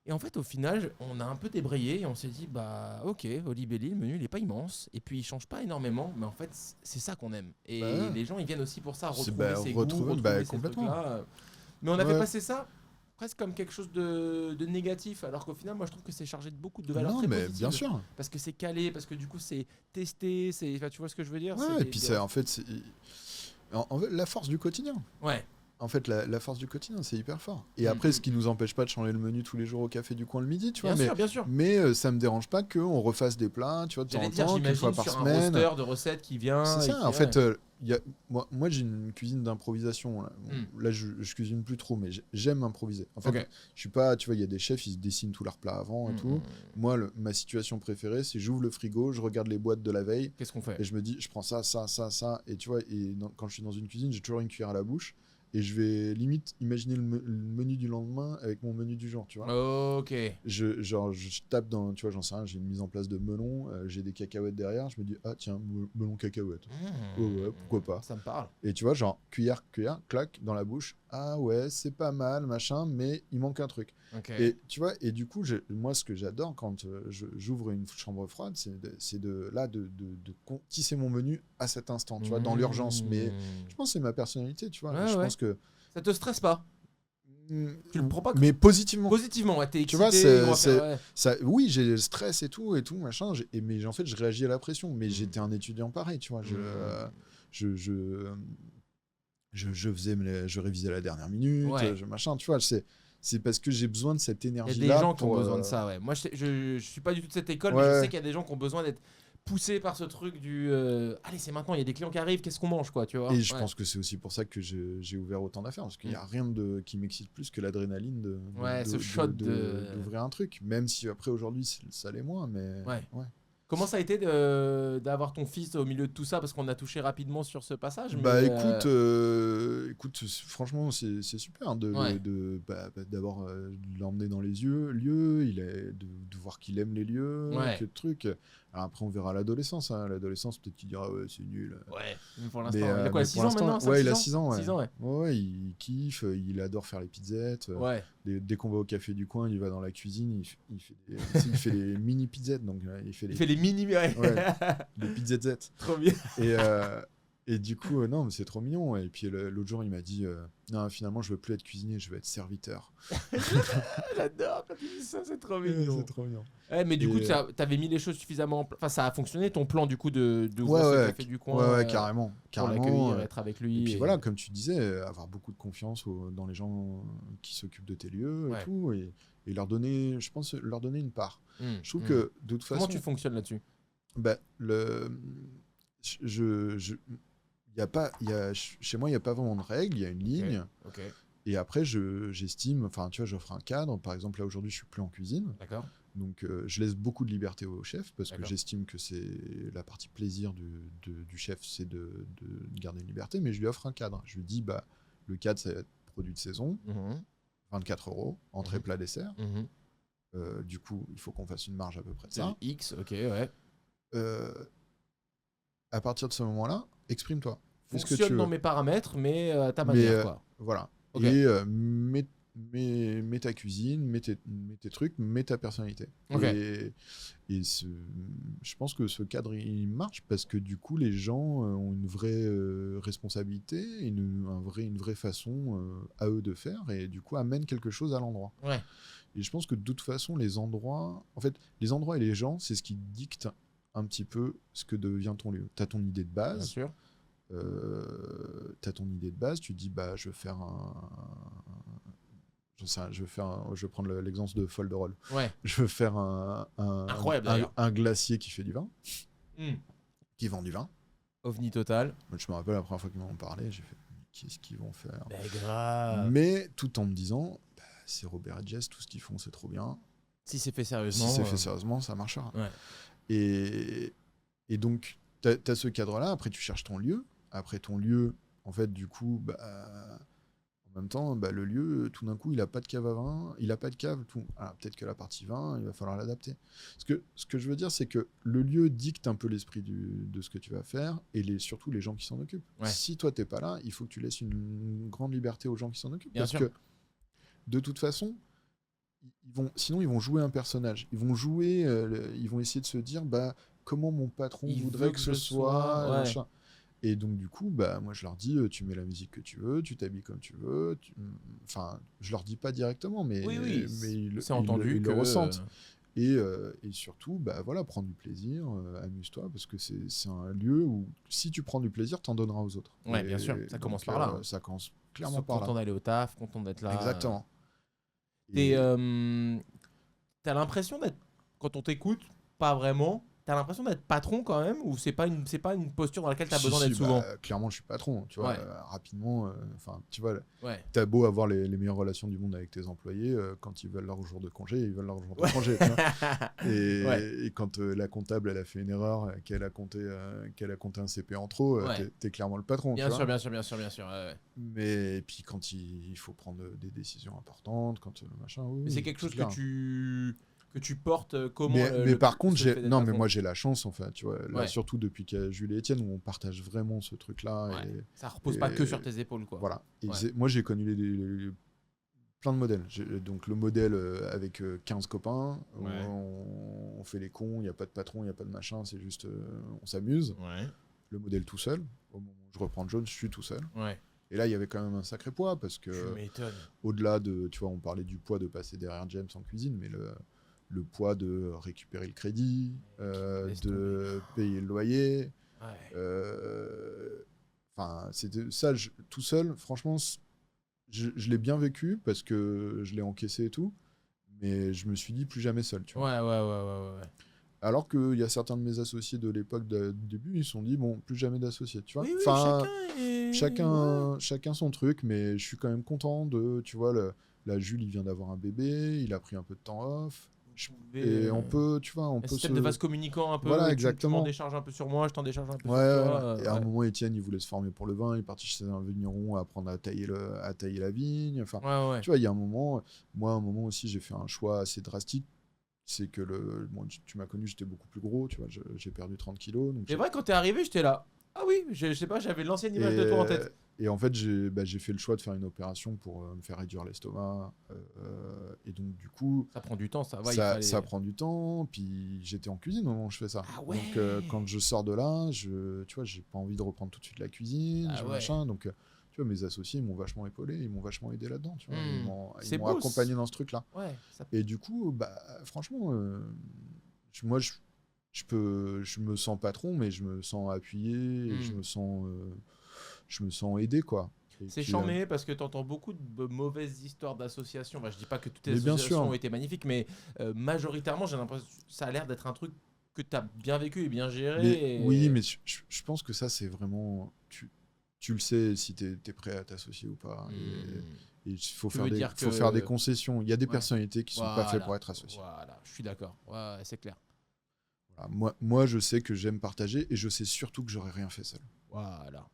Speaker 1: Et en fait, au final, on a un peu débrayé et on s'est dit, bah ok, Oli Belli, le menu, il est pas immense. Et puis, il change pas énormément, mais en fait, c'est ça qu'on aime. Et les gens, ils viennent aussi pour ça, retrouver ses goûts, retrouver ces trucs-là. Mais on avait passé ça presque comme quelque chose de négatif, alors qu'au final, moi, je trouve que c'est chargé de beaucoup de valeurs très positives.
Speaker 2: Bien sûr.
Speaker 1: Parce que c'est calé, parce que du coup, c'est testé, tu vois ce que je veux dire?
Speaker 2: Et puis, en fait, c'est la force du quotidien.
Speaker 1: Ouais.
Speaker 2: En fait, la force du quotidien, c'est hyper fort. Et après, ce qui nous empêche pas de changer le menu tous les jours au café du coin le midi, tu vois.
Speaker 1: Bien sûr.
Speaker 2: Mais ça me dérange pas qu'on refasse des plats, tu vois, de temps en temps, une fois par semaine.
Speaker 1: Un roster de recettes qui vient.
Speaker 2: C'est ça. En fait, moi, j'ai une cuisine d'improvisation. Là, je cuisine plus trop, mais j'aime improviser. En fait, je suis pas, tu vois, il y a des chefs, ils se dessinent tous leurs plats avant et tout. Moi, ma situation préférée, c'est j'ouvre le frigo, je regarde les boîtes de la veille.
Speaker 1: Qu'est-ce qu'on fait?
Speaker 2: Et je me dis, je prends ça. Et tu vois, quand je suis dans une cuisine, j'ai toujours une cuillère à la bouche. Et je vais limite imaginer le menu du lendemain avec mon menu du jour, tu vois.
Speaker 1: Ok.
Speaker 2: Je tape dans, tu vois, j'en sais rien, j'ai une mise en place de melon, j'ai des cacahuètes derrière, je me dis, ah tiens, melon cacahuète. Ouais, pourquoi pas.
Speaker 1: Ça me parle.
Speaker 2: Et tu vois, genre, cuillère, clac, dans la bouche. Ah ouais, c'est pas mal, machin, mais il manque un truc. Et tu vois, et du coup, moi, ce que j'adore quand j'ouvre une chambre froide, c'est de tisser mon menu à cet instant, tu vois, dans l'urgence. Mais je pense que c'est ma personnalité, tu vois. Je pense que
Speaker 1: ça te stresse pas. Tu le prends pas.
Speaker 2: Mais positivement.
Speaker 1: Positivement, ouais, t'es excité.
Speaker 2: Tu vois, ça, oui, j'ai le stress et tout, machin. Mais en fait, je réagis à la pression. Mais j'étais un étudiant pareil, tu vois. Je révisais à la dernière minute, machin, tu vois. C'est parce que j'ai besoin de cette énergie-là.
Speaker 1: Il y a des gens qui ont besoin de ça, ouais. Moi, je suis pas du tout de cette école, mais je sais qu'il y a des gens qui ont besoin d'être poussés par ce truc du allez, c'est maintenant, il y a des clients qui arrivent, qu'est-ce qu'on mange, quoi, tu vois.
Speaker 2: Et je pense que c'est aussi pour ça que j'ai ouvert autant d'affaires, parce qu'il n'y a rien qui m'excite plus que l'adrénaline d'ouvrir un truc, même si après aujourd'hui ça l'est moins, mais ouais.
Speaker 1: Comment ça a été d'avoir ton fils au milieu de tout ça, parce qu'on a touché rapidement sur ce passage,
Speaker 2: mais écoute, franchement c'est super d'abord de l'emmener dans les lieux, de voir qu'il aime les lieux, que truc. Alors après on verra l'adolescence, l'adolescence peut-être qu'il dira ouais c'est nul.
Speaker 1: Ouais, mais pour l'instant, il a quoi, 6 ans maintenant?
Speaker 2: Ouais, il a 6 ans.
Speaker 1: 6 ans,
Speaker 2: ouais, il kiffe, il adore faire les pizzettes. Dès qu'on va au café du coin, il va dans la cuisine, il fait les mini pizzettes, donc il fait les
Speaker 1: mini,
Speaker 2: les pizzettes.
Speaker 1: Trop bien.
Speaker 2: Et du coup, non, mais c'est trop mignon. Et puis l'autre jour, il m'a dit non, finalement, je veux plus être cuisinier, je veux être serviteur.
Speaker 1: J'adore quand tu dis ça, c'est trop mignon.
Speaker 2: C'est trop mignon.
Speaker 1: Ouais, mais du coup, t'avais mis les choses suffisamment. Enfin, ça a fonctionné ton plan du coup de ce café du coin.
Speaker 2: Ouais, carrément.
Speaker 1: Pour l'accueillir, être avec lui.
Speaker 2: Et puis voilà, comme tu disais, avoir beaucoup de confiance dans les gens qui s'occupent de tes lieux et tout. Et leur donner, je pense, leur donner une part. Je trouve que de toute façon.
Speaker 1: Comment tu fonctionnes là-dessus?
Speaker 2: Chez moi, il n'y a pas vraiment de règles, il y a une ligne. Et après, j'estime, enfin, tu vois, j'offre un cadre. Par exemple, là, aujourd'hui, je suis plus en cuisine.
Speaker 1: D'accord.
Speaker 2: Donc, je laisse beaucoup de liberté au chef parce que j'estime que c'est la partie plaisir du chef, c'est de garder une liberté. Mais je lui offre un cadre. Je lui dis, le cadre, c'est produit de saison, 24 €, entrée, plat, dessert. Du coup, il faut qu'on fasse une marge à peu près de ça.
Speaker 1: X, ouais.
Speaker 2: À partir de ce moment-là, exprime-toi.
Speaker 1: Fonctionne dans mes paramètres, mais à ta manière, quoi.
Speaker 2: Voilà. Et mets ta cuisine, mets tes trucs, mets ta personnalité. Et je pense que ce cadre, il marche parce que du coup, les gens ont une vraie responsabilité, une vraie façon à eux de faire, et du coup, amènent quelque chose à l'endroit. Et je pense que de toute façon, les endroits et les gens, c'est ce qui dicte un petit peu ce que devient ton lieu. Tu as ton idée de base.
Speaker 1: Bien sûr.
Speaker 2: Tu as ton idée de base, tu dis je veux faire je vais prendre l'exemple de Folderol.
Speaker 1: Ouais.
Speaker 2: Je veux faire
Speaker 1: Incroyable,
Speaker 2: un glacier qui fait du vin, qui vend du vin.
Speaker 1: OVNI total.
Speaker 2: Moi, je me rappelle la première fois qu'ils m'en ont parlé, j'ai fait qu'est-ce qu'ils vont faire?
Speaker 1: Grave.
Speaker 2: Mais tout en me disant, c'est Robert et Jess, tout ce qu'ils font, c'est trop bien.
Speaker 1: Si c'est fait sérieusement.
Speaker 2: Si c'est fait sérieusement, ça marchera.
Speaker 1: Ouais.
Speaker 2: Et donc, tu as ce cadre-là. Après, tu cherches ton lieu. Après ton lieu, en fait, du coup, en même temps, le lieu, tout d'un coup, il n'a pas de cave à vin. Il n'a pas de cave. Alors, peut-être que la partie vin, il va falloir l'adapter. Ce que je veux dire, c'est que le lieu dicte un peu l'esprit de ce que tu vas faire et surtout les gens qui s'en occupent. Ouais. Si toi, tu n'es pas là, il faut que tu laisses une grande liberté aux gens qui s'en occupent.
Speaker 1: Bien
Speaker 2: parce
Speaker 1: sûr.
Speaker 2: que, de toute façon, sinon ils vont jouer un personnage. Ils vont jouer, ils vont essayer de se dire comment mon patron voudrait que ce soit.
Speaker 1: Ouais.
Speaker 2: Et donc du coup, moi je leur dis, tu mets la musique que tu veux, tu t'habilles comme tu veux. Enfin, je leur dis pas directement, mais ils le ressentent. Et surtout, voilà, prends du plaisir, amuse-toi, parce que c'est un lieu où si tu prends du plaisir, t'en donneras aux autres.
Speaker 1: Ouais, bien sûr. Ça commence par là.
Speaker 2: Ça commence clairement par là.
Speaker 1: Content d'aller au taf, content d'être là.
Speaker 2: Exactement.
Speaker 1: T'as l'impression d'être, quand on t'écoute, pas vraiment. T'as l'impression d'être patron quand même, ou c'est pas une posture dans laquelle t'as besoin d'être souvent?
Speaker 2: Clairement, je suis patron. Tu vois, rapidement. Tu vois,
Speaker 1: ouais.
Speaker 2: T'as beau avoir les meilleures relations du monde avec tes employés, quand ils veulent leur jour de congé, ils veulent leur jour de congé. Tu vois. Et quand la comptable elle a fait une erreur, qu'elle a compté un CP en trop, t'es clairement le patron.
Speaker 1: Bien sûr.
Speaker 2: Ouais. Mais puis quand il faut prendre des décisions importantes, quand machin.
Speaker 1: Mais c'est quelque chose que tu portes comment
Speaker 2: mais par contre, mais moi j'ai la chance, en fait, tu vois, là, surtout depuis qu'il y a Jules et Étienne, où on partage vraiment ce truc-là.
Speaker 1: Ouais. Ça repose pas que sur tes épaules, quoi.
Speaker 2: Voilà. Et moi j'ai connu plein de modèles. Donc le modèle avec 15 copains, on fait les cons, il n'y a pas de patron, il n'y a pas de machin, c'est juste on s'amuse.
Speaker 1: Ouais.
Speaker 2: Le modèle tout seul, au moment où je reprends John, je suis tout seul.
Speaker 1: Ouais.
Speaker 2: Et là, il y avait quand même un sacré poids, parce que au-delà de, tu vois, on parlait du poids de passer derrière James en cuisine, mais le poids de récupérer le crédit, de payer le loyer. Enfin, c'était ça, tout seul, franchement, je l'ai bien vécu parce que je l'ai encaissé et tout, mais je me suis dit plus jamais seul. Tu vois.
Speaker 1: Ouais.
Speaker 2: Alors qu'il y a certains de mes associés de l'époque du début, ils se sont dit, bon, plus jamais d'associés, tu vois.
Speaker 1: Oui,
Speaker 2: enfin, chacun son truc, mais je suis quand même content de, tu vois, là, Jules, il vient d'avoir un bébé, il a pris un peu de temps off. Et on peut, tu vois,
Speaker 1: système de vase communicant un peu.
Speaker 2: Voilà, exactement.
Speaker 1: Tu m'en décharges un peu sur moi, je t'en décharge un peu sur
Speaker 2: toi. Et à un moment, Étienne, il voulait se former pour le vin, il est parti chez un vigneron à apprendre à tailler la vigne. Enfin, tu vois, il y a un moment, moi, aussi, j'ai fait un choix assez drastique. C'est que tu m'as connu, j'étais beaucoup plus gros, tu vois, j'ai perdu 30 kilos.
Speaker 1: C'est vrai, quand t'es arrivé, j'étais là. Ah oui, je sais pas, j'avais l'ancienne image de toi en tête.
Speaker 2: Et en fait, j'ai fait le choix de faire une opération pour me faire réduire l'estomac. Et donc, du coup...
Speaker 1: Ça prend du temps, ça va.
Speaker 2: Ça prend du temps. Puis, j'étais en cuisine au moment où je fais ça.
Speaker 1: Ah ouais.
Speaker 2: Donc, quand je sors de là, tu vois, j'ai pas envie de reprendre tout de suite la cuisine. Machin, donc, tu vois, mes associés, ils m'ont vachement épaulé. Ils m'ont vachement aidé là-dedans. Tu vois, ils m'ont accompagné dans ce truc-là.
Speaker 1: Ouais,
Speaker 2: et du coup, franchement, moi, je me sens patron, mais je me sens appuyé. Et je me sens aidé, quoi.
Speaker 1: C'est chambé parce que tu entends beaucoup de mauvaises histoires d'associations. Je dis pas que toutes les associations ont été magnifiques, mais majoritairement, j'ai l'impression que ça a l'air d'être un truc que tu as bien vécu et bien géré.
Speaker 2: Oui, mais je pense que ça, c'est vraiment... Tu le sais si tu es prêt à t'associer ou pas. Et il faut faire des concessions. Il y a des personnalités qui sont pas faites pour être associées.
Speaker 1: Voilà, je suis d'accord. Ouais, c'est clair.
Speaker 2: Voilà. Moi, je sais que j'aime partager et je sais surtout que j'aurais rien fait seul.
Speaker 1: Voilà.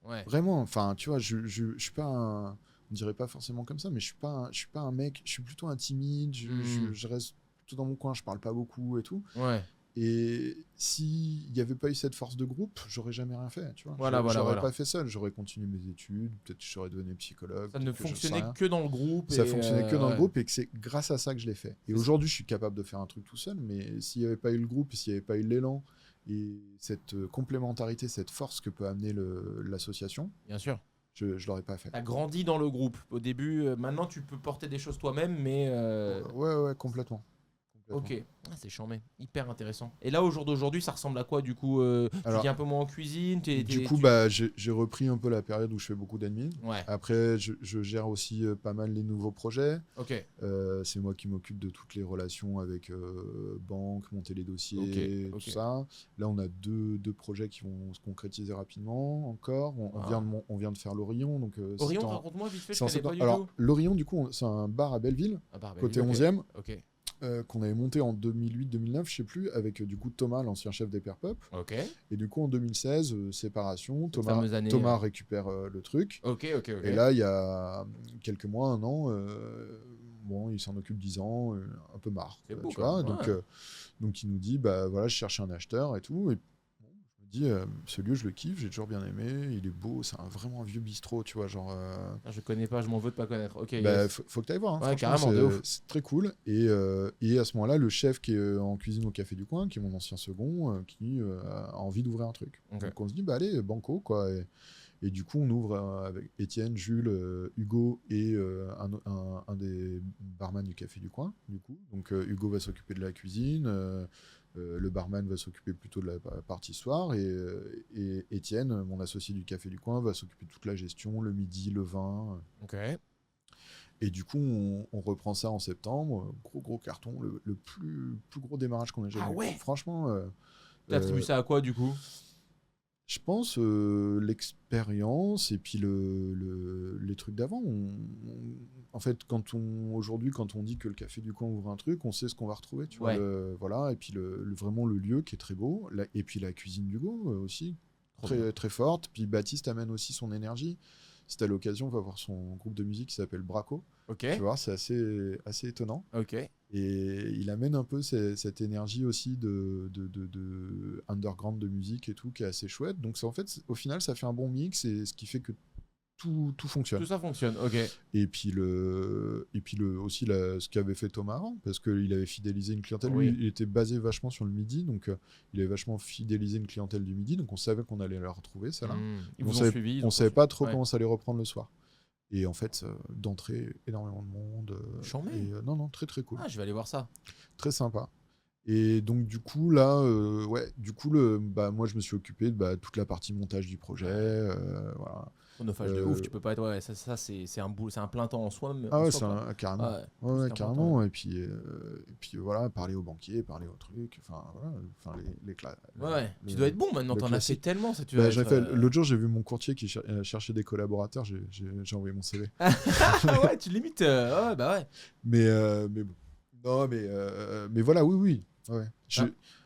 Speaker 1: Ouais.
Speaker 2: Vraiment, enfin, tu vois, je suis pas on dirait pas forcément comme ça, mais je suis pas un mec, je suis plutôt un timide, je reste plutôt dans mon coin, je parle pas beaucoup et tout.
Speaker 1: Ouais.
Speaker 2: Et s'il n'y avait pas eu cette force de groupe, j'aurais jamais rien fait, tu vois. J'aurais pas fait seul, j'aurais continué mes études, peut-être que je serais devenu psychologue.
Speaker 1: Ça ne fonctionnait que dans le groupe.
Speaker 2: Ça fonctionnait que dans le groupe et que c'est grâce à ça que je l'ai fait. Et aujourd'hui, je suis capable de faire un truc tout seul, mais s'il n'y avait pas eu le groupe, s'il n'y avait pas eu l'élan et cette complémentarité, cette force que peut amener l'association,
Speaker 1: bien sûr,
Speaker 2: je l'aurais pas fait.
Speaker 1: Tu as grandi dans le groupe au début, maintenant tu peux porter des choses toi-même, mais
Speaker 2: ouais, complètement.
Speaker 1: Ok, c'est chambé, hyper intéressant. Et là, au jour d'aujourd'hui, ça ressemble à quoi du coup Tu dis un peu moins en cuisine
Speaker 2: J'ai repris un peu la période où je fais beaucoup d'admin.
Speaker 1: Ouais.
Speaker 2: Après, je gère aussi pas mal les nouveaux projets.
Speaker 1: Ok.
Speaker 2: C'est moi qui m'occupe de toutes les relations avec banque, monter les dossiers, tout ça. Là, on a deux projets qui vont se concrétiser rapidement encore. On vient de faire l'Orion.
Speaker 1: Orion, raconte-moi vite fait, je connais pas du tout.
Speaker 2: L'Orion, du coup, c'est un bar à Belleville, côté 11e.
Speaker 1: Ok.
Speaker 2: Qu'on avait monté en 2008-2009, je sais plus, avec du coup Thomas, l'ancien chef des Père Pop.
Speaker 1: Ok.
Speaker 2: Et du coup en 2016, séparation, Thomas récupère le truc.
Speaker 1: Ok.
Speaker 2: Et là, il y a quelques mois, un an, il s'en occupe 10 ans, un peu marre.
Speaker 1: C'est beau,
Speaker 2: tu vois. Donc il nous dit, voilà, je cherche un acheteur et tout. Et je me dis, ce lieu, je le kiffe, j'ai toujours bien aimé, il est beau, c'est vraiment un vieux bistrot, tu vois, genre...
Speaker 1: Je connais pas, je m'en veux de pas connaître. Ok.
Speaker 2: Faut que tu ailles voir, hein,
Speaker 1: ouais, carrément, de ouf.
Speaker 2: C'est très cool. Et à ce moment-là, le chef qui est en cuisine au Café du Coin, qui est mon ancien second, qui a envie d'ouvrir un truc. Okay. Donc on se dit, allez, banco, quoi. Et du coup, on ouvre avec Étienne, Jules, Hugo et un des barman du Café du Coin, du coup. Donc Hugo va s'occuper de la cuisine, le barman va s'occuper plutôt de la partie soir, et Étienne, mon associé du Café du Coin, va s'occuper de toute la gestion, le midi, le vin.
Speaker 1: Ok.
Speaker 2: Et du coup, on reprend ça en septembre, gros carton, le plus gros démarrage qu'on ait jamais eu.
Speaker 1: Ouais.
Speaker 2: Franchement.
Speaker 1: T'attribues ça à quoi, du coup ?
Speaker 2: Je pense l'expérience et puis les trucs d'avant. En fait, aujourd'hui, quand on dit que le Café du Coin ouvre un truc, on sait ce qu'on va retrouver. Tu vois, voilà. Et puis vraiment le lieu qui est très beau. Et puis la cuisine d'Hugo aussi, très forte. Puis Baptiste amène aussi son énergie. Si t'as l'occasion, on va voir son groupe de musique qui s'appelle Braco.
Speaker 1: Okay.
Speaker 2: Tu vois, c'est assez étonnant.
Speaker 1: Okay.
Speaker 2: Et il amène un peu cette énergie aussi de underground de musique et tout, qui est assez chouette. Donc en fait, au final, ça fait un bon mix, et ce qui fait que tout fonctionne.
Speaker 1: Tout ça fonctionne, ok.
Speaker 2: Et puis aussi ce qu'avait fait Thomas avant, parce qu'il avait fidélisé une clientèle. Lui, il était basé vachement sur le midi, donc il avait vachement fidélisé une clientèle du midi, donc on savait qu'on allait la retrouver, ça là. On savait pas trop comment ça allait reprendre le soir. Et en fait, d'entrée, énormément de monde. Non, très très cool.
Speaker 1: Ah, je vais aller voir ça.
Speaker 2: Très sympa. Et donc du coup là, moi je me suis occupé de toute la partie montage du projet, voilà.
Speaker 1: Chronophage de ouf, tu peux pas être. Ouais, ça c'est un plein temps en soi.
Speaker 2: Carrément. Carrément. Et puis voilà, parler aux banquiers, parler aux trucs,
Speaker 1: tu dois être bon maintenant, t'en as fait tellement.
Speaker 2: L'autre jour, j'ai vu mon courtier qui cherchait des collaborateurs, j'ai envoyé mon CV.
Speaker 1: Ouais, tu limites.
Speaker 2: Mais bon. Non, mais voilà, oui. Ouais.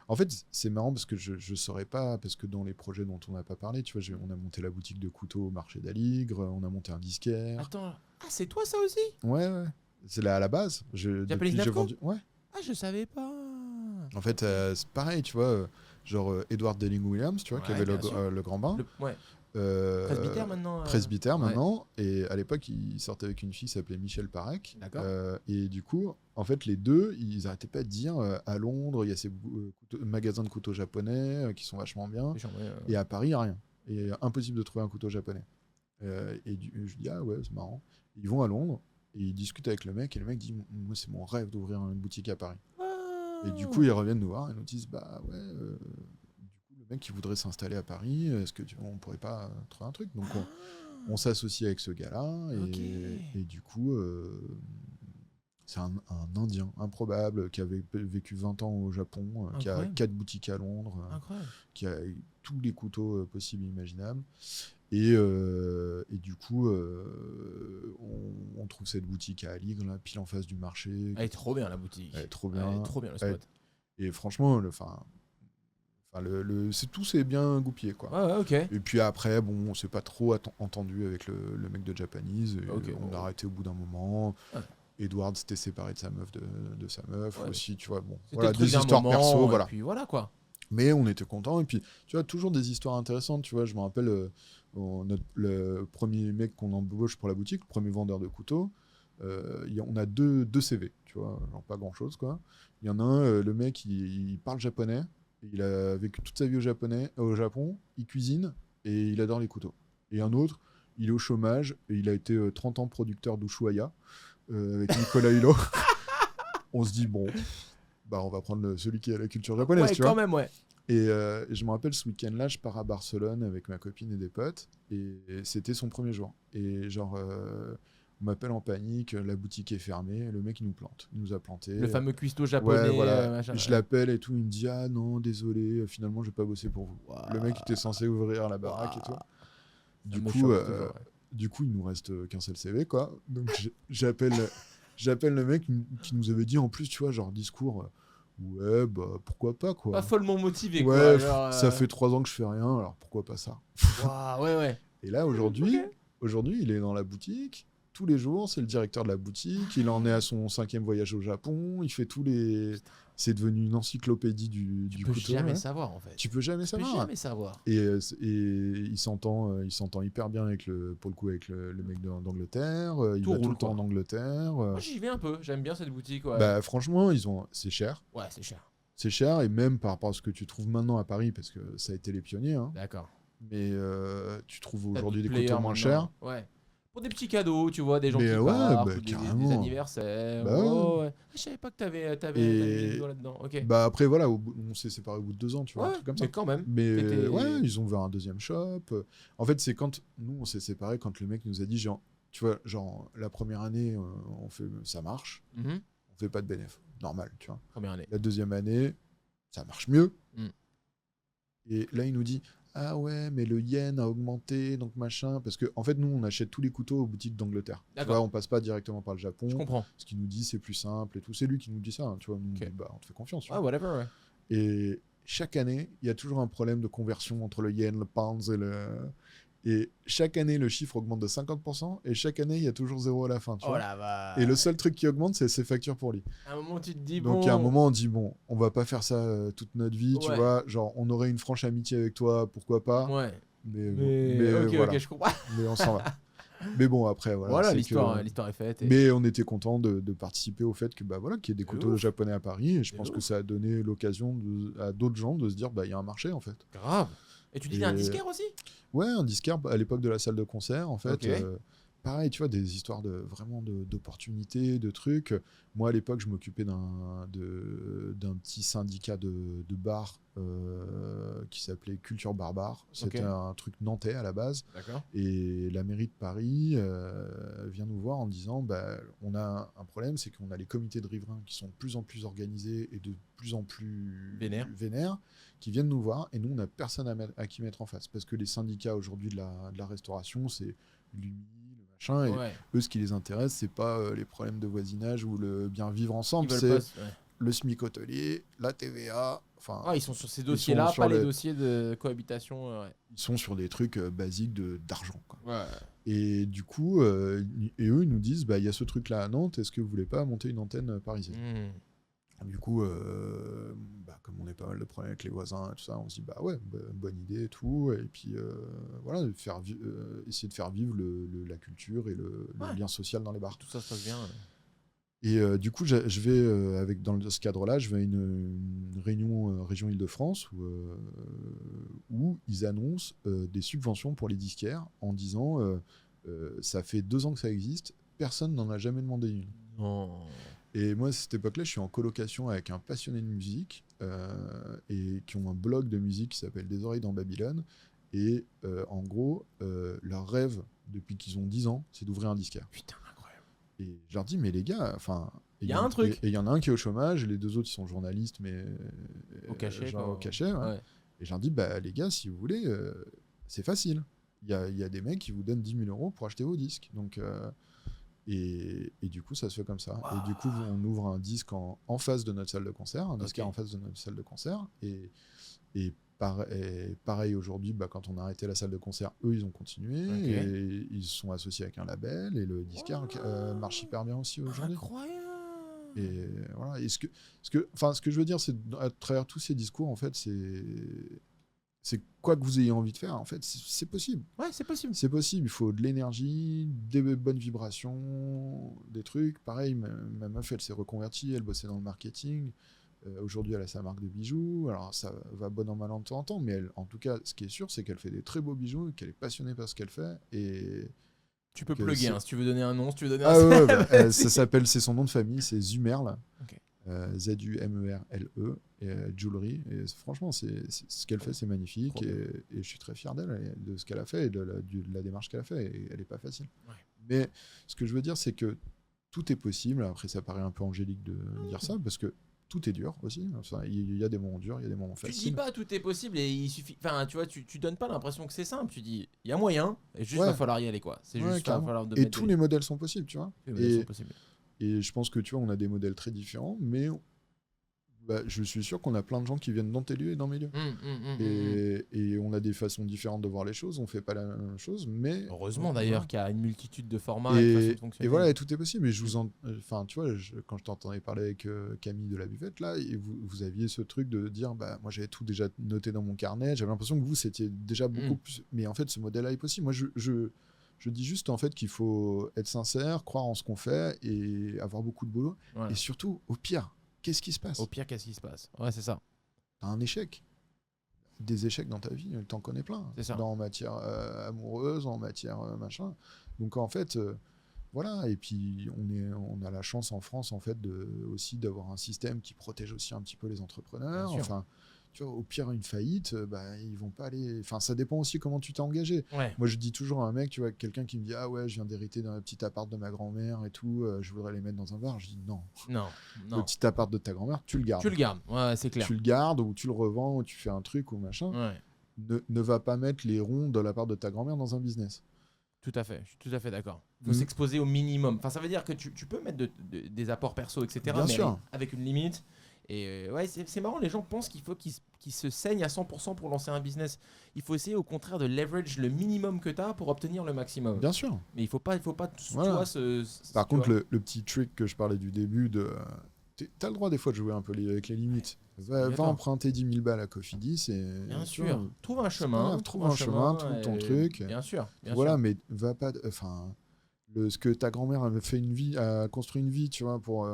Speaker 2: En fait, c'est marrant parce que je saurais pas, parce que dans les projets dont on n'a pas parlé, tu vois, on a monté la boutique de couteaux au marché d'Aligre, on a monté un disquaire.
Speaker 1: Attends, c'est toi ça aussi ?
Speaker 2: Ouais. C'est là à la base. Depuis j'ai vendu. Ouais.
Speaker 1: Ah, je savais pas.
Speaker 2: En fait, c'est pareil, tu vois, genre Edward Delling-Williams, tu vois, qui avait le Grand Bain.
Speaker 1: Presbytère maintenant.
Speaker 2: Presbytère maintenant. Et à l'époque, il sortait avec une fille qui s'appelait Michel Parek.
Speaker 1: D'accord.
Speaker 2: Et du coup, en fait, les deux, ils arrêtaient pas de dire à Londres, il y a ces magasins de couteaux japonais qui sont vachement bien. Et à Paris, il n'y a rien. Et impossible de trouver un couteau japonais. Je dis, ah ouais, c'est marrant. Ils vont à Londres et ils discutent avec le mec. Et le mec dit, moi, c'est mon rêve d'ouvrir une boutique à Paris. Et du coup, ils reviennent nous voir et nous disent, le mec qui voudrait s'installer à Paris, est-ce que on pourrait pas trouver un truc? Donc on s'associe avec ce gars-là et du coup c'est un Indien improbable qui avait vécu 20 ans au Japon, qui a 4 boutiques à Londres, qui a tous les couteaux possibles et imaginables. Et du coup, on trouve cette boutique à Aligre, là, pile en face du marché.
Speaker 1: Elle est trop bien la boutique.
Speaker 2: Elle est trop bien.
Speaker 1: Elle est trop bien le spot.
Speaker 2: Et franchement, tout s'est bien goupillé, quoi.
Speaker 1: Ouais, ok.
Speaker 2: Et puis après, bon, on s'est pas trop entendu avec le mec de Japanese. On a arrêté au bout d'un moment. Ouais. Edward s'était séparé de sa meuf, de sa meuf aussi, tu vois. Bon, voilà, des histoires perso, voilà.
Speaker 1: Et puis voilà, quoi.
Speaker 2: Mais on était contents. Et puis, tu vois, toujours des histoires intéressantes. Tu vois, je me rappelle le premier mec qu'on embauche pour la boutique, le premier vendeur de couteaux. On a deux CV, tu vois, genre pas grand chose, quoi. Il y en a un, le mec, il parle japonais. Il a vécu toute sa vie au Japon, il cuisine et il adore les couteaux. Et un autre, il est au chômage et il a été 30 ans producteur d'Ushuaïa avec Nicolas Hulot. On se dit, bon, bah, on va prendre celui qui a la culture japonaise, tu
Speaker 1: quand
Speaker 2: vois.
Speaker 1: même, ouais.
Speaker 2: Et je me rappelle, ce week-end-là, je pars à Barcelone avec ma copine et des potes, et c'était son premier jour. Et genre, on m'appelle en panique, la boutique est fermée, le mec il nous plante, il nous a planté.
Speaker 1: Le fameux cuistot japonais.
Speaker 2: Ouais, voilà.
Speaker 1: Machin,
Speaker 2: je l'appelle et tout, il me dit ah non, désolé, finalement je vais pas bosser pour vous. Le mec était censé ouvrir la baraque et tout. Du coup, il nous reste qu'un seul CV, quoi. Donc j'appelle le mec qui nous avait dit en plus, tu vois, genre discours. Ouais, bah pourquoi pas, quoi.
Speaker 1: Pas follement motivé,
Speaker 2: ouais,
Speaker 1: quoi. Genre,
Speaker 2: ça fait 3 ans que je fais rien, alors pourquoi pas ça.
Speaker 1: Ouais.
Speaker 2: Et là, aujourd'hui, il est dans la boutique. Tous les jours, c'est le directeur de la boutique. Il en est à son 5e voyage au Japon. Il fait tous les... C'est devenu une encyclopédie du couteau.
Speaker 1: Tu peux jamais savoir, en fait.
Speaker 2: Tu peux jamais savoir. Et il s'entend hyper bien avec pour le coup avec le mec d'Angleterre. Il va tout le temps en Angleterre.
Speaker 1: Moi, j'y vais un peu. J'aime bien cette boutique. Ouais.
Speaker 2: Bah franchement, c'est cher.
Speaker 1: Ouais, c'est cher.
Speaker 2: C'est cher, et même par rapport à ce que tu trouves maintenant à Paris, parce que ça a été les pionniers. Hein.
Speaker 1: D'accord.
Speaker 2: Mais tu trouves aujourd'hui des couteaux moins chers.
Speaker 1: Ouais. Pour des petits cadeaux, tu vois, des gens qui partent, des anniversaires. Ouais. Je savais pas que t'avais des vidéos là-dedans. Ok.
Speaker 2: Bah après, voilà, on s'est séparés au bout de 2 ans, tu vois, un truc comme ça.
Speaker 1: Mais quand même.
Speaker 2: Mais ouais, ils ont ouvert un deuxième shop. En fait, c'est quand nous, on s'est séparés, quand le mec nous a dit, genre, tu vois, genre, la première année, ça marche. On fait pas de bénéfice. Normal, tu vois.
Speaker 1: Première année.
Speaker 2: La deuxième année, ça marche mieux. Et là, il nous dit, ah ouais, mais le yen a augmenté, donc machin. Parce que, en fait, nous, on achète tous les couteaux aux boutiques d'Angleterre. Tu vois, on passe pas directement par le Japon.
Speaker 1: Je comprends.
Speaker 2: Ce qu'il nous dit, c'est plus simple et tout. C'est lui qui nous dit ça, hein, tu vois. Nous, on dit, bah, on te fait confiance.
Speaker 1: Ah, whatever, ouais.
Speaker 2: Et chaque année, il y a toujours un problème de conversion entre le yen, le pound et chaque année, le chiffre augmente de 50%, et chaque année, il y a toujours 0 à la fin. Tu vois.
Speaker 1: La vache.
Speaker 2: Et le seul truc qui augmente, c'est ses factures pour lui.
Speaker 1: À un moment, tu te dis,
Speaker 2: Donc, à un moment, on dit, bon, on va pas faire ça toute notre vie, tu vois. Genre, on aurait une franche amitié avec toi, pourquoi pas.
Speaker 1: Ouais.
Speaker 2: Mais
Speaker 1: ok, je comprends.
Speaker 2: Mais on s'en va. Mais bon, après, voilà.
Speaker 1: L'histoire est faite.
Speaker 2: Mais on était content de participer au fait que, bah voilà, qu'il y ait des couteaux japonais à Paris, et je pense que ça a donné l'occasion à d'autres gens de se dire, bah, il y a un marché, en fait.
Speaker 1: Grave. Et tu disais un disquaire aussi ?
Speaker 2: Ouais, un disquaire à l'époque de la salle de concert, en fait. Pareil, tu vois, des histoires d'opportunités, de trucs. Moi, à l'époque, je m'occupais d'un petit syndicat de bars qui s'appelait Culture Barbare. C'était un truc nantais à la base.
Speaker 1: D'accord.
Speaker 2: Et la mairie de Paris vient nous voir en disant, bah, on a un problème, c'est qu'on a les comités de riverains qui sont de plus en plus organisés et de plus en plus vénères, qui viennent nous voir, et nous, on n'a personne à qui mettre en face. Parce que les syndicats aujourd'hui de la restauration, c'est l'UMI, le machin, et eux, ce qui les intéresse, c'est pas les problèmes de voisinage ou le bien vivre ensemble, c'est le SMIC hôtelier, la TVA.
Speaker 1: Ils sont sur ces dossiers-là, pas les dossiers de cohabitation.
Speaker 2: Ils sont sur des trucs basiques d'argent. Quoi. Et du coup, eux, ils nous disent, bah, y a ce truc-là à Nantes, est-ce que vous voulez pas monter une antenne parisienne ? Du coup, comme on a pas mal de problèmes avec les voisins et tout ça, on se dit, bah ouais, bonne idée et tout. Et puis, voilà, essayer de faire vivre la culture et le lien social dans les bars.
Speaker 1: Tout ça se passe bien.
Speaker 2: Et du coup, je vais, dans ce cadre-là, je vais à une réunion région Île-de-France où ils annoncent des subventions pour les disquaires en disant, ça fait 2 ans que ça existe, personne n'en a jamais demandé une.
Speaker 1: Non.
Speaker 2: Et moi, à cette époque-là, je suis en colocation avec un passionné de musique et qui ont un blog de musique qui s'appelle Des oreilles dans Babylone. Et en gros, leur rêve, depuis qu'ils ont 10 ans, c'est d'ouvrir un disquaire.
Speaker 1: Putain, incroyable.
Speaker 2: Et je leur dis, mais les gars, enfin...
Speaker 1: Il y a un truc.
Speaker 2: Et il y en a un qui est au chômage, et les 2 autres, ils sont journalistes, mais...
Speaker 1: Au cachet.
Speaker 2: Au cachet, ouais. Et je leur dis, bah les gars, si vous voulez, c'est facile. Il y a des mecs qui vous donnent 10 000 € pour acheter vos disques. Donc... Et du coup, ça se fait comme ça. Wow. Et du coup, on ouvre un disque en face de notre salle de concert, un disquaire en face de notre salle de concert. Et pareil aujourd'hui, quand on a arrêté la salle de concert, eux, ils ont continué. Et ils se sont associés avec un label. Et le disquaire marche hyper bien aussi aujourd'hui.
Speaker 1: Incroyable.
Speaker 2: Et voilà. Et ce que je veux dire, c'est à travers tous ces discours, en fait, c'est quoi que vous ayez envie de faire, en fait, c'est possible.
Speaker 1: Ouais, c'est possible.
Speaker 2: C'est possible, il faut de l'énergie, des bonnes vibrations, des trucs. Pareil, ma meuf, elle s'est reconvertie, elle bossait dans le marketing. Aujourd'hui, elle a sa marque de bijoux. Alors, ça va bon an, mal an de temps en temps, mais elle, en tout cas, ce qui est sûr, c'est qu'elle fait des très beaux bijoux, qu'elle est passionnée par ce qu'elle fait. Et
Speaker 1: tu peux plugger, si tu veux donner un nom, si tu veux donner
Speaker 2: un... ça s'appelle, c'est son nom de famille, c'est Zumerle. Zumerle, Jewelry. Et franchement, ce qu'elle fait, c'est magnifique. Et je suis très fier d'elle, de ce qu'elle a fait et de la démarche qu'elle a fait. Et elle n'est pas facile. Ouais. Mais ce que je veux dire, c'est que tout est possible. Après, ça paraît un peu angélique de dire ça, parce que tout est dur aussi. Enfin, il y a des moments durs, il y a des moments faciles.
Speaker 1: Tu dis pas tout est possible et il suffit. Enfin, tu vois, tu donnes pas l'impression que c'est simple. Tu dis, il y a moyen, et juste va falloir y aller, quoi. C'est juste va falloir
Speaker 2: et tous les modèles sont possibles, tu vois.
Speaker 1: Sont possibles.
Speaker 2: Et je pense que tu vois, on a des modèles très différents, mais je suis sûr qu'on a plein de gens qui viennent dans tes lieux et dans mes lieux. Et on a des façons différentes de voir les choses, on fait pas la même chose, mais...
Speaker 1: Heureusement d'ailleurs qu'il y a une multitude de formats et de façons de fonctionner.
Speaker 2: Et voilà, et tout est possible. Et enfin, tu vois, quand je t'entendais parler avec Camille de la Buvette, là, et vous aviez ce truc de dire, moi j'avais tout déjà noté dans mon carnet, j'avais l'impression que vous, c'était déjà beaucoup plus... Mais en fait, ce modèle-là est possible. Moi, je dis juste en fait qu'il faut être sincère, croire en ce qu'on fait et avoir beaucoup de boulot. Voilà. Et surtout, au pire, qu'est-ce qui se passe ?
Speaker 1: Au pire, qu'est-ce qui se passe ? Ouais, c'est ça.
Speaker 2: T'as un échec. Des échecs dans ta vie, t'en connais plein.
Speaker 1: C'est ça.
Speaker 2: En matière amoureuse, en matière machin. Donc en fait, voilà. Et puis on a la chance en France en fait aussi d'avoir un système qui protège aussi un petit peu les entrepreneurs. Enfin, tu vois, au pire, une faillite, ils vont pas aller... Enfin, ça dépend aussi comment tu t'es engagé.
Speaker 1: Ouais.
Speaker 2: Moi, je dis toujours à un mec, tu vois, quelqu'un qui me dit « Ah ouais, je viens d'hériter d'un petit appart de ma grand-mère et tout, je voudrais les mettre dans un bar. » Je dis « Non. Le petit appart de ta grand-mère, tu le gardes. »
Speaker 1: Tu le gardes, ouais, c'est clair.
Speaker 2: Tu le gardes ou tu le revends ou tu fais un truc ou machin.
Speaker 1: Ouais.
Speaker 2: Ne va pas mettre les ronds de l'appart de ta grand-mère dans un business.
Speaker 1: Tout à fait, je suis tout à fait d'accord. Il faut s'exposer au minimum. Enfin, ça veut dire que tu peux mettre des apports perso, etc.
Speaker 2: Bien sûr.
Speaker 1: Avec une limite. Et ouais, c'est marrant, les gens pensent qu'il faut qu'ils se saignent à 100% pour lancer un business. Il faut essayer au contraire de leverage le minimum que tu as pour obtenir le maximum.
Speaker 2: Bien sûr.
Speaker 1: Mais il faut pas
Speaker 2: voilà. Par contre, le petit trick que je parlais du début, t'as le droit des fois de jouer un peu avec les limites. Va emprunter 10 000 balles à Cofidis et...
Speaker 1: Bien sûr. Trouve un chemin.
Speaker 2: Trouve un chemin, trouve ton truc.
Speaker 1: Bien sûr.
Speaker 2: Voilà, mais va pas... Enfin... ce que ta grand-mère a construit une vie, tu vois, pour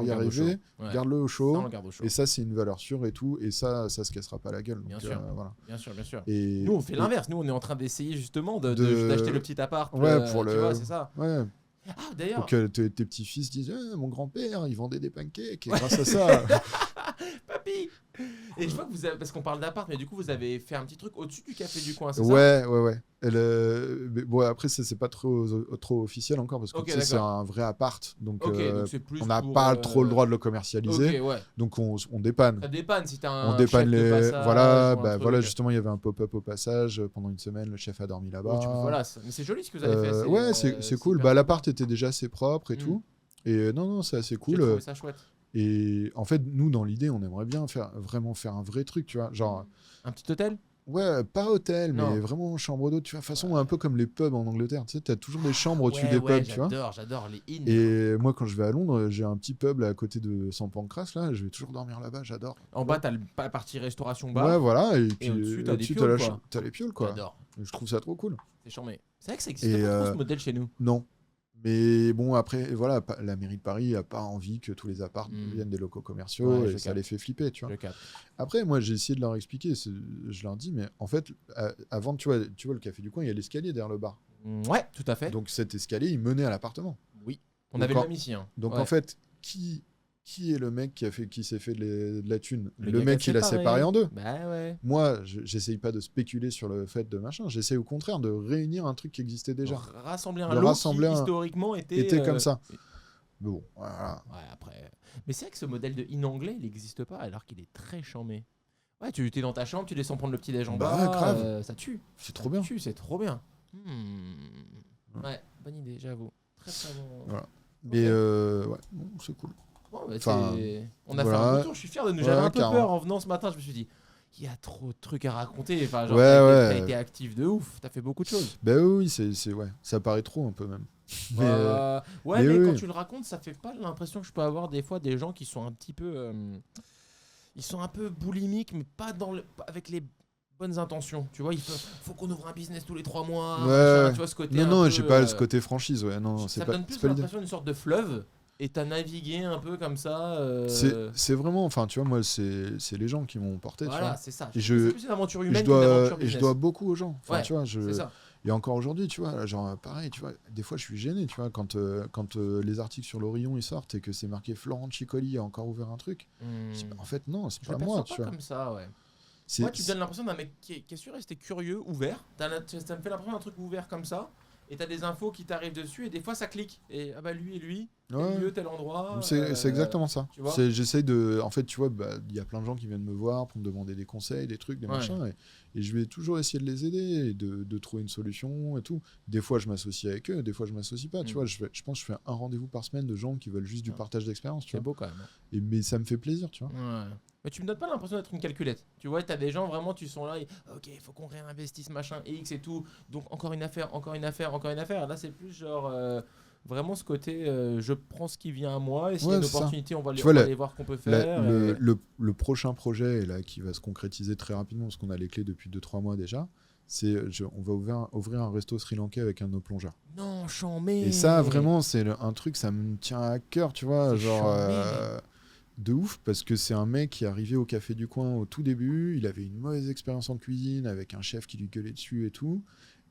Speaker 2: y arriver, garde-le au chaud. Et ça, c'est une valeur sûre et tout. Et ça se cassera pas la gueule. Donc,
Speaker 1: bien sûr.
Speaker 2: Voilà.
Speaker 1: Bien sûr.
Speaker 2: Et
Speaker 1: nous, on fait l'inverse. Nous, on est en train d'essayer justement d'acheter le petit appart.
Speaker 2: Ouais,
Speaker 1: tu vois, c'est ça.
Speaker 2: Ouais.
Speaker 1: Ah, d'ailleurs.
Speaker 2: Pour que tes petits-fils disent mon grand-père, il vendait des pancakes. Et grâce à ça.
Speaker 1: Papy. Et je vois que vous avez, parce qu'on parle d'appart, mais du coup, vous avez fait un petit truc au-dessus du café du coin, c'est ça ?
Speaker 2: Ouais. Mais bon, après, ça, c'est pas trop officiel encore, parce que c'est un vrai appart. Donc,
Speaker 1: donc c'est plus
Speaker 2: on n'a pas trop le droit de le commercialiser. Donc, on dépanne.
Speaker 1: Ça dépanne si t'as un
Speaker 2: on dépanne
Speaker 1: chef de passage,
Speaker 2: voilà, justement, il y avait un pop-up au passage. Pendant une semaine, le chef a dormi là-bas.
Speaker 1: Voilà, mais c'est joli ce que vous avez fait.
Speaker 2: Ouais, c'est cool. L'appart était déjà assez propre et tout. Et non, c'est assez cool.
Speaker 1: J'ai trouvé ça chouette.
Speaker 2: Et en fait, nous, dans l'idée, on aimerait bien vraiment faire un vrai truc, tu vois. Genre...
Speaker 1: Un petit hôtel ?
Speaker 2: Ouais, pas hôtel, mais vraiment chambre d'hôte, tu vois. De toute façon, un peu comme les pubs en Angleterre, tu sais, t'as toujours des chambres au-dessus des pubs, tu vois.
Speaker 1: J'adore les inns.
Speaker 2: Et moi, quand je vais à Londres, j'ai un petit pub là, à côté de St. Pancras, là, je vais toujours dormir là-bas, j'adore.
Speaker 1: En bas, t'as la partie restauration bar.
Speaker 2: Ouais, voilà, et puis
Speaker 1: au-dessus, t'as
Speaker 2: les pioles, quoi.
Speaker 1: J'adore.
Speaker 2: Je trouve ça trop cool.
Speaker 1: C'est charmé. C'est vrai que ça existe pas trop ce modèle chez nous.
Speaker 2: Non. Mais bon, après, voilà, la mairie de Paris n'a pas envie que tous les apparts deviennent des locaux commerciaux et ça les fait flipper, tu vois. Après, moi, j'ai essayé de leur expliquer, je leur dis, mais en fait, avant, tu vois, le café du coin, il y a l'escalier derrière le bar.
Speaker 1: Ouais, tout à fait.
Speaker 2: Donc cet escalier, il menait à l'appartement.
Speaker 1: Oui, on avait le même ici.
Speaker 2: Donc en fait, qui est le mec qui s'est fait de la thune ? Le mec qui l'a séparé en deux.
Speaker 1: Bah ouais.
Speaker 2: Moi, j'essaye pas de spéculer sur le fait de machin. J'essaye au contraire de réunir un truc qui existait déjà.
Speaker 1: Rassembler un lot qui historiquement était
Speaker 2: comme ça. Bon, voilà.
Speaker 1: Ouais, après. Mais c'est vrai que ce modèle de in anglais, il n'existe pas alors qu'il est très charmé. Ouais, tu es dans ta chambre, tu descends prendre le petit déj en bas.
Speaker 2: Grave.
Speaker 1: Ça tue.
Speaker 2: C'est trop bien.
Speaker 1: C'est trop bien. Ouais, bonne idée, j'avoue. Très très bon.
Speaker 2: Voilà. Mais ouais, c'est cool.
Speaker 1: Bon, on a fait un retour, je suis fier de nous. J'avais un peu peur en venant ce matin, je me suis dit, il y a trop de trucs à raconter. Enfin, genre, t'as été actif de ouf, t'as fait beaucoup de choses.
Speaker 2: Bah oui, ça paraît trop un peu même.
Speaker 1: Mais quand tu le racontes, ça fait pas l'impression que je peux avoir des fois des gens qui sont un petit peu. Ils sont un peu boulimiques, mais pas avec les bonnes intentions. Tu vois, il faut qu'on ouvre un business tous les 3 mois. Tu vois, ce côté.
Speaker 2: Non, j'ai pas ce côté franchise. Ouais, non,
Speaker 1: ça me donne plus l'impression d'une sorte de fleuve. Et t'as navigué un peu comme ça.
Speaker 2: C'est vraiment, enfin, tu vois, moi, c'est les gens qui m'ont porté.
Speaker 1: Voilà,
Speaker 2: tu vois.
Speaker 1: c'est ça.
Speaker 2: Et
Speaker 1: c'est plus une aventure humaine qu'une aventure business.
Speaker 2: Et je dois beaucoup aux gens. Enfin, tu vois,
Speaker 1: c'est ça.
Speaker 2: Et encore aujourd'hui, tu vois, genre pareil, tu vois, des fois je suis gêné, tu vois, quand les articles sur l'Orient ils sortent et que c'est marqué Florent Ciccoli a encore ouvert un truc. Je dis, en fait, non, c'est pas moi, tu vois.
Speaker 1: Comme ça, ouais. Moi, tu me donnes l'impression d'un mec qui est sûr rester curieux, ouvert. Ça me fait l'impression d'un truc ouvert comme ça. Et t'as des infos qui t'arrivent dessus et des fois ça clique. Et ah bah lui et lui, tel lieu, tel endroit.
Speaker 2: C'est exactement ça.
Speaker 1: Tu vois,
Speaker 2: j'essaye de. En fait, tu vois, il y a plein de gens qui viennent me voir pour me demander des conseils, des trucs, des machins. Et je vais toujours essayer de les aider et de trouver une solution et tout. Des fois, je m'associe avec eux, des fois, je m'associe pas. Tu vois, je pense que je fais un rendez-vous par semaine de gens qui veulent juste du partage d'expérience.
Speaker 1: C'est beau quand même.
Speaker 2: Mais ça me fait plaisir, tu vois.
Speaker 1: Mais tu me donnes pas l'impression d'être une calculette. Tu vois, t'as des gens vraiment, tu sont là, ok, il faut qu'on réinvestisse machin X et tout. Donc encore une affaire, encore une affaire, encore une affaire. Là, c'est plus genre vraiment ce côté, je prends ce qui vient à moi et s'il y a une opportunité, on va aller voir ce qu'on peut faire.
Speaker 2: Le prochain projet là, qui va se concrétiser très rapidement, parce qu'on a les clés depuis 2-3 mois déjà, on va ouvrir un resto sri-lankais avec un de nos plongeurs.
Speaker 1: Non, chambé.
Speaker 2: Et ça, vraiment, c'est un truc, ça me tient à cœur, tu vois, genre... de ouf, parce que c'est un mec qui est arrivé au café du coin au tout début, il avait une mauvaise expérience en cuisine avec un chef qui lui gueulait dessus et tout,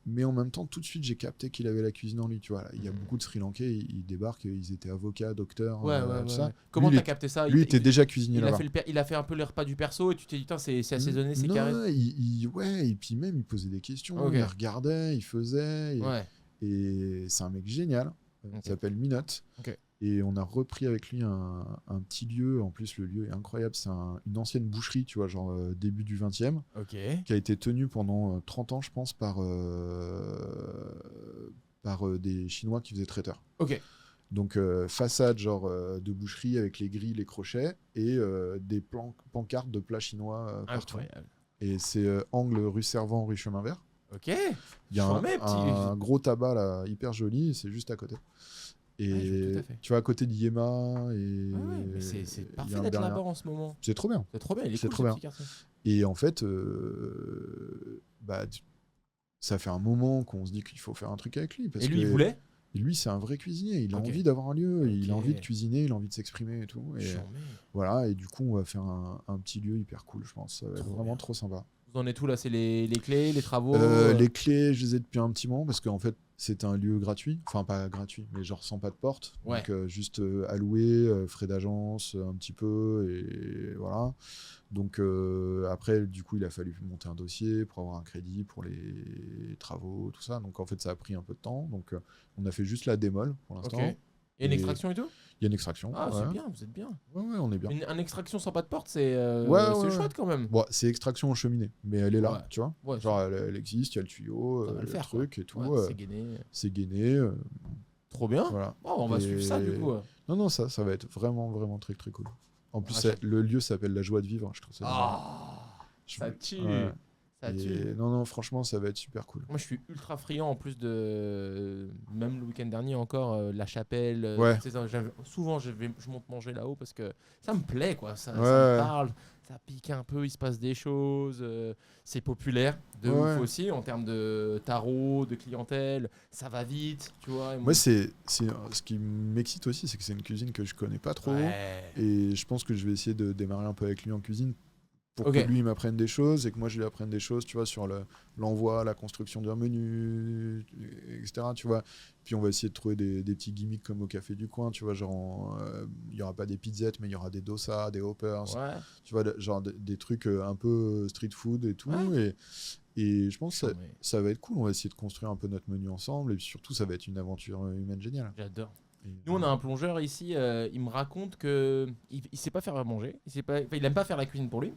Speaker 2: mais en même temps tout de suite j'ai capté qu'il avait la cuisine en lui, tu vois. Là, il y a beaucoup de Sri Lankais, ils débarquent, ils étaient avocats, docteurs, tout ça.
Speaker 1: Comment t'as capté ça?
Speaker 2: Lui il était déjà cuisinier là-bas.
Speaker 1: Il a fait un peu les repas du perso et tu t'es dit c'est assaisonné, c'est carré.
Speaker 2: Et puis même il posait des questions, il regardait, il faisait, et c'est un mec génial, il s'appelle Minot. Et on a repris avec lui un petit lieu. En plus, le lieu est incroyable. C'est une ancienne boucherie, tu vois, genre début du 20e, qui a été tenue pendant 30 ans, je pense, par des Chinois qui faisaient traiteur. Donc, façade genre de boucherie avec les grilles, les crochets et des pancartes de plats chinois partout.
Speaker 1: Incroyable.
Speaker 2: Et c'est angle rue Servant, rue Chemin Vert. Il y a un gros tabac là, hyper joli, et c'est juste à côté. Et tu vois, à côté d'Yema
Speaker 1: mais c'est parfait d'être là-bas en ce moment.
Speaker 2: C'est trop bien.
Speaker 1: C'est trop bien, il est
Speaker 2: cool,
Speaker 1: trop bien.
Speaker 2: Et en fait, ça fait un moment qu'on se dit qu'il faut faire un truc avec lui.
Speaker 1: Et lui, il voulait.
Speaker 2: Et lui, c'est un vrai cuisinier. Il a envie d'avoir un lieu, il a envie de cuisiner, il a envie de s'exprimer et tout. Et voilà, et du coup, on va faire un petit lieu hyper cool, je pense. Ça va être vraiment trop sympa.
Speaker 1: Vous en êtes où là? C'est les clés, les travaux?
Speaker 2: Les clés, je les ai depuis un petit moment parce qu'en fait, c'est un lieu gratuit. Enfin, pas gratuit, mais genre sans pas de porte. Donc, juste alloué, frais d'agence, un petit peu, et voilà. Donc, après, du coup, il a fallu monter un dossier pour avoir un crédit pour les travaux, tout ça. Donc, en fait, ça a pris un peu de temps. Donc, on a fait juste la démol pour l'instant.
Speaker 1: Et une extraction et tout?
Speaker 2: Il y a une extraction.
Speaker 1: Ah, c'est bien, vous êtes bien.
Speaker 2: Ouais, on est bien.
Speaker 1: Une extraction sans pas de porte, c'est chouette quand même.
Speaker 2: Bon, c'est extraction en cheminée, mais elle est là, tu vois. Genre, elle existe, il y a le tuyau, le truc et tout. C'est gainé.
Speaker 1: Trop bien.
Speaker 2: Voilà.
Speaker 1: On va suivre ça du coup.
Speaker 2: Non, ça va être vraiment, vraiment très, très cool. En plus, le lieu s'appelle La Joie de Vivre. Je trouve ça
Speaker 1: ça tue.
Speaker 2: Non, franchement, ça va être super cool.
Speaker 1: Moi, je suis ultra friand en plus de. Même le week-end dernier encore, La Chapelle. Souvent, je monte manger là-haut parce que ça me plaît, quoi. Ça me parle, ça pique un peu, il se passe des choses. C'est populaire de ouf aussi en termes de tarot, de clientèle. Ça va vite, tu vois.
Speaker 2: Moi, ce qui m'excite aussi, c'est que c'est une cuisine que je connais pas trop. Et je pense que je vais essayer de démarrer un peu avec lui en cuisine. Pour que lui il m'apprenne des choses et que moi je lui apprenne des choses, tu vois, sur l'envoi, la construction d'un menu, etc. Tu vois. Puis on va essayer de trouver des petits gimmicks comme au café du coin, tu vois, genre il y aura pas des pizzettes mais il y aura des dosas, des hoppers, tu vois, genre des trucs un peu street food et tout. Et je pense que ça va être cool. On va essayer de construire un peu notre menu ensemble et puis surtout ça va être une aventure humaine géniale.
Speaker 1: J'adore. Nous, on a un plongeur ici, il me raconte qu'il ne sait pas faire à manger, il n'aime pas faire la cuisine pour lui,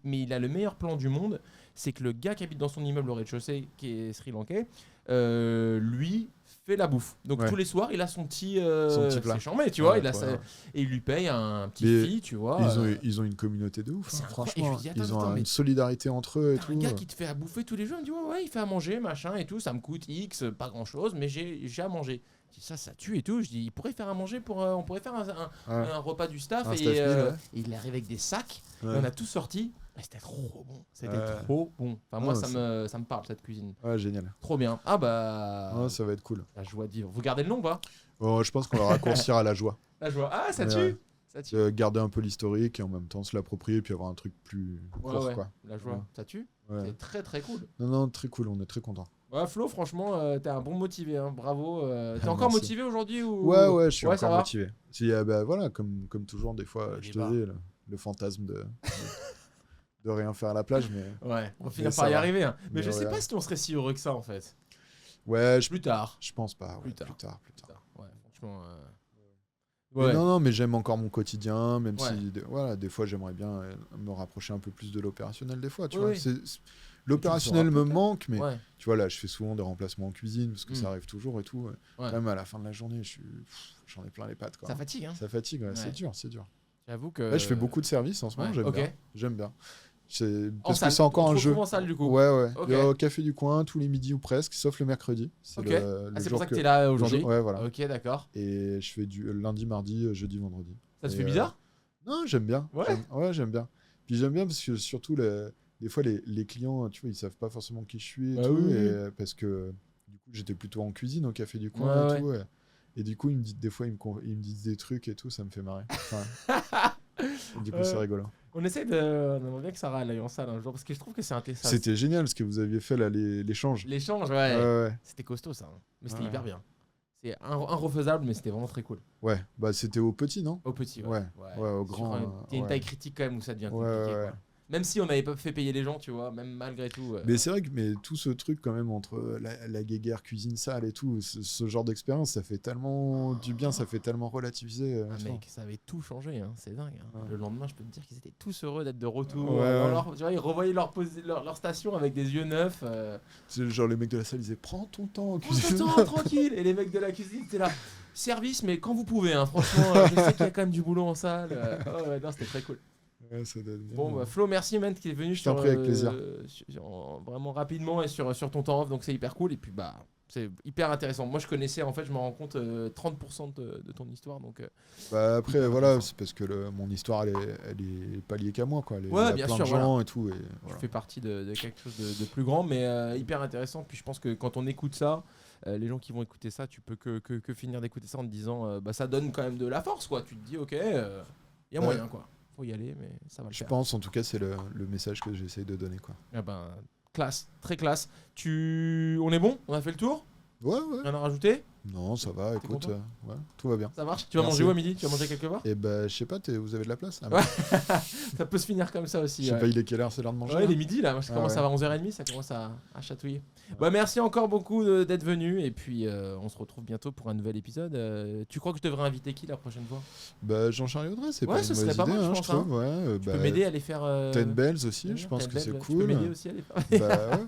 Speaker 1: mais il a le meilleur plan du monde, c'est que le gars qui habite dans son immeuble au rez-de-chaussée, qui est sri-lankais, lui fait la bouffe. Donc tous les soirs, il a son petit plat. C'est charmé, tu vois, et il lui paye un petit fee, tu vois.
Speaker 2: Ils ont une communauté de ouf, franchement. Ils ont une solidarité entre eux et tout.
Speaker 1: Un gars qui te fait à bouffer tous les jours, il me dit ouais, il fait à manger, machin et tout, ça me coûte X, pas grand-chose, mais j'ai à manger. Ça tue et tout. Je dis, il pourrait faire à manger on pourrait faire un repas du staff. Et il arrive avec des sacs. Et on a tout sorti. Et c'était trop bon. Trop bon. Enfin, moi, ça me parle, cette cuisine.
Speaker 2: Ouais, génial.
Speaker 1: Trop bien. Ah bah.
Speaker 2: Ça va être cool.
Speaker 1: La joie de vivre. Vous gardez le nom ou pas?
Speaker 2: Je pense qu'on va raccourcir à La Joie.
Speaker 1: La Joie. Ah, ça tue.
Speaker 2: Garder un peu l'historique et en même temps se l'approprier puis avoir un truc plus court, quoi.
Speaker 1: La Joie. Ça tue. C'est très très cool.
Speaker 2: Non, très cool. On est très contents.
Speaker 1: Ouais, Flo, franchement, t'es un bon motivé, hein. Bravo. T'es encore motivé aujourd'hui ou...
Speaker 2: Ouais, je suis encore motivé. Bah, voilà, comme toujours, des fois, je te dis, le fantasme de rien faire à la plage, mais...
Speaker 1: Ouais, on va finir par y arriver. Hein. Mais je sais pas si on serait si heureux que ça, en fait.
Speaker 2: Ouais,
Speaker 1: plus tard.
Speaker 2: Je pense pas. Ouais, plus tard.
Speaker 1: Ouais, franchement...
Speaker 2: Ouais. Non, mais j'aime encore mon quotidien, même si des fois j'aimerais bien me rapprocher un peu plus de l'opérationnel des fois, tu vois. L'opérationnel me manque, mais tu vois là, je fais souvent des remplacements en cuisine parce que ça arrive toujours et tout. Même à la fin de la journée, j'en ai plein les pattes. Quoi.
Speaker 1: Ça fatigue, hein.
Speaker 2: Ça fatigue, c'est dur.
Speaker 1: J'avoue que.
Speaker 2: Là, je fais beaucoup de services en ce moment, j'aime bien. Parce que
Speaker 1: salle.
Speaker 2: C'est encore un jeu.
Speaker 1: En salle, du coup.
Speaker 2: Ouais. Okay. Au café du coin tous les midis ou presque, sauf le mercredi.
Speaker 1: C'est c'est pour ça que t'es là aujourd'hui.
Speaker 2: Ouais, voilà.
Speaker 1: Ok, d'accord.
Speaker 2: Et je fais du lundi, mardi, jeudi, vendredi.
Speaker 1: Ça te fait bizarre?
Speaker 2: Non, j'aime bien.
Speaker 1: Ouais.
Speaker 2: J'aime bien. Puis j'aime bien parce que surtout des fois les clients, tu vois, ils savent pas forcément qui je suis et tout, et parce que du coup j'étais plutôt en cuisine au café du coin et tout. Et du coup, des fois ils me disent des trucs et tout, ça me fait marrer. Du coup, c'est rigolo.
Speaker 1: On aimerait bien que Sarah aille en salle un jour parce que je trouve que c'est intéressant.
Speaker 2: C'était génial ce que vous aviez fait là, l'échange.
Speaker 1: L'échange, ouais. C'était costaud ça. Mais c'était hyper bien. C'est inrefaisable, mais c'était vraiment très cool.
Speaker 2: Ouais, bah c'était au petit, non?
Speaker 1: Au petit,
Speaker 2: ouais. Au grand.
Speaker 1: Il y a une taille critique quand même où ça devient compliqué. Quoi. Même si on n'avait pas fait payer les gens, tu vois, même malgré tout.
Speaker 2: Mais c'est vrai que tout ce truc quand même entre la guéguerre, cuisine, salle et tout, ce genre d'expérience, ça fait tellement du bien, ça fait tellement relativiser.
Speaker 1: Mec, ça avait tout changé, hein, c'est dingue. Hein. Ouais. Le lendemain, je peux te dire qu'ils étaient tous heureux d'être de retour. Tu vois, ils revoyaient leur station avec des yeux neufs.
Speaker 2: C'est genre les mecs de la salle, ils disaient prends ton temps,
Speaker 1: cuisine. Prends ton temps, tranquille. Et les mecs de la cuisine étaient là. Service, mais quand vous pouvez, hein, franchement, je sais qu'il y a quand même du boulot en salle. Non, c'était très cool.
Speaker 2: Ouais, ça donne bien.
Speaker 1: Bon, Flo, merci, man, qui est venu
Speaker 2: je t'en prie, avec plaisir.
Speaker 1: Vraiment rapidement et sur ton temps off, donc c'est hyper cool. Et puis, bah, c'est hyper intéressant. Moi, je connaissais, en fait, je me rends compte 30% de ton histoire. Donc,
Speaker 2: bah, après, voilà, c'est parce que mon histoire, elle est pas liée qu'à moi, quoi. Il y a plein de gens et tout. Et,
Speaker 1: voilà. Je fais partie de quelque chose de plus grand, mais hyper intéressant. Puis, je pense que quand on écoute ça, les gens qui vont écouter ça, tu peux que finir d'écouter ça en te disant, bah, ça donne quand même de la force, quoi. Tu te dis, ok, il y a moyen, quoi. Faut y aller, mais ça va le faire.
Speaker 2: Je pense, en tout cas, c'est le message que j'essaye de donner, quoi.
Speaker 1: Ah ben, classe, très classe. On est bon? On a fait le tour?
Speaker 2: Ouais.
Speaker 1: Rien à rajouter?
Speaker 2: Non, ça va, écoute, tout va bien.
Speaker 1: Ça marche? Tu vas manger où à midi? Tu vas manger quelque part?
Speaker 2: Eh ben, je sais pas, vous avez de la place?
Speaker 1: Ça peut se finir comme ça aussi.
Speaker 2: Je sais pas, il est quelle heure? C'est l'heure de manger?
Speaker 1: Ouais, il est midi là, moi ça commence à 11h30, ça commence à chatouiller. Bah, merci encore beaucoup d'être venu, et puis on se retrouve bientôt pour un nouvel épisode. Tu crois que je devrais inviter qui la prochaine fois?
Speaker 2: Bah, Jean-Charles Audrey, c'est pas une mauvaise idée,
Speaker 1: pas mal, je
Speaker 2: trouve.
Speaker 1: Tu peux m'aider à les faire.
Speaker 2: Ten Bells aussi, je pense que c'est cool.
Speaker 1: Tu peux m'aider aussi à les faire.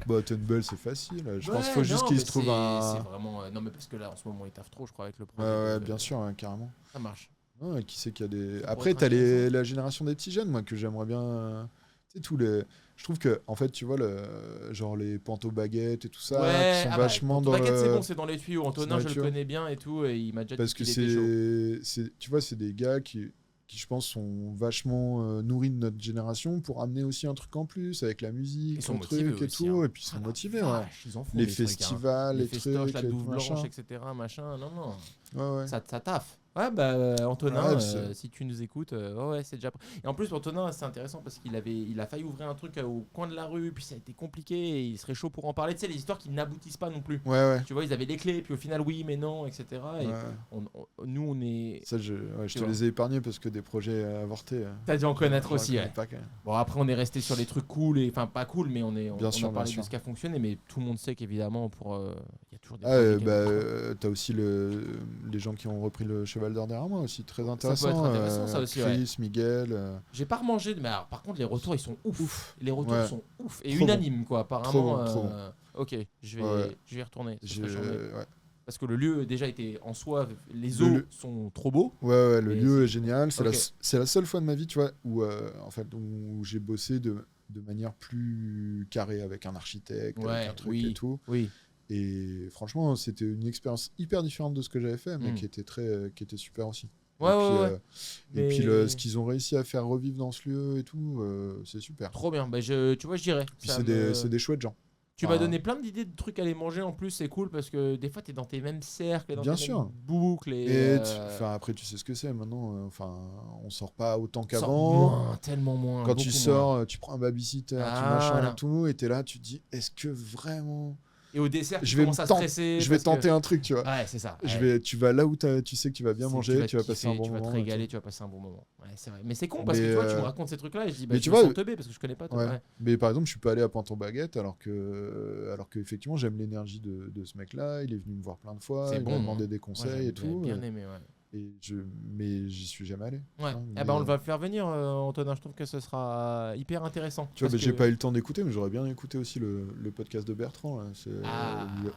Speaker 2: Bah, Ten Bells, c'est facile. Je pense qu'il faut juste qu'il se trouve un.
Speaker 1: C'est vraiment. Non, mais parce que là, en ce moment, il taffe trop, je crois, avec le projet.
Speaker 2: Ouais, bien sûr, carrément.
Speaker 1: Ça marche.
Speaker 2: Qui sait qu'il y a des. Après, t'as la génération des petits jeunes, moi, que j'aimerais bien. Tu sais, tous les. Je trouve que, en fait, tu vois, genre les panto-baguettes et tout ça, qui sont vachement dans
Speaker 1: le... c'est bon, c'est dans les tuyaux. Antonin, je le connais bien et tout, et il m'a déjà dit
Speaker 2: parce que tu vois, c'est des gars qui, je pense, sont vachement nourris de notre génération pour amener aussi un truc en plus, avec la musique, son truc et tout, et puis ils sont motivés, les festivals, les trucs,
Speaker 1: la douve blanche, etc., machin,
Speaker 2: non.
Speaker 1: Ça taffe. Ouais, bah, Antonin, si tu nous écoutes, c'est déjà. Et en plus, Antonin, c'est intéressant parce qu'il a failli ouvrir un truc au coin de la rue, puis ça a été compliqué, et il serait chaud pour en parler. Tu sais, les histoires qui n'aboutissent pas non plus. Tu vois, ils avaient les clés, puis au final, oui, mais non, etc. Et nous, on est.
Speaker 2: Ça, je te les ai épargnés parce que des projets avortés.
Speaker 1: T'as dû en connaître aussi, Bon, après, on est resté sur les trucs cool, enfin, pas cool, mais on a parlé de ce qui a fonctionné, mais tout le monde sait qu'évidemment, il y a toujours des.
Speaker 2: T'as aussi les gens qui ont repris le Cheval d'Or derrière moi aussi, très intéressant.
Speaker 1: Ça peut être intéressant, ça aussi.
Speaker 2: Chris, Miguel.
Speaker 1: J'ai pas remangé, mais alors, par contre, les retours, ils sont ouf. Les retours sont ouf et unanimes, quoi. Apparemment. Trop bon. Ok, je vais y retourner. Parce que le lieu déjà était en soi, les eaux sont trop beaux.
Speaker 2: Ouais, le lieu est génial. C'est la seule fois de ma vie, tu vois, où j'ai bossé de manière plus carrée avec un architecte, avec un truc et tout.
Speaker 1: Oui.
Speaker 2: Et franchement, c'était une expérience hyper différente de ce que j'avais fait, mais qui était super aussi. Et puis ce qu'ils ont réussi à faire revivre dans ce lieu et tout, c'est super.
Speaker 1: Trop bien. Bah, tu vois, je dirais.
Speaker 2: Puis c'est des chouettes gens.
Speaker 1: Tu m'as donné plein d'idées de trucs à aller manger en plus, c'est cool parce que des fois t'es dans tes mêmes cercles, dans tes mêmes boucles.
Speaker 2: Après tu sais ce que c'est maintenant, on sort pas autant qu'avant.
Speaker 1: Tellement moins.
Speaker 2: Quand tu sors, tu prends un babysitter, tu machin et tout, et t'es là, tu te dis, est-ce que vraiment
Speaker 1: Et au dessert, tu commences à stresser.
Speaker 2: Je vais tenter un truc, tu vois.
Speaker 1: Ouais, c'est ça.
Speaker 2: Tu vas là où tu sais que tu vas bien manger, tu vas passer un bon moment.
Speaker 1: Tu vas te régaler, tu vas passer un bon moment. Ouais, c'est vrai. Mais c'est con parce que tu vois, tu me racontes ces trucs-là et je dis, bah,
Speaker 2: tu vois,
Speaker 1: teubé parce que je connais pas.
Speaker 2: Ouais. Mais par exemple, je suis pas allé à Pointe-en-Baguette alors que effectivement, j'aime l'énergie de ce mec-là. Il est venu me voir plein de fois, il m'a demandé des conseils et tout.
Speaker 1: Bien aimé, ouais.
Speaker 2: Mais j'y suis jamais allé.
Speaker 1: Ouais. On va le faire venir, Antonin. Je trouve que ce sera hyper intéressant.
Speaker 2: Tu vois, j'ai pas eu le temps d'écouter, mais j'aurais bien écouté aussi le podcast de Bertrand. Là. C'est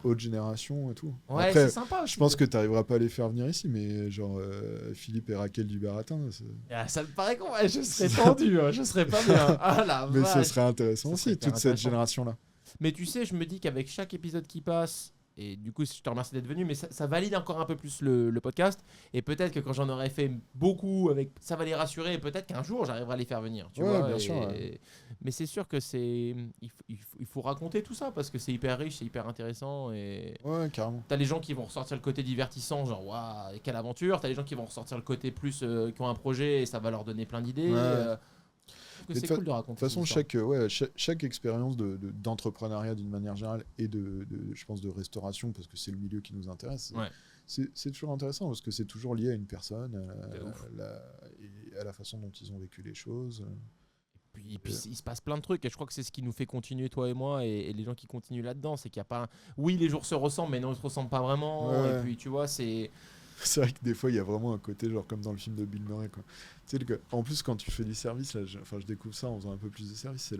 Speaker 2: haute génération et tout.
Speaker 1: Ouais,
Speaker 2: après,
Speaker 1: c'est sympa aussi.
Speaker 2: Je pense que tu n'arriveras pas à les faire venir ici, mais genre Philippe et Raquel du Baratin.
Speaker 1: Ça me paraît qu'on je serais tendu, je serais pas bien.
Speaker 2: Mais ce serait intéressant aussi, toute cette génération-là.
Speaker 1: Mais tu sais, je me dis qu'avec chaque épisode qui passe. Et du coup, je te remercie d'être venu, mais ça valide encore un peu plus le podcast. Et peut-être que quand j'en aurai fait beaucoup, ça va les rassurer. Et peut-être qu'un jour, j'arriverai à les faire venir. Tu vois,
Speaker 2: bien sûr.
Speaker 1: Mais c'est sûr que il faut raconter tout ça parce que c'est hyper riche, c'est hyper intéressant. Et
Speaker 2: ouais, carrément.
Speaker 1: T'as les gens qui vont ressortir le côté divertissant, genre waouh, quelle aventure. T'as les gens qui vont ressortir le côté plus qui ont un projet et ça va leur donner plein d'idées. C'est cool de raconter.
Speaker 2: De toute façon, chaque expérience d'entrepreneuriat d'une manière générale et je pense de restauration, parce que c'est le milieu qui nous intéresse, c'est toujours intéressant parce que c'est toujours lié à une personne, et à la façon dont ils ont vécu les choses.
Speaker 1: Et puis il se passe plein de trucs et je crois que c'est ce qui nous fait continuer, toi et moi, et les gens qui continuent là-dedans, c'est qu'il n'y a pas... Oui, les jours se ressemblent, mais non, ils ne se ressemblent pas vraiment. Ouais. Et puis tu vois, c'est...
Speaker 2: C'est vrai que des fois, il y a vraiment un côté, genre comme dans le film de Bill Murray, quoi. Tu sais, en plus, quand tu fais du service, là, je découvre ça en faisant un peu plus de service, c'est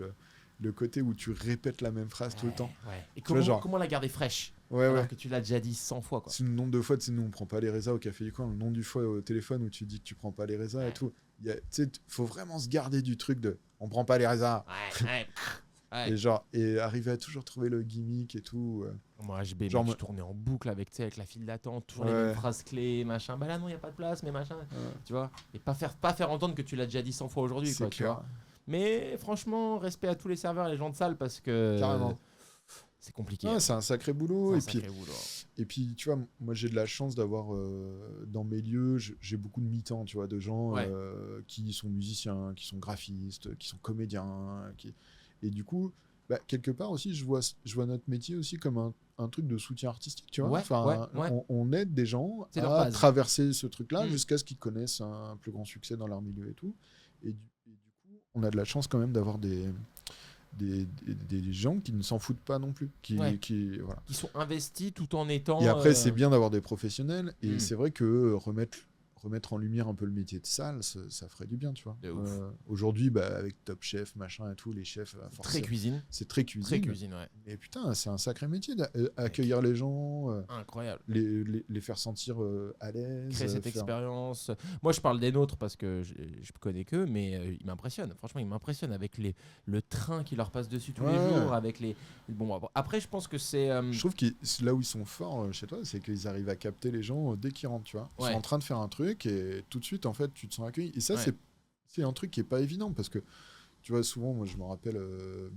Speaker 2: le côté où tu répètes la même phrase tout le temps.
Speaker 1: Ouais. Et comment la garder fraîche alors que tu l'as déjà dit 100 fois, quoi.
Speaker 2: C'est le nombre de fois, tu sais, nous, on prend pas les résas au café du coin, le nombre de fois au téléphone où tu dis que tu prends pas les résas et tout. Tu sais, faut vraiment se garder du truc de on prend pas les résas. Et arriver à toujours trouver le gimmick et tout.
Speaker 1: Moi, je tournais en boucle avec la file d'attente, toujours les mêmes phrases clés, machin. Bah là, non, il n'y a pas de place, mais machin. Tu vois. Et pas faire entendre que tu l'as déjà dit 100 fois aujourd'hui, quoi. Tu vois. Mais franchement, respect à tous les serveurs et les gens de salle parce que.
Speaker 2: Carrément.
Speaker 1: C'est compliqué.
Speaker 2: C'est un sacré boulot. Et puis, tu vois, moi, j'ai de la chance d'avoir, dans mes lieux, j'ai beaucoup de mi-temps, tu vois, de gens qui sont musiciens, qui sont graphistes, qui sont comédiens, Et du coup, quelque part aussi, je vois notre métier aussi comme un truc de soutien artistique, tu vois. On aide des gens à traverser ce truc-là jusqu'à ce qu'ils connaissent un plus grand succès dans leur milieu et tout. Et du coup, on a de la chance quand même d'avoir des gens qui ne s'en foutent pas non plus, qui
Speaker 1: sont investis tout en étant...
Speaker 2: Et après, c'est bien d'avoir des professionnels. Et c'est vrai que remettre en lumière un peu le métier de salle, ça ferait du bien, tu vois. Aujourd'hui, avec Top Chef, machin et tout, les chefs...
Speaker 1: Très cuisine.
Speaker 2: C'est très cuisine.
Speaker 1: Très cuisine, ouais.
Speaker 2: Mais putain, c'est un sacré métier d'accueillir les gens.
Speaker 1: Incroyable.
Speaker 2: Les faire sentir à l'aise.
Speaker 1: Créer cette expérience. Moi, je parle des nôtres parce que je connais qu'eux, mais ils m'impressionnent. Franchement, ils m'impressionnent avec le train qui leur passe dessus tous les jours. Avec les... Bon, après, je pense que c'est...
Speaker 2: Je trouve que là où ils sont forts chez toi, c'est qu'ils arrivent à capter les gens dès qu'ils rentrent, tu vois. Ils sont en train de faire un truc et tout de suite en fait tu te sens accueilli et ça c'est un truc qui est pas évident parce que tu vois souvent moi je me rappelle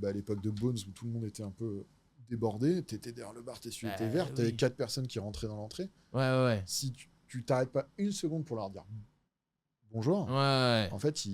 Speaker 2: à l'époque de Bones où tout le monde était un peu débordé, t'étais derrière le bar, t'essuyais tes verres, t'avais 4 personnes qui rentraient dans l'entrée, si tu t'arrêtes pas une seconde pour leur dire bonjour, en fait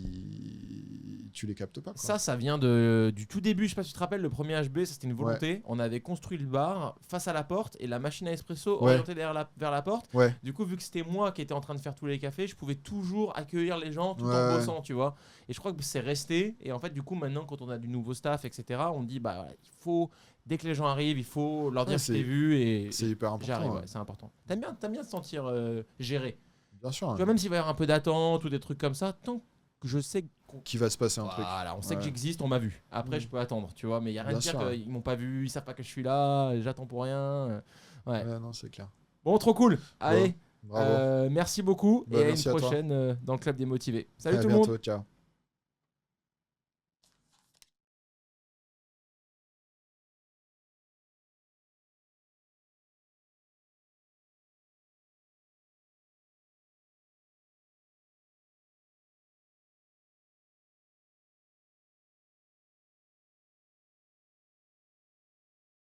Speaker 2: tu les captes pas, quoi.
Speaker 1: Ça vient du tout début. Je sais pas si tu te rappelles, le premier HB, ça c'était une volonté. On avait construit le bar face à la porte et la machine à espresso orientée vers la porte. Du coup, vu que c'était moi qui étais en train de faire tous les cafés, je pouvais toujours accueillir les gens tout en bossant, tu vois. Et je crois que c'est resté. Et en fait, du coup, maintenant, quand on a du nouveau staff, etc., on dit il faut, dès que les gens arrivent, il faut leur dire ce que t'es vu. Et
Speaker 2: c'est hyper important.
Speaker 1: C'est important. T'aimes bien te sentir géré.
Speaker 2: Bien sûr.
Speaker 1: Tu vois, même s'il va y avoir un peu d'attente ou des trucs comme ça, tant que je sais
Speaker 2: qu'il va se passer un truc.
Speaker 1: Voilà, on sait que j'existe, on m'a vu. Après, je peux attendre, tu vois, mais il n'y a rien de dire qu'ils m'ont pas vu, ils savent pas que je suis là, j'attends pour rien.
Speaker 2: Non, c'est clair.
Speaker 1: Bon, trop cool. Allez,
Speaker 2: bravo.
Speaker 1: merci beaucoup et à une prochaine dans le Club des Motivés. Salut tout le monde.
Speaker 2: Ciao.